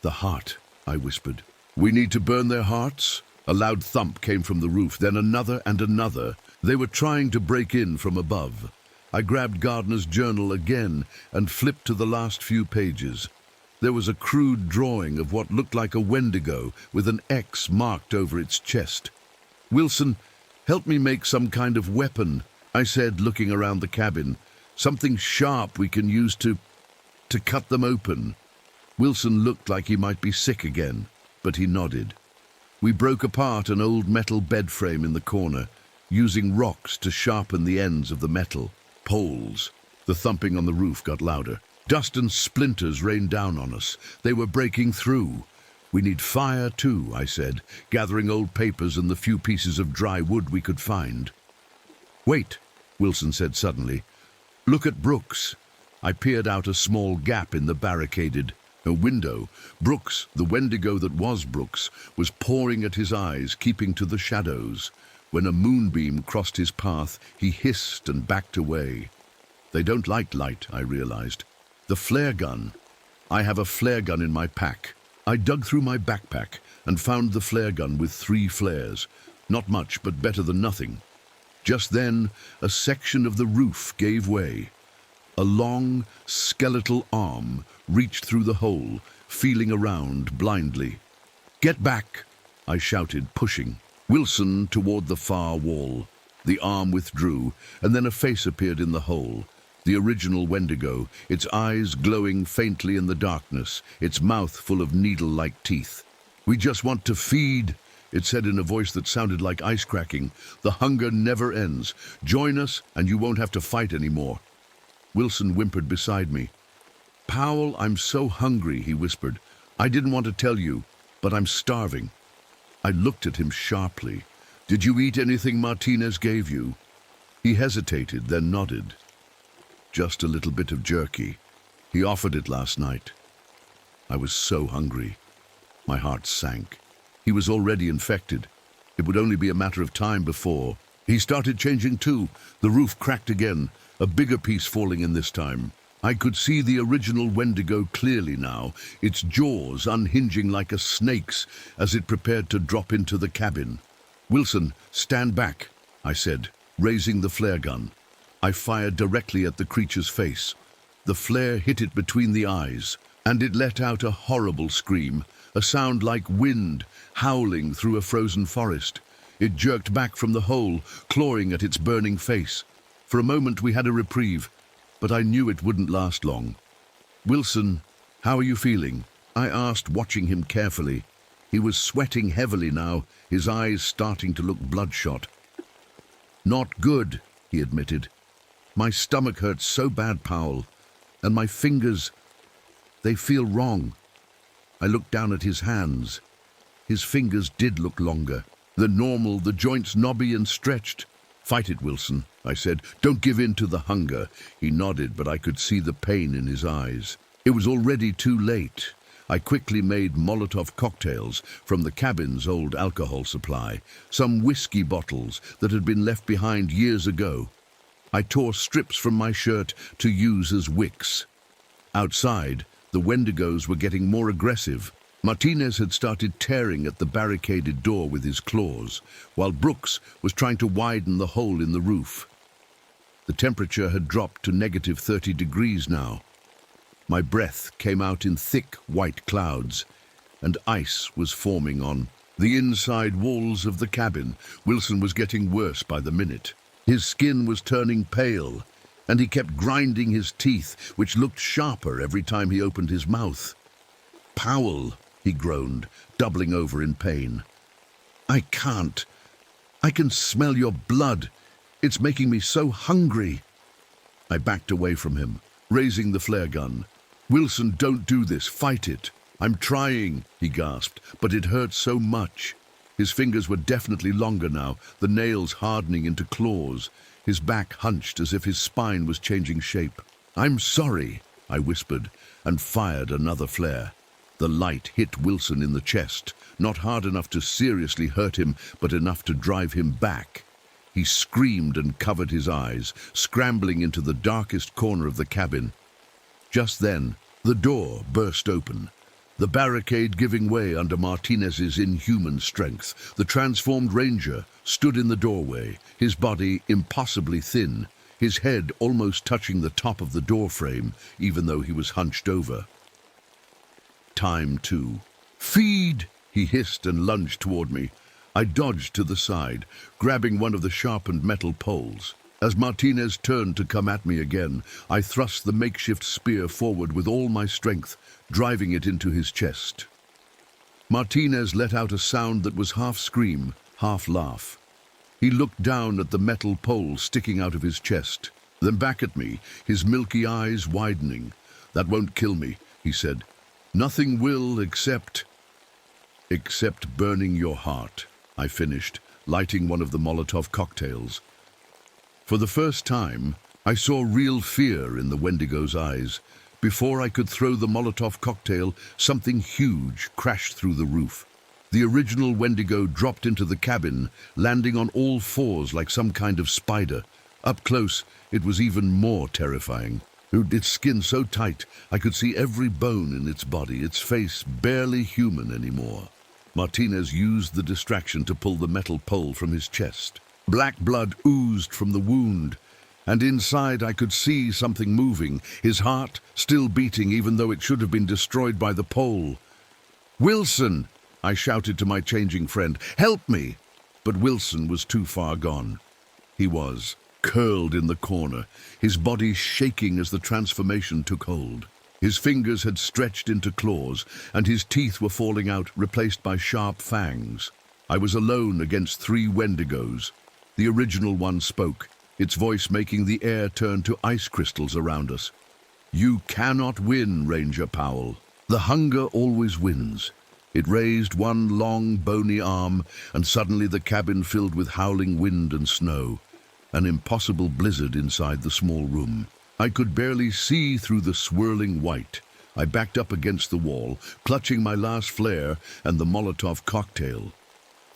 "The heart," I whispered. "We need to burn their hearts?" A loud thump came from the roof, then another and another. They were trying to break in from above. I grabbed Gardner's journal again and flipped to the last few pages. There was a crude drawing of what looked like a Wendigo with an X marked over its chest. "Wilson, help me make some kind of weapon," I said, looking around the cabin. "Something sharp we can use to cut them open." Wilson looked like he might be sick again, but he nodded. We broke apart an old metal bed frame in the corner, using rocks to sharpen the ends of the metal. Poles. The thumping on the roof got louder. Dust and splinters rained down on us. They were breaking through. "We need fire too," I said, gathering old papers and the few pieces of dry wood we could find. "Wait," Wilson said suddenly. "Look at Brooks." I peered out a small gap in the barricaded window. Brooks, the Wendigo that was Brooks, was pawing at his eyes, keeping to the shadows. When a moonbeam crossed his path, he hissed and backed away. They don't like light, I realized. The flare gun. I have a flare gun in my pack. I dug through my backpack and found the flare gun with 3 flares. Not much, but better than nothing. Just then, a section of the roof gave way. A long, skeletal arm reached through the hole, feeling around blindly. "Get back!" I shouted, pushing Wilson toward the far wall. The arm withdrew, and then a face appeared in the hole. The original Wendigo, its eyes glowing faintly in the darkness, its mouth full of needle-like teeth. "We just want to feed," it said in a voice that sounded like ice cracking. "The hunger never ends. Join us, and you won't have to fight anymore." Wilson whimpered beside me. "Powell, I'm so hungry," he whispered. "I didn't want to tell you, but I'm starving." I looked at him sharply. "Did you eat anything Martinez gave you?" He hesitated, then nodded. "Just a little bit of jerky. He offered it last night." I was so hungry. My heart sank. He was already infected. It would only be a matter of time before. He started changing too. The roof cracked again, a bigger piece falling in this time. I could see the original Wendigo clearly now, its jaws unhinging like a snake's as it prepared to drop into the cabin. "Wilson, stand back," I said, raising the flare gun. I fired directly at the creature's face. The flare hit it between the eyes, and it let out a horrible scream, a sound like wind howling through a frozen forest. It jerked back from the hole, clawing at its burning face. For a moment we had a reprieve, but I knew it wouldn't last long. "Wilson, how are you feeling?" I asked, watching him carefully. He was sweating heavily now, his eyes starting to look bloodshot. "Not good," he admitted. "My stomach hurts so bad, Powell, and my fingers, they feel wrong." I looked down at his hands. His fingers did look longer than normal, the joints knobby and stretched. "Fight it, Wilson," I said. "Don't give in to the hunger." He nodded, but I could see the pain in his eyes. It was already too late. I quickly made Molotov cocktails from the cabin's old alcohol supply, some whiskey bottles that had been left behind years ago. I tore strips from my shirt to use as wicks. Outside, the Wendigos were getting more aggressive. Martinez had started tearing at the barricaded door with his claws, while Brooks was trying to widen the hole in the roof. The temperature had dropped to -30 degrees now. My breath came out in thick white clouds, and ice was forming on the inside walls of the cabin. Wilson was getting worse by the minute. His skin was turning pale, and he kept grinding his teeth, which looked sharper every time he opened his mouth. "Powell," he groaned, doubling over in pain. "I can't. I can smell your blood. It's making me so hungry." I backed away from him, raising the flare gun. "Wilson, don't do this. Fight it." "I'm trying," he gasped, "but it hurts so much." His fingers were definitely longer now, the nails hardening into claws. His back hunched as if his spine was changing shape. "I'm sorry," I whispered, and fired another flare. The light hit Wilson in the chest, not hard enough to seriously hurt him, but enough to drive him back. He screamed and covered his eyes, scrambling into the darkest corner of the cabin. Just then, the door burst open, the barricade giving way under Martinez's inhuman strength. The transformed ranger stood in the doorway, his body impossibly thin, his head almost touching the top of the doorframe, even though he was hunched over. Time to feed, he hissed and lunged toward me. I dodged to the side, grabbing one of the sharpened metal poles. As Martinez turned to come at me again, I thrust the makeshift spear forward with all my strength, driving it into his chest. Martinez let out a sound that was half scream, half laugh. He looked down at the metal pole sticking out of his chest, then back at me, his milky eyes widening. "That won't kill me," he said. "Nothing will except burning your heart," I finished, lighting one of the Molotov cocktails. For the first time, I saw real fear in the Wendigo's eyes. Before I could throw the Molotov cocktail, something huge crashed through the roof. The original Wendigo dropped into the cabin, landing on all fours like some kind of spider. Up close, it was even more terrifying. Its skin so tight, I could see every bone in its body, its face barely human anymore. Martinez used the distraction to pull the metal pole from his chest. Black blood oozed from the wound, and inside I could see something moving, his heart still beating even though it should have been destroyed by the pole. "Wilson!" I shouted to my changing friend. "Help me!" But Wilson was too far gone. He was curled in the corner, his body shaking as the transformation took hold. His fingers had stretched into claws, and his teeth were falling out, replaced by sharp fangs. I was alone against 3 Wendigos. The original one spoke, its voice making the air turn to ice crystals around us. "You cannot win, Ranger Powell. The hunger always wins." It raised one long, bony arm, and suddenly the cabin filled with howling wind and snow. An impossible blizzard inside the small room. I could barely see through the swirling white. I backed up against the wall, clutching my last flare and the Molotov cocktail.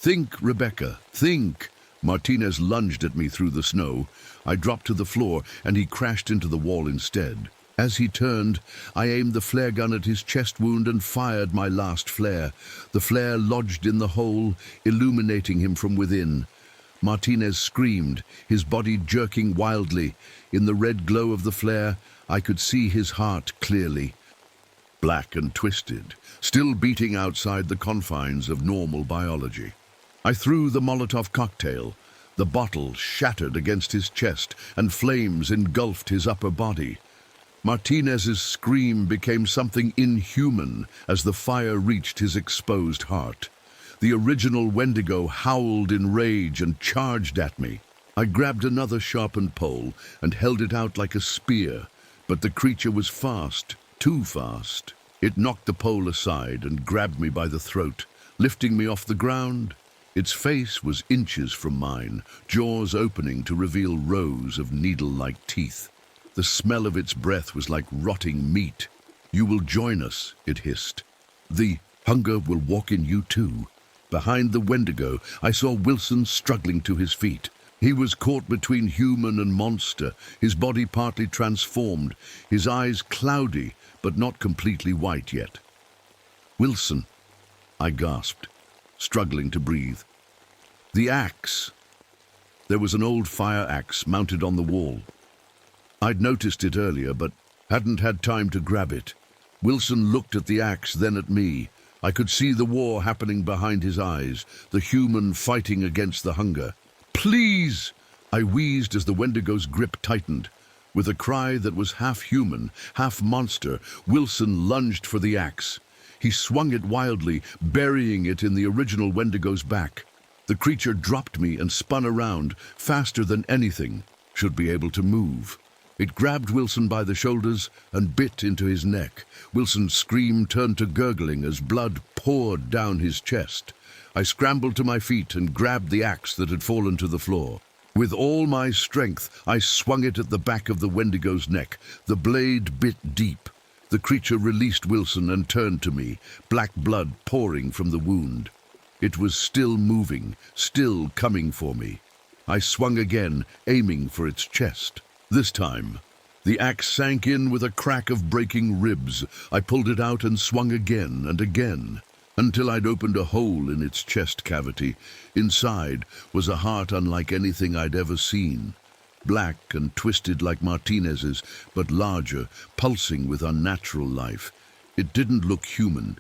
Think, Rebecca, think! Martinez lunged at me through the snow. I dropped to the floor, and he crashed into the wall instead. As he turned, I aimed the flare gun at his chest wound and fired my last flare. The flare lodged in the hole, illuminating him from within. Martinez screamed, his body jerking wildly. In the red glow of the flare, I could see his heart clearly. Black and twisted, still beating outside the confines of normal biology. I threw the Molotov cocktail. The bottle shattered against his chest, and flames engulfed his upper body. Martinez's scream became something inhuman as the fire reached his exposed heart. The original Wendigo howled in rage and charged at me. I grabbed another sharpened pole and held it out like a spear, but the creature was fast, too fast. It knocked the pole aside and grabbed me by the throat, lifting me off the ground. Its face was inches from mine, jaws opening to reveal rows of needle-like teeth. The smell of its breath was like rotting meat. "You will join us," it hissed. "The hunger will walk in you too." Behind the Wendigo, I saw Wilson struggling to his feet. He was caught between human and monster, his body partly transformed, his eyes cloudy, but not completely white yet. "Wilson," I gasped, struggling to breathe. "The axe." There was an old fire axe mounted on the wall. I'd noticed it earlier, but hadn't had time to grab it. Wilson looked at the axe, then at me. I could see the war happening behind his eyes, the human fighting against the hunger. "Please!" I wheezed as the Wendigo's grip tightened. With a cry that was half human, half monster, Wilson lunged for the axe. He swung it wildly, burying it in the original Wendigo's back. The creature dropped me and spun around, faster than anything should be able to move. It grabbed Wilson by the shoulders and bit into his neck. Wilson's scream turned to gurgling as blood poured down his chest. I scrambled to my feet and grabbed the axe that had fallen to the floor. With all my strength, I swung it at the back of the Wendigo's neck. The blade bit deep. The creature released Wilson and turned to me, black blood pouring from the wound. It was still moving, still coming for me. I swung again, aiming for its chest. This time, the axe sank in with a crack of breaking ribs. I pulled it out and swung again and again, until I'd opened a hole in its chest cavity. Inside was a heart unlike anything I'd ever seen. Black and twisted like Martinez's, but larger, pulsing with unnatural life. It didn't look human.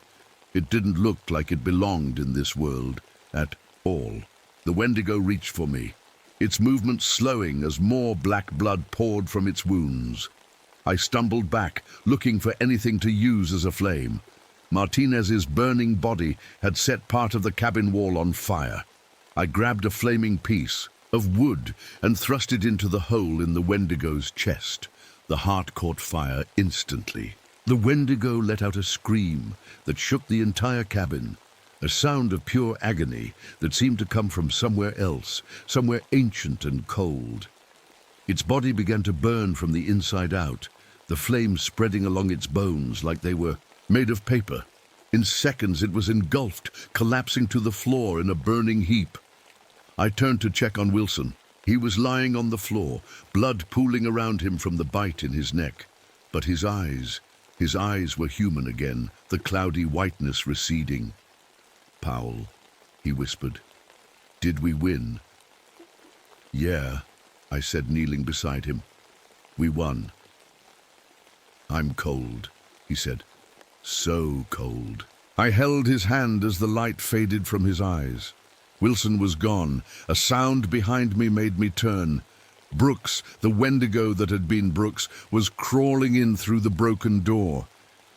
It didn't look like it belonged in this world at all. The Wendigo reached for me, its movement slowing as more black blood poured from its wounds. I stumbled back, looking for anything to use as a flame. Martinez's burning body had set part of the cabin wall on fire. I grabbed a flaming piece of wood and thrust it into the hole in the Wendigo's chest. The heart caught fire instantly. The Wendigo let out a scream that shook the entire cabin. A sound of pure agony that seemed to come from somewhere else, somewhere ancient and cold. Its body began to burn from the inside out, the flames spreading along its bones like they were made of paper. In seconds it was engulfed, collapsing to the floor in a burning heap. I turned to check on Wilson. He was lying on the floor, blood pooling around him from the bite in his neck. But his eyes were human again, the cloudy whiteness receding. "Powell," he whispered. "Did we win?" "Yeah," I said, kneeling beside him. "We won." "I'm cold," he said. "So cold." I held his hand as the light faded from his eyes. Wilson was gone. A sound behind me made me turn. Brooks, the Wendigo that had been Brooks, was crawling in through the broken door.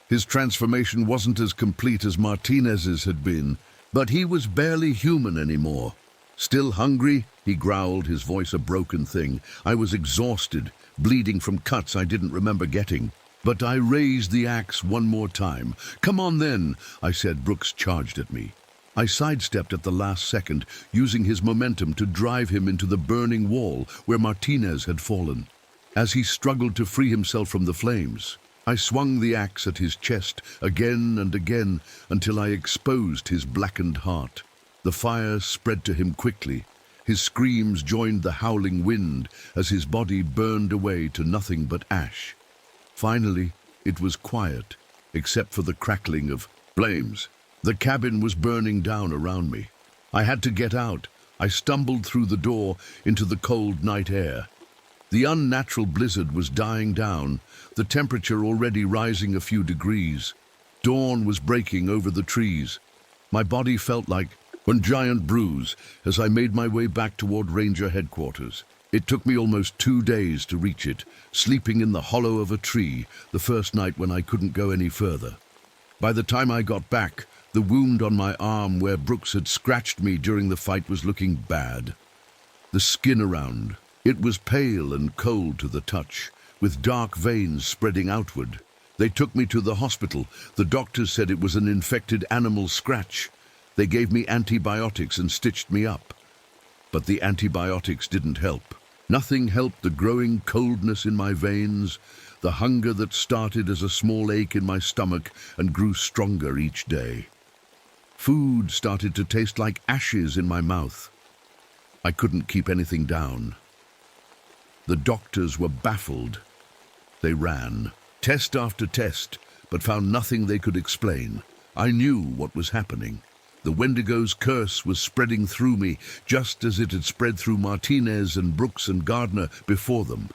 His transformation wasn't as complete as Martinez's had been, but he was barely human anymore. "Still hungry?" he growled, his voice a broken thing. I was exhausted, bleeding from cuts I didn't remember getting. But I raised the axe one more time. "Come on then," I said. Brooks charged at me. I sidestepped at the last second, using his momentum to drive him into the burning wall where Martinez had fallen. As he struggled to free himself from the flames, I swung the axe at his chest again and again until I exposed his blackened heart. The fire spread to him quickly. His screams joined the howling wind as his body burned away to nothing but ash. Finally, it was quiet, except for the crackling of flames. The cabin was burning down around me. I had to get out. I stumbled through the door into the cold night air. The unnatural blizzard was dying down, the temperature already rising a few degrees. Dawn was breaking over the trees. My body felt like one giant bruise as I made my way back toward Ranger headquarters. It took me almost 2 days to reach it, sleeping in the hollow of a tree the first night when I couldn't go any further. By the time I got back, the wound on my arm where Brooks had scratched me during the fight was looking bad. The skin around, it was pale and cold to the touch, with dark veins spreading outward. They took me to the hospital. The doctors said it was an infected animal scratch. They gave me antibiotics and stitched me up. But the antibiotics didn't help. Nothing helped the growing coldness in my veins, the hunger that started as a small ache in my stomach and grew stronger each day. Food started to taste like ashes in my mouth. I couldn't keep anything down. The doctors were baffled. They ran test after test, but found nothing they could explain. I knew what was happening. The Wendigo's curse was spreading through me, just as it had spread through Martinez and Brooks and Gardner before them.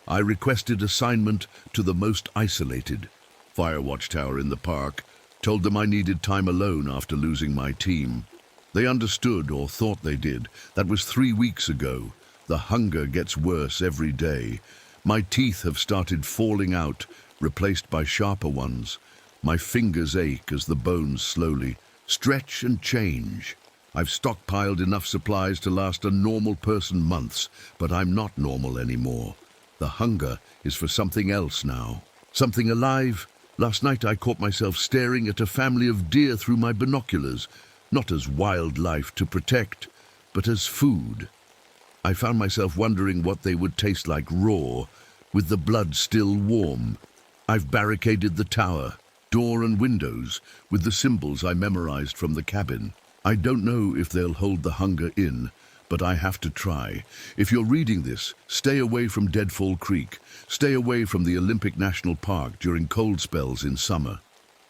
I requested assignment to the most isolated fire watchtower in the park, told them I needed time alone after losing my team. They understood, or thought they did. That was 3 weeks ago. The hunger gets worse every day. My teeth have started falling out, replaced by sharper ones. My fingers ache as the bones slowly stretch and change. I've stockpiled enough supplies to last a normal person months, but I'm not normal anymore. The hunger is for something else now. Something alive. Last night I caught myself staring at a family of deer through my binoculars, not as wildlife to protect, but as food. I found myself wondering what they would taste like raw, with the blood still warm. I've barricaded the tower, door and windows, with the symbols I memorized from the cabin. I don't know if they'll hold the hunger in, but I have to try. If you're reading this, stay away from Deadfall Creek. Stay away from the Olympic National Park during cold spells in summer.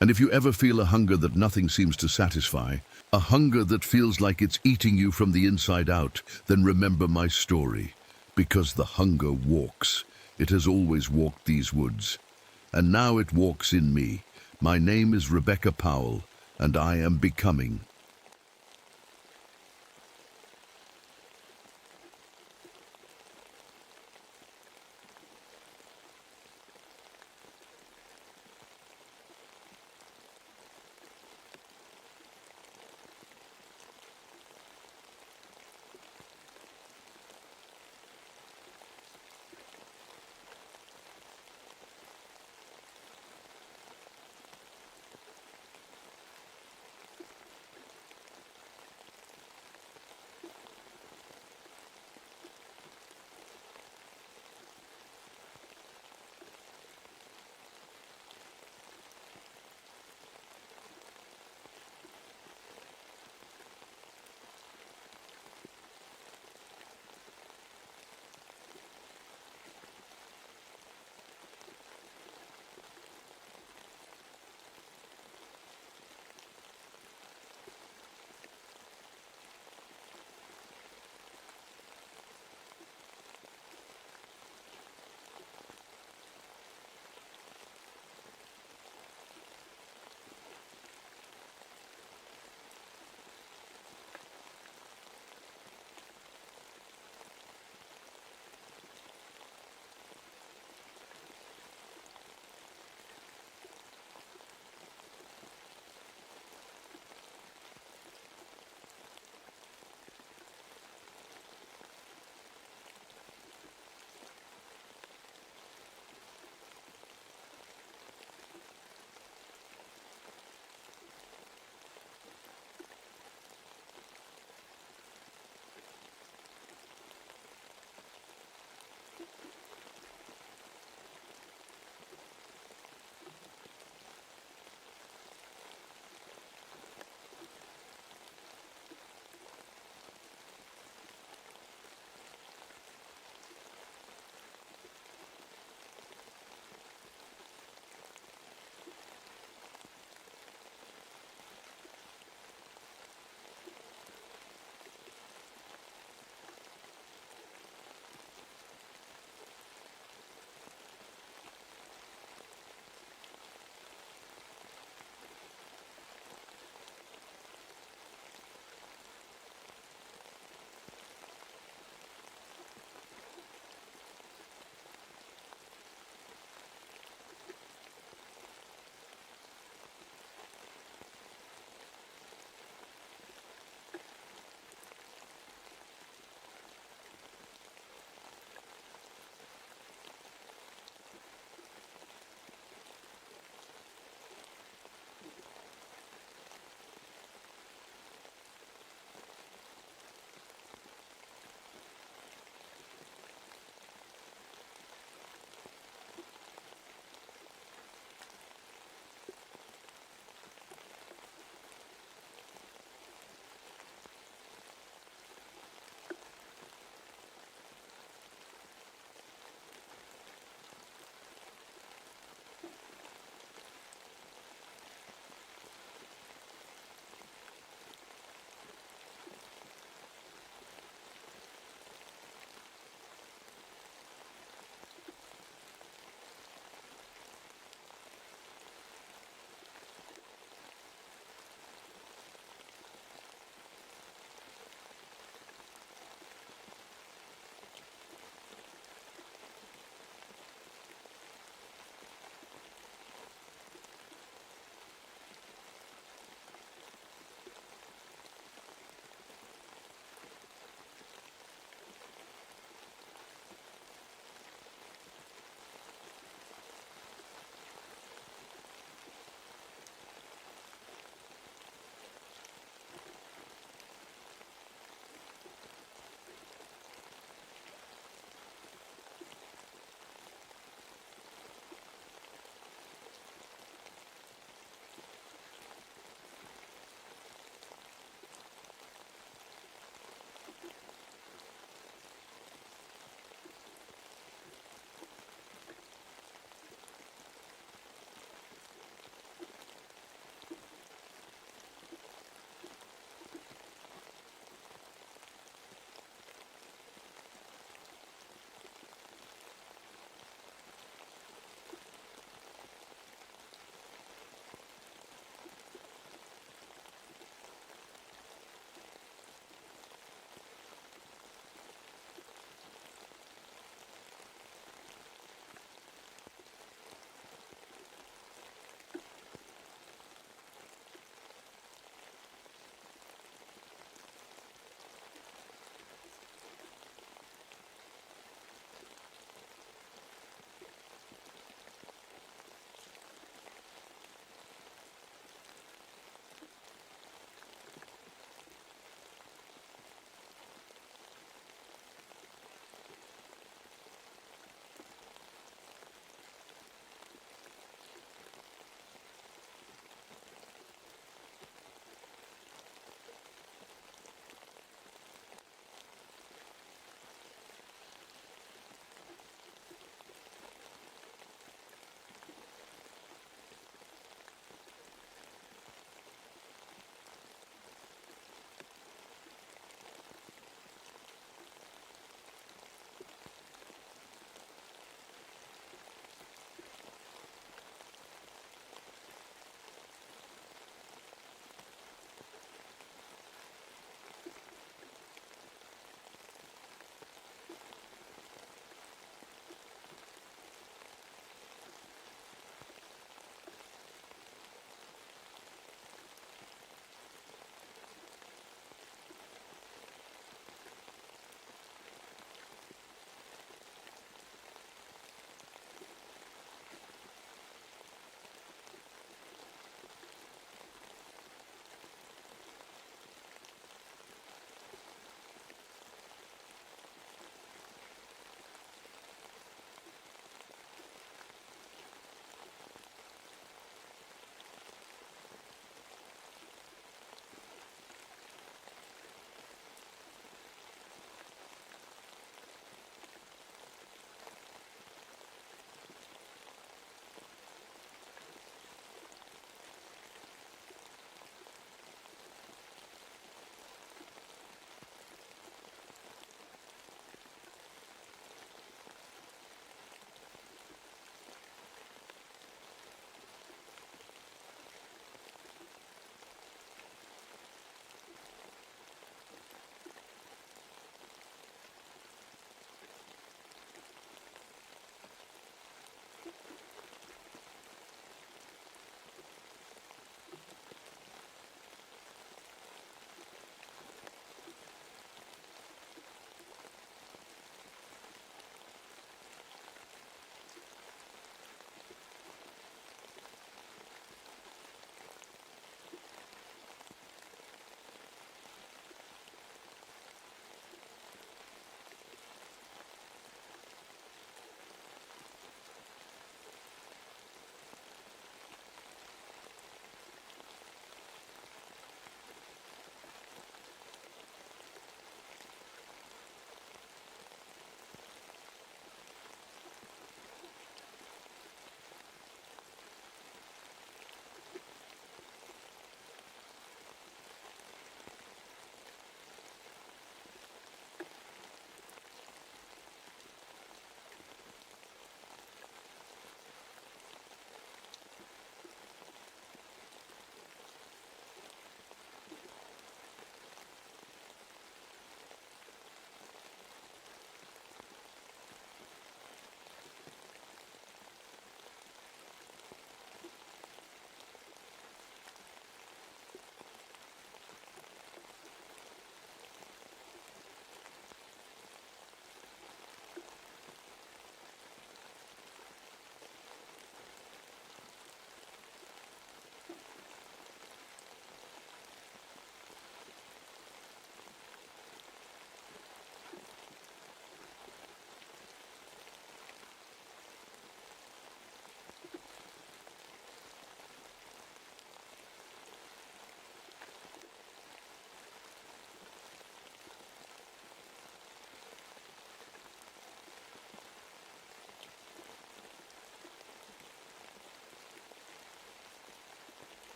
And if you ever feel a hunger that nothing seems to satisfy, a hunger that feels like it's eating you from the inside out, then remember my story. Because the hunger walks. It has always walked these woods. And now it walks in me. My name is Rebecca Powell, and I am becoming